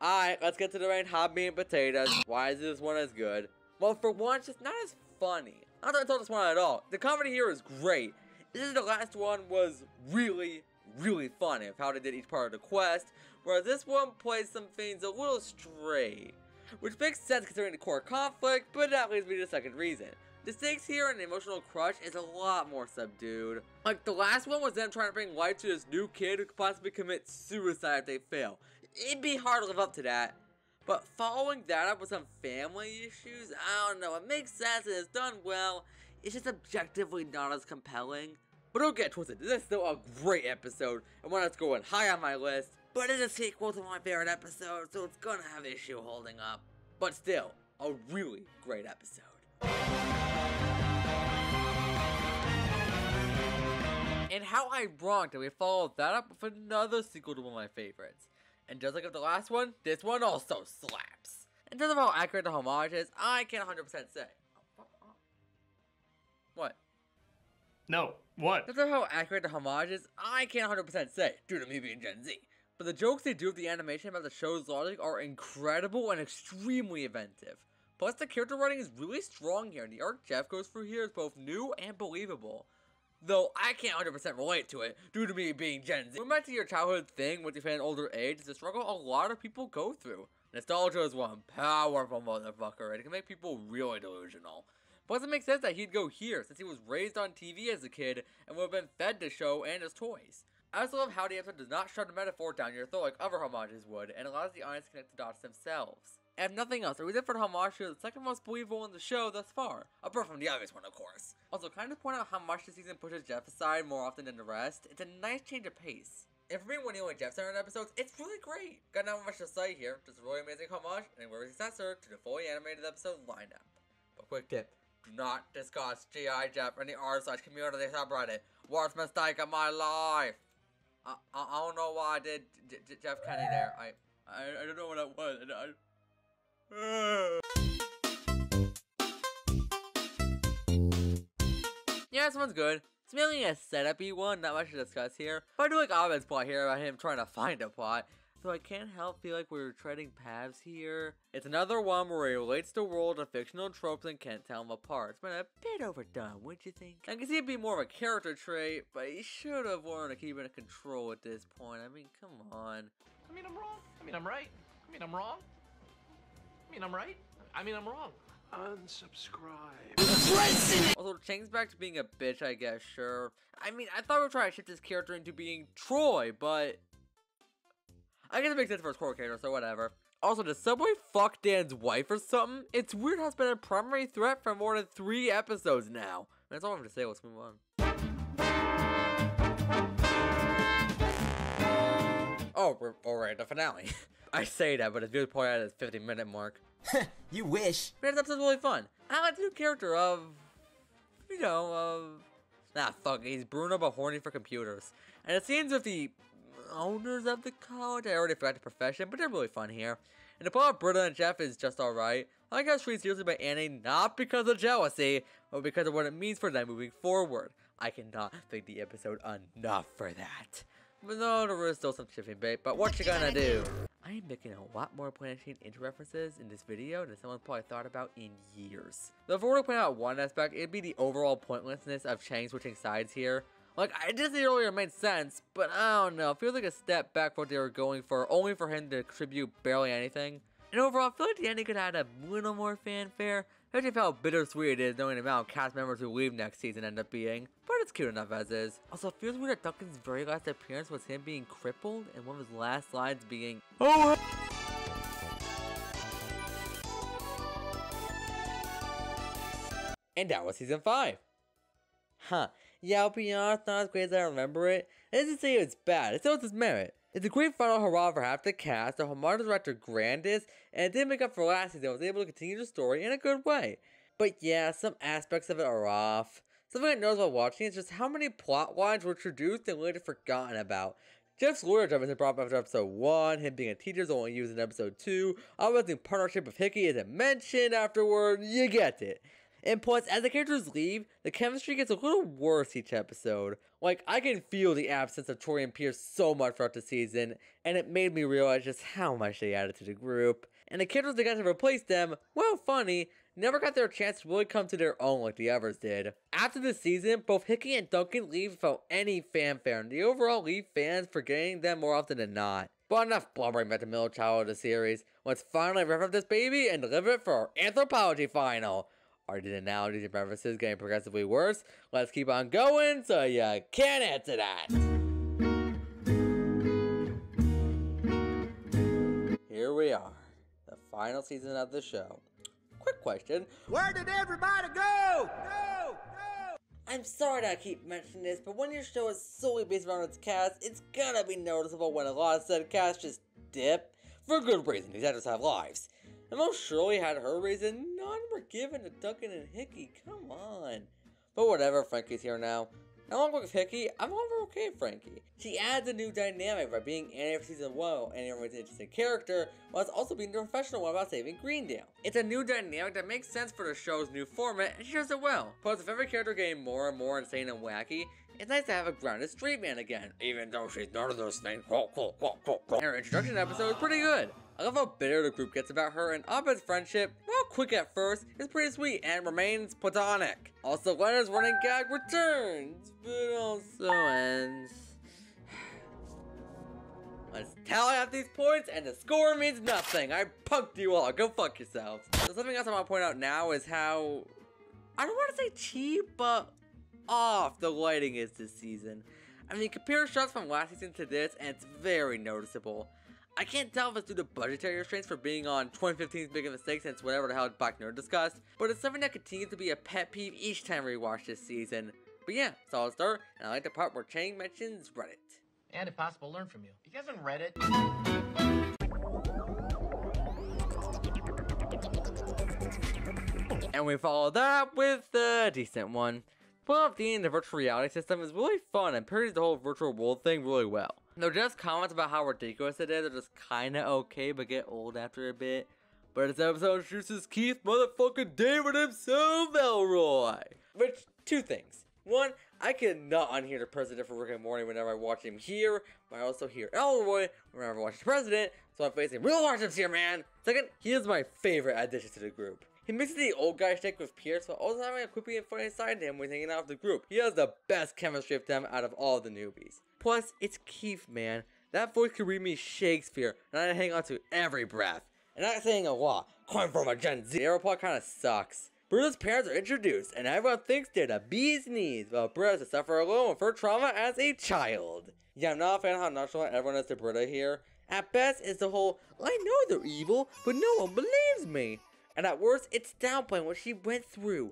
Alright, let's get to the main hot meat and potatoes. Why is this one as good? Well, for one, it's just not as funny. Not that I told this one at all. The comedy here is great. This is the last one was really, really funny of how they did each part of the quest, whereas this one plays some things a little straight. Which makes sense considering the core conflict, but that leads me to the second reason. The stakes here and the emotional crush is a lot more subdued. Like, the last one was them trying to bring life to this new kid who could possibly commit suicide if they fail. It'd be hard to live up to that. But following that up with some family issues, I don't know, it makes sense and it's done well. It's just objectively not as compelling. But don't get twisted, this is still a great episode and one that's going high on my list. But it's a sequel to my favorite episode, so it's gonna have issue holding up. But still, a really great episode. And how ironic that we followed that up with another sequel to one of my favorites. And just like with the last one, this one also slaps. In terms of how accurate the homage is, I can't 100% say. What? No, what? In terms of how accurate the homage is, I can't 100% say, due to me being Gen Z. But the jokes they do with the animation about the show's logic are incredible and extremely inventive. Plus, the character writing is really strong here, and the arc Jeff goes through here is both new and believable. Though I can't 100% relate to it, due to me being Gen Z. Going back to your childhood thing with an older age is a struggle a lot of people go through. Nostalgia is one powerful motherfucker, and it can make people really delusional. Plus, it makes sense that he'd go here, since he was raised on TV as a kid, and would have been fed the show and his toys. I also love how the episode does not shove the metaphor down your throat like other homages would, and allows the audience to connect the dots themselves. And if nothing else, the reason for the homage is the second most believable in the show thus far, apart from the obvious one, of course. Also, kind of point out how much the season pushes Jeff aside more often than the rest. It's a nice change of pace. And for being one of the only Jeff-centered episodes, it's really great. Got not much to say here, just a really amazing homage and a worthy successor to the fully animated episode lineup. But quick tip, do not discuss G.I. Jeff in the r/community subreddit. Worst mistake of my life. I don't know why I did Jeff Kenny there. I don't know what that was. Yeah, this one's good. It's mainly a setup-y one, not much to discuss here. But I do like Ahmed's plot here about him trying to find a plot. Though I can't help feel like we're treading paths here. It's another one where he relates the world to fictional tropes and can't tell them apart. It's been a bit overdone, wouldn't you think? I can see it being more of a character trait, but he should have learned to keep it in control at this point. I mean, come on. I mean, I'm wrong. I mean, I'm right. I mean, I'm wrong. I mean, I'm right. I mean, I'm wrong. Unsubscribe. Also, Chang's back to being a bitch, I guess, sure. I mean, I thought we were trying to shift this character into being Troy, but I guess it makes sense for his core character, so whatever. Also, does Subway fuck Dan's wife or something? It's weird how it's been a primary threat for more than 3 episodes now. That's all I have to say, let's move on. Oh, we're already at the finale. I say that, but it's really probably at the 50-minute mark. You wish. Man, this episode's really fun. I like the new character of, fuck, he's Bruno but horny for computers. And it seems with the owners of the college, I already forgot the profession, but they're really fun here. And the plot of Britta and Jeff is just alright. I like how it's treated seriously by Annie, not because of jealousy, but because of what it means for them moving forward. I cannot thank the episode enough for that. But no, there is still some shifting bait, but what you gonna do? I am making a lot more planetary references in this video than someone probably thought about in years. Though if I were to point out one aspect, it'd be the overall pointlessness of Chang switching sides here. Like, I did say earlier it made sense, but I don't know, it feels like a step back for what they were going for, only for him to contribute barely anything. And overall, I feel like the ending could add a little more fanfare. Especially how bittersweet it is knowing the amount of cast members who leave next season end up being. But it's cute enough as is. Also, it feels weird that Duncan's very last appearance was him being crippled, and one of his last lines being, "Oh!" And that was season 5. Huh. Yeah, I'll be honest, not as great as I remember it. It doesn't say it's bad, it still has its merit. It's a great final hurrah for half the cast, the homage director Grandis, and it did make up for last season. I was able to continue the story in a good way. But yeah, some aspects of it are off. Something I noticed while watching is just how many plot lines were introduced and later forgotten about. Jeff's lawyer job isn't brought up after episode 1, him being a teacher is only used in episode 2, obviously partnership with Hickey isn't mentioned afterward, you get it. And plus, as the characters leave, the chemistry gets a little worse each episode. Like, I can feel the absence of Tori and Pierce so much throughout the season, and it made me realize just how much they added to the group. And the characters that got to replace them, well, funny, never got their chance to really come to their own like the others did. After this season, both Hickey and Duncan leave without any fanfare, and the overall leave fans forgetting them more often than not. But enough blubbering about the middle child of the series. Let's finally wrap up this baby and deliver it for our anthropology final. Are the analogies and references getting progressively worse? Let's keep on going so you can't answer that. Here we are, the final season of the show. Quick question. Where did everybody go? I'm sorry that I keep mentioning this, but when your show is solely based around its cast, it's gonna be noticeable when a lot of said cast just dip. For a good reason, these actors have lives. And most Shirley had her reason, none were given to Duncan and Hickey, come on. But whatever, Frankie's here now. Now along with Hickey, I'm over okay with Frankie. She adds a new dynamic by being Annie for season 1, Annie remains an interesting character, while it's also being the professional one about saving Greendale. It's a new dynamic that makes sense for the show's new format, and she does it well. Plus, with every character getting more and more insane and wacky, it's nice to have a grounded straight man again, even though she's none of those things. And her introduction episode was pretty good. I love how bitter the group gets about her, and Abed's friendship, while quick at first, is pretty sweet and remains platonic. Also, Leonard's running gag returns, but also ends. Let's tally up these points, and the score means nothing. I punked you all. Go fuck yourselves. So something else I want to point out now is how, I don't want to say cheap, but off the lighting is this season. I mean, compare shots from last season to this, and it's very noticeable. I can't tell if it's due to budgetary restraints for being on 2015's biggest mistake since whatever the hell Black Nerd discussed, but it's something that continues to be a pet peeve each time we watch this season. But yeah, solid start, and I like the part where Chang mentions Reddit. And if possible, learn from you. You guys on Reddit? And we follow that up with a decent one. Well, the virtual reality system is really fun and parodies the whole virtual world thing really well. Though just comments about how ridiculous it is are just kinda okay but get old after a bit. But this episode introduces Keith motherfucking David himself, Elroy. Which, two things. One, I cannot unhear the president for Rick and Morty whenever I watch him here, but I also hear Elroy whenever I watch the president, so I'm facing real hardships here, man. Second, he is my favorite addition to the group. He mixes the old guy shtick with Pierce while also having a quippy and funny side to him when he's hanging out with the group. He has the best chemistry of them out of all the newbies. Plus, it's Keith, man. That voice could read me Shakespeare, and I hang on to every breath. And not saying a lot, coming from a Gen Z. The Aeroport kinda sucks. Britta's parents are introduced, and everyone thinks they're the bee's knees, while Britta has to suffer alone with her trauma as a child. Yeah, I'm not a fan of how nonchalant everyone is to Britta here. At best, it's the whole, I know they're evil, but no one believes me. And at worst, it's downplaying what she went through.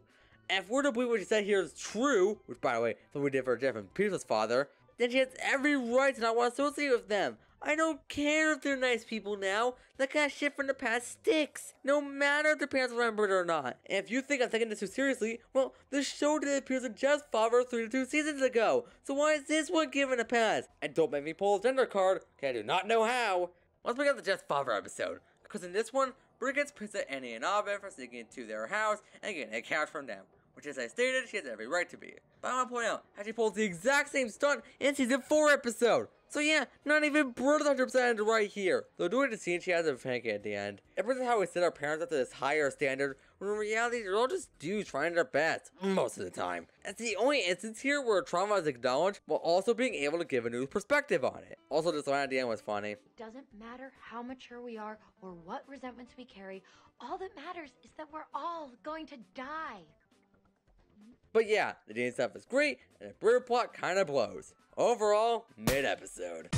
And if we're to believe what she said here is true, which by the way, what we did for Jeff and Peter's father, then she has every right to not want to associate with them. I don't care if they're nice people now. That kind of shit from the past sticks. No matter if their parents remember it or not. And if you think I'm taking this too seriously, well, the show did appear as Jeff's father 32 seasons ago. So why is this one given a pass? And don't make me pull a gender card, okay, I do not know how. Let's bring up the Jeff's father episode. Because in this one, Britta gets pissed at Annie and Abed for sneaking into their house and getting a couch from them. Which, as I stated, she has every right to be. But I want to point out how she pulls the exact same stunt in season 4 episode. So yeah, not even Britta's 100% right here. Though doing the scene she has a pancake at the end. It brings up how we set our parents up to this higher standard, when in reality they're all just dudes trying their best, most of the time. It's the only instance here where trauma is acknowledged, while also being able to give a new perspective on it. Also, this line at the end was funny. It doesn't matter how mature we are or what resentments we carry. All that matters is that we're all going to die. But yeah, the dating stuff is great, and the Britta plot kinda blows. Overall, mid-episode.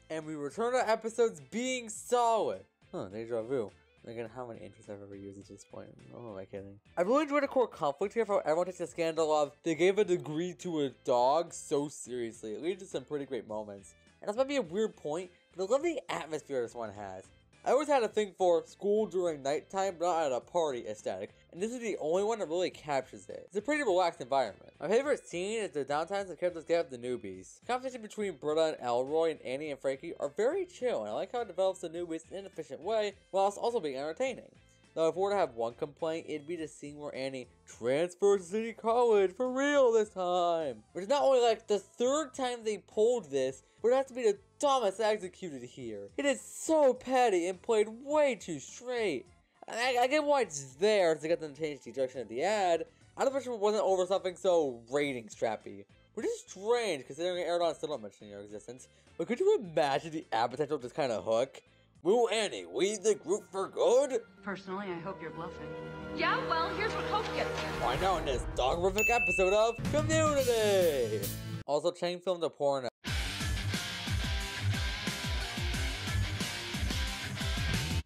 And we return to episodes being solid. Huh, deja vu. Again, how many intros I've ever used at this point? Oh, am I kidding? I really enjoyed the core conflict here for how everyone takes the scandal of they gave a degree to a dog so seriously. It leads to some pretty great moments. And this might be a weird point, but I love the atmosphere this one has. I always had a thing for school during nighttime, but not at a party aesthetic, and this is the only one that really captures it. It's a pretty relaxed environment. My favorite scene is the downtimes the characters get up the newbies. The conversation between Britta and Elroy and Annie and Frankie are very chill, and I like how it develops the newbies in an efficient way, whilst also being entertaining. Though if we were to have one complaint, it'd be the scene where Annie transfers to City College for real this time. Which is not only like the third time they pulled this, but it has to be the dumbest executed here. It is so petty and played way too straight. I get why it's there to get them to change the direction of the ad. I don't wish it wasn't over something so rating strappy. Which is strange considering Aerodon still not mentioning your existence. But could you imagine the ad potential of this kind of hook? Will Annie leave the group for good? Personally, I hope you're bluffing. Yeah, well, here's what hope gets you. Why now in this dog-rific episode of Community? Also, Chang filmed a porno.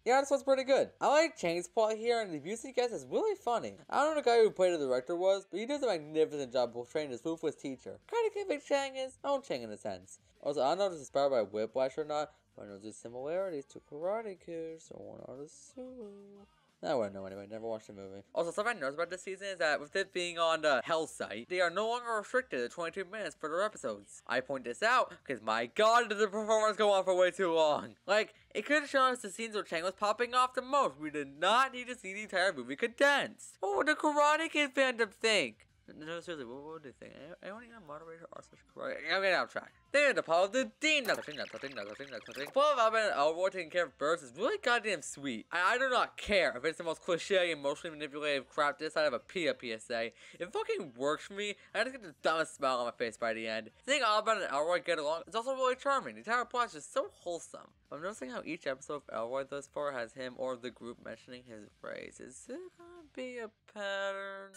Yeah, this one's pretty good. I like Chang's plot here, and the abuse he gets is really funny. I don't know the guy who played the director was, but he does a magnificent job portraying his ruthless teacher. Kinda convict Chang is own Chang in a sense. Also, I don't know if this is inspired by Whiplash or not, but I know there's similarities to Karate Kid, so I want to assume. I wouldn't know anyway, never watched the movie. Also, something I noticed about this season is that with it being on the Hell site, they are no longer restricted to 22 minutes for their episodes. I point this out because my god, did the performance go on for way too long. Like, it could have shown us the scenes where Chang was popping off the most. We did not need to see the entire movie condensed. What would the Karate Kid fandom think? No, seriously, what would they think? Anyone need a moderator or such karate? I'm getting out of track. They're the power of the Dean. Nothing. Full of Alvin and Elroy taking care of birds is really goddamn sweet. I do not care if it's the most cliche, emotionally manipulative crap this side of a PETA PSA. It fucking works for me. I just get the dumbest smile on my face by the end. Seeing Alvin and Elroy get along is also really charming. The entire plot is just so wholesome. I'm noticing how each episode of Elroy thus far has him or the group mentioning his race. Is it gonna be a pattern?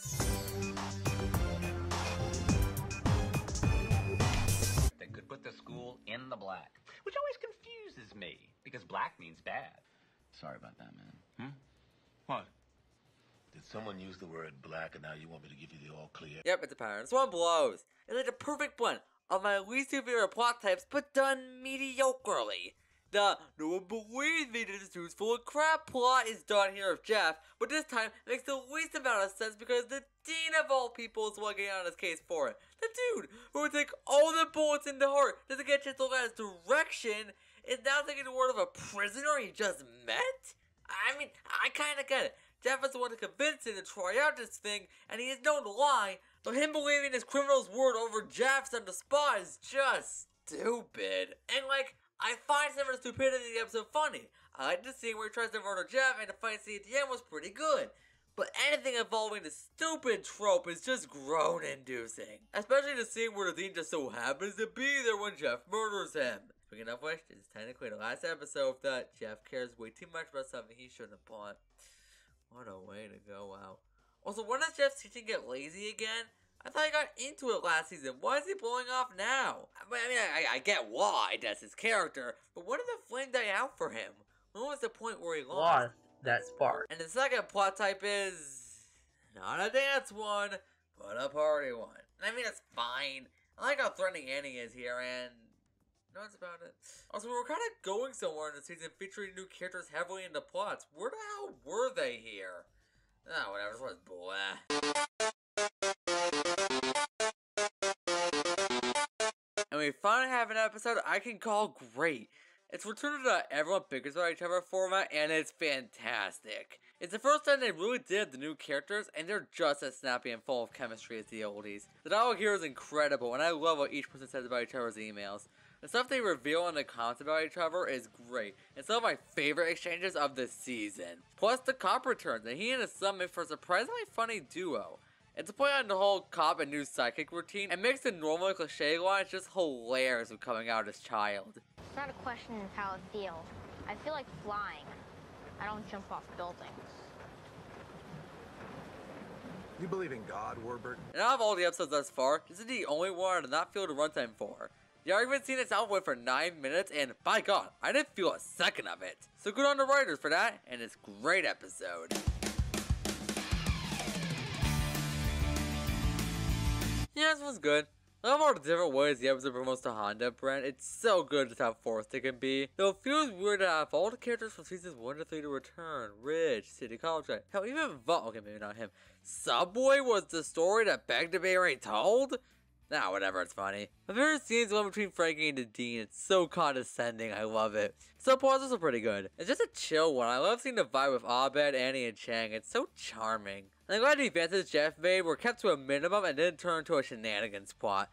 They could put the school in the black, which always confuses me because black means bad. Sorry about that, man. What? Did someone use the word black and now you want me to give you the all clear? Yep, it's a pattern. This one blows. It's like the perfect blend of my least two favorite plot types, but done mediocrely. The no one believes me this dude's full of crap plot is done here with Jeff, but this time it makes the least amount of sense because the dean of all people is getting on his case for it. The dude who would take all the bullets in the heart doesn't get a chance to look at his direction is now taking the word of a prisoner he just met? I mean, I kinda get it. Jeff is the one to convince him to try out this thing, and he is known to lie, but him believing his criminal's word over Jeff's on the spot is just stupid. And like, I find some of the stupidity in the episode funny. I like the scene where he tries to murder Jeff, and the fight scene at the end was pretty good. But anything involving the stupid trope is just groan-inducing. Especially the scene where the dean just so happens to be there when Jeff murders him. Speaking of which, this is technically the last episode that Jeff cares way too much about something he shouldn't have bought. What a way to go out. Also, when does Jeff's teaching get lazy again? I thought he got into it last season. Why is he blowing off now? I mean, I get why, that's his character, but when did the flame die out for him? When was the point where he lost? Lost that spark. And the second plot type is not a dance one, but a party one. I mean, it's fine. I like how threatening Annie is here, and that's about it. Also, we were kind of going somewhere in the season featuring new characters heavily in the plots. Where the hell were they here? Ah, whatever, this was blah. And we finally have an episode I can call great. It's returned to the everyone bickers about each other format, and it's fantastic. It's the first time they really did the new characters, and they're just as snappy and full of chemistry as the oldies. The dialogue here is incredible, and I love what each person says about each other's emails. The stuff they reveal in the comments about each other is great, and some of my favorite exchanges of the season. Plus, the cop returns, and he and his son make for a surprisingly funny duo. It's a play on the whole cop and new psychic routine, and makes the normal cliche lines just hilarious with coming out as child. It's not a question of how I feel. I feel like flying. I don't jump off buildings. You believe in God, Warbird? And out of all the episodes thus far, this is the only one I did not feel the runtime for. The argument scene itself went for 9 minutes, and by God, I didn't feel a second of it. So good on the writers for that, and this great episode. Yeah, this was good. I love all the different ways the episode promotes to Honda brand. It's so good just how forced it can be. Though it feels weird to have all the characters from seasons 1 to 3 to return. Rich, City College, hell, even okay, maybe not him. Subway was the story that begged to be retold? Nah, whatever, it's funny. My favorite scene is the one between Frankie and the Dean. It's so condescending, I love it. Some pauses are pretty good. It's just a chill one. I love seeing the vibe with Abed, Annie, and Chang. It's so charming. And I'm glad the advances Jeff made were kept to a minimum and didn't turn into a shenanigans plot.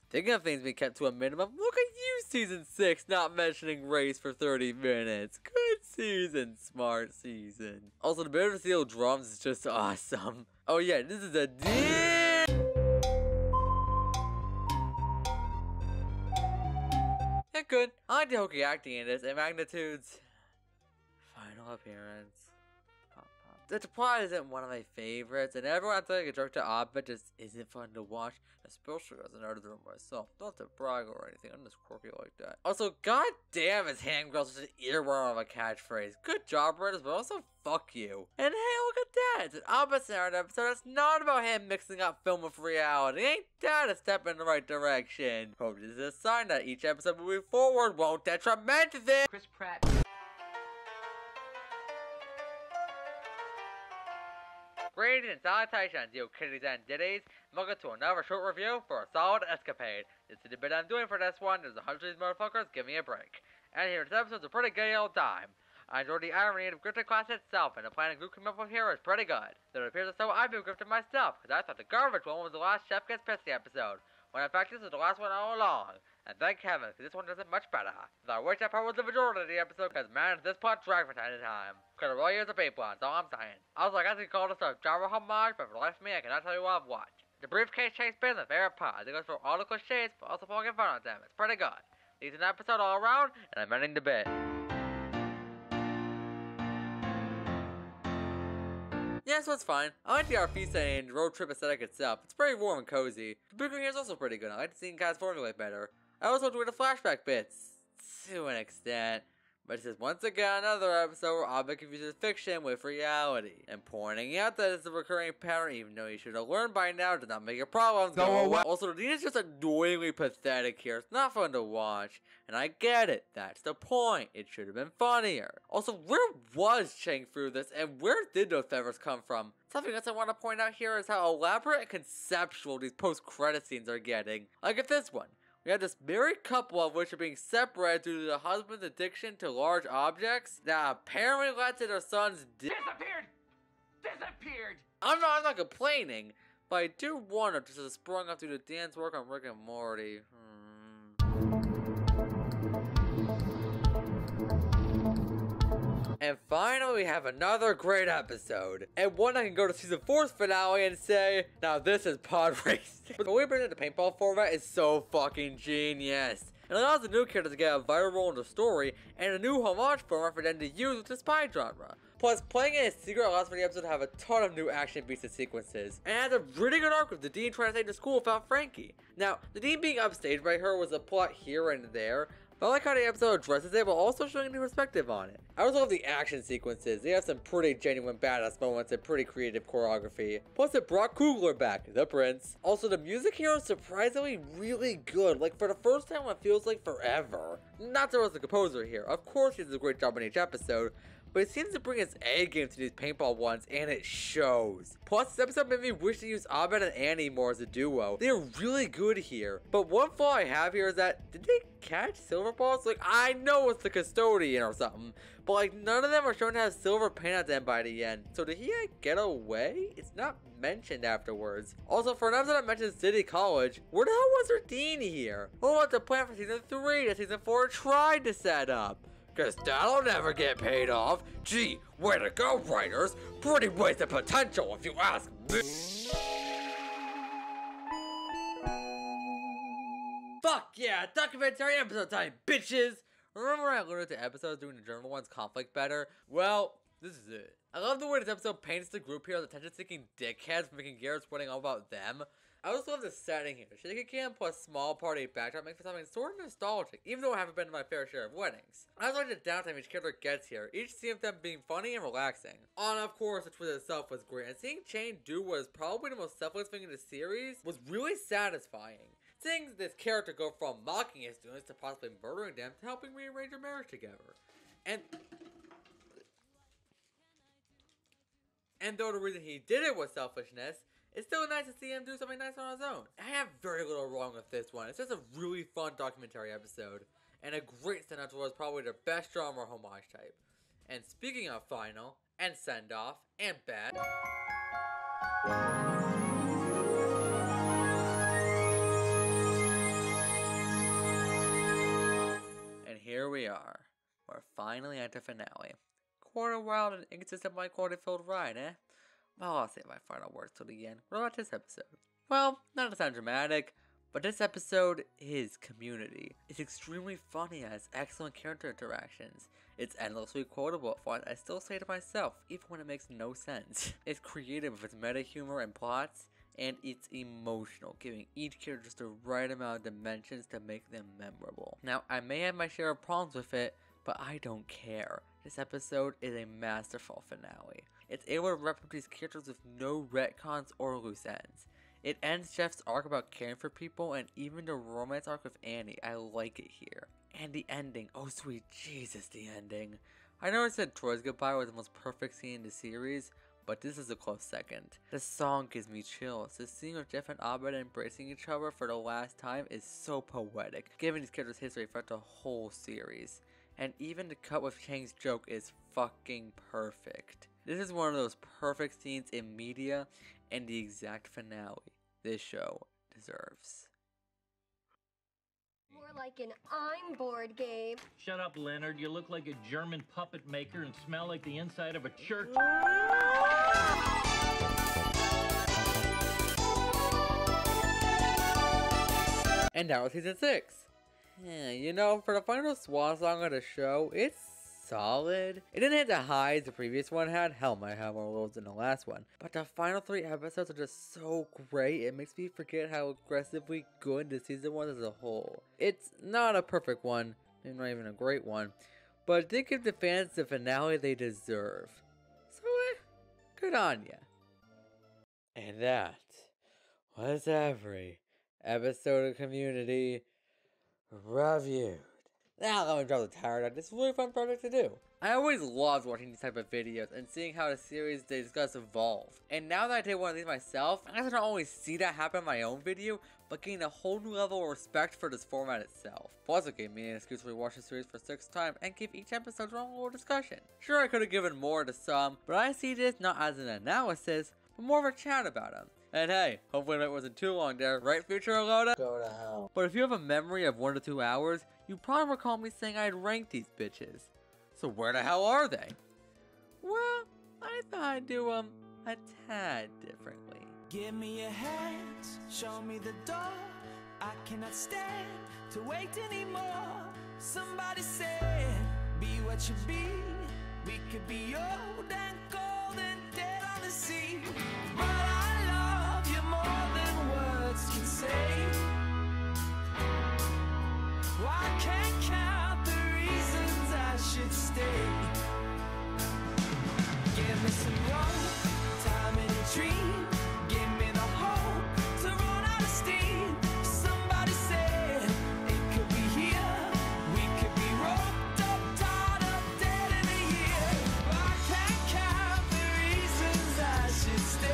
Speaking of things being kept to a minimum, look at you, Season 6, not mentioning race for 30 minutes. Good season, smart season. Also, the bit of steel drums is just awesome. Oh yeah, this is a deal! Yeah, good. I like the hokey acting in this, and Magnitude's final appearance. The plot isn't one of my favorites, and everyone acting like a jerk to Abed just isn't fun to watch, especially as an editor myself. Not to brag or anything, I'm just quirky like that. Also, goddamn, his hand girl's just an earworm of a catchphrase. Good job, writers, but also fuck you. And hey, look at that! It's an Abed episode that's not about him mixing up film with reality. Ain't that a step in the right direction? Hope this is a sign that each episode moving forward won't detriment this. Chris Pratt. Greetings and salutations, you kitties and ditties. Welcome to another short review for a solid escapade. This is the bit I'm doing for this one. There's 100 of these motherfuckers, give me a break. And here, this episode's a pretty gay old time. I enjoyed the irony of Grifted class itself, and the plan the group came up with here is pretty good. Though it appears as though I've been grifted myself, because I thought the garbage one was the last Chef Gets Pissy episode, when in fact this is the last one all along. And thank heaven, because this one does it much better. Though I wish that part was the majority of the episode, because man, this part dragged for time to time. Could have really used a people, that's all I'm saying. Also, I guess you call this a genre homage, but for the life of me, I cannot tell you what I've watched. The briefcase chase business, favorite part. It goes through all the cliches, but also poking fun at them. It's pretty good. Decent episode all around, and I'm ending the bit. Yeah, so it's fine. I like the RV setting and road trip aesthetic itself. It's pretty warm and cozy. The bickering here is also pretty good. I like seeing guys formulate better. I also enjoy the flashback bits, to an extent. But this is once again another episode where Abed confuses fiction with reality. And pointing out that it's a recurring pattern, even though you should have learned by now, does not make your problems go away. Also, the Dean is just annoyingly pathetic here. It's not fun to watch. And I get it. That's the point. It should have been funnier. Also, where was Chang through this, and where did those feathers come from? Something else I want to point out here is how elaborate and conceptual these post-credit scenes are getting. Like at this one. We have this married couple of which are being separated due to the husband's addiction to large objects that apparently led to their son's Disappeared! I'm not complaining, but I do wonder if this is sprung up through the Dan's work on Rick and Morty. And finally, we have another great episode. And one I can go to season 4's finale and say, now this is pod racing. But the way we bring it to paintball format is so fucking genius. It allows the new characters to get a vital role in the story, and a new homage format for them to use with the spy genre. Plus, playing it in secret allows for the episode to have a ton of new action-beats and sequences, and it has a really good arc with the Dean trying to stay to school without Frankie. Now, the Dean being upstaged by her was a plot here and there, but I like how the episode addresses it while also showing a new perspective on it. I also love the action sequences. They have some pretty genuine badass moments and pretty creative choreography. Plus it brought Kugler back, the prince. Also the music here is surprisingly really good. Like for the first time it feels like forever. Not to roast the composer here. Of course he does a great job in each episode. But it seems to bring its A game to these paintball ones, and it shows. Plus, this episode made me wish to use Abed and Annie more as a duo. They're really good here. But one flaw I have here is that, did they catch silver balls? Like, I know it's the custodian or something, but like, none of them are shown to have silver paint at them by the end. So did he like, get away? It's not mentioned afterwards. Also, for an episode that mentions City College, where the hell was their Dean here? What about the plan for season 3 that season 4 tried to set up? Cause that'll never get paid off. Gee, way to go, writers. Pretty wasted potential if you ask me. Fuck yeah, documentary episode time, bitches. Remember I alluded to episodes doing the German one's conflict better? Well, this is it. I love the way this episode paints the group here as attention-seeking dickheads for making Garrett's wedding all about them. I also love the setting here. Shaky Cam plus small party backdrop makes for something sort of nostalgic, even though I haven't been to my fair share of weddings. I also like the downtime each character gets here, each scene of them being funny and relaxing. And of course, the twist itself was great, and seeing Chain do what is probably the most selfless thing in the series was really satisfying. Seeing this character go from mocking his students to possibly murdering them to helping rearrange their marriage together. And though the reason he did it was selfishness, it's still nice to see him do something nice on his own. I have very little wrong with this one. It's just a really fun documentary episode, and a great send-off towards probably the best drama homage type. And speaking of final, and send-off, and bad... And here we are. We're finally at the finale. Quite a wild and inconsistent by quality-filled ride, eh? Well, I'll save my final words till the end. What about this episode? Well, not to sound dramatic, but this episode is Community. It's extremely funny and has excellent character interactions. It's endlessly quotable at points I still say to myself, even when it makes no sense. It's creative with its meta humor and plots, and it's emotional, giving each character just the right amount of dimensions to make them memorable. Now, I may have my share of problems with it, but I don't care. This episode is a masterful finale. It's able to wrap up these characters with no retcons or loose ends. It ends Jeff's arc about caring for people, and even the romance arc with Annie, I like it here. And the ending, oh sweet Jesus, the ending. I know I said Troy's goodbye was the most perfect scene in the series, but this is a close second. The song gives me chills. The scene of Jeff and Abed embracing each other for the last time is so poetic, giving these characters history throughout the whole series. And even the cut with Chang's joke is fucking perfect. This is one of those perfect scenes in media and the exact finale this show deserves. More like an I'm bored game. Shut up, Leonard. You look like a German puppet maker and smell like the inside of a church. And now it's season 6. Yeah, you know, for the final swan song of the show, it's solid. It didn't hit the highs the previous one had. Hell, might have more lows than the last one. But the final 3 episodes are just so great, it makes me forget how aggressively good the season was as a whole. It's not a perfect one, maybe not even a great one, but it did give the fans the finale they deserve. So, good on ya. And that was every episode of Community reviewed. Now let me drop the tire out. This is a really fun project to do. I always loved watching these type of videos and seeing how the series they discuss evolve. And now that I did one of these myself, I get to not only see that happen in my own video, but gain a whole new level of respect for this format itself. Plus it gave me an excuse to rewatch the series for the 6th time and give each episode their own little discussion. Sure, I could have given more to some, but I see this not as an analysis, but more of a chat about them. And hey, hopefully it wasn't too long there, right future Alona? Go to hell. But if you have a memory of 1 to 2 hours, you probably recall me saying I'd rank these bitches. So where the hell are they? Well, I thought I'd do them a tad differently. Give me your hands, show me the door. I cannot stand to wait anymore. Somebody said, be what you be. We could be old and cold and dead on the sea. But I love you more than words can say. Well, I can't count the reasons I should stay. Give me some rope, time in a dream. Give me the hope to run out of steam. Somebody said it could be here. We could be roped up, tied up, dead in a year. I can't count the reasons I should stay.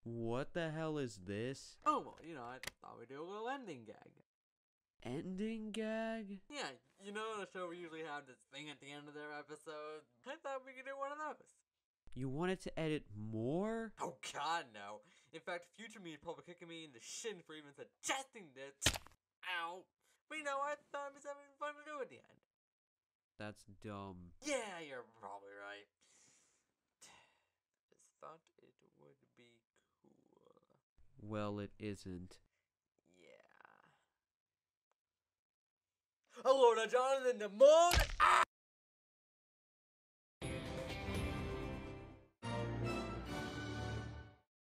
What the hell is this? Oh, well, you know, I thought we'd do a little ending gag. Ending gag? Yeah, you know, on a show we usually have this thing at the end of their episode. I thought we could do one of those. You wanted to edit more? Oh god, no. In fact, future me is probably kicking me in the shin for even suggesting this. Ow. But you know, I thought I was having fun to do at the end. That's dumb. Yeah, you're probably right. Just thought it would be cool. Well, it isn't. Yeah. Hello, Jonathan the Moon!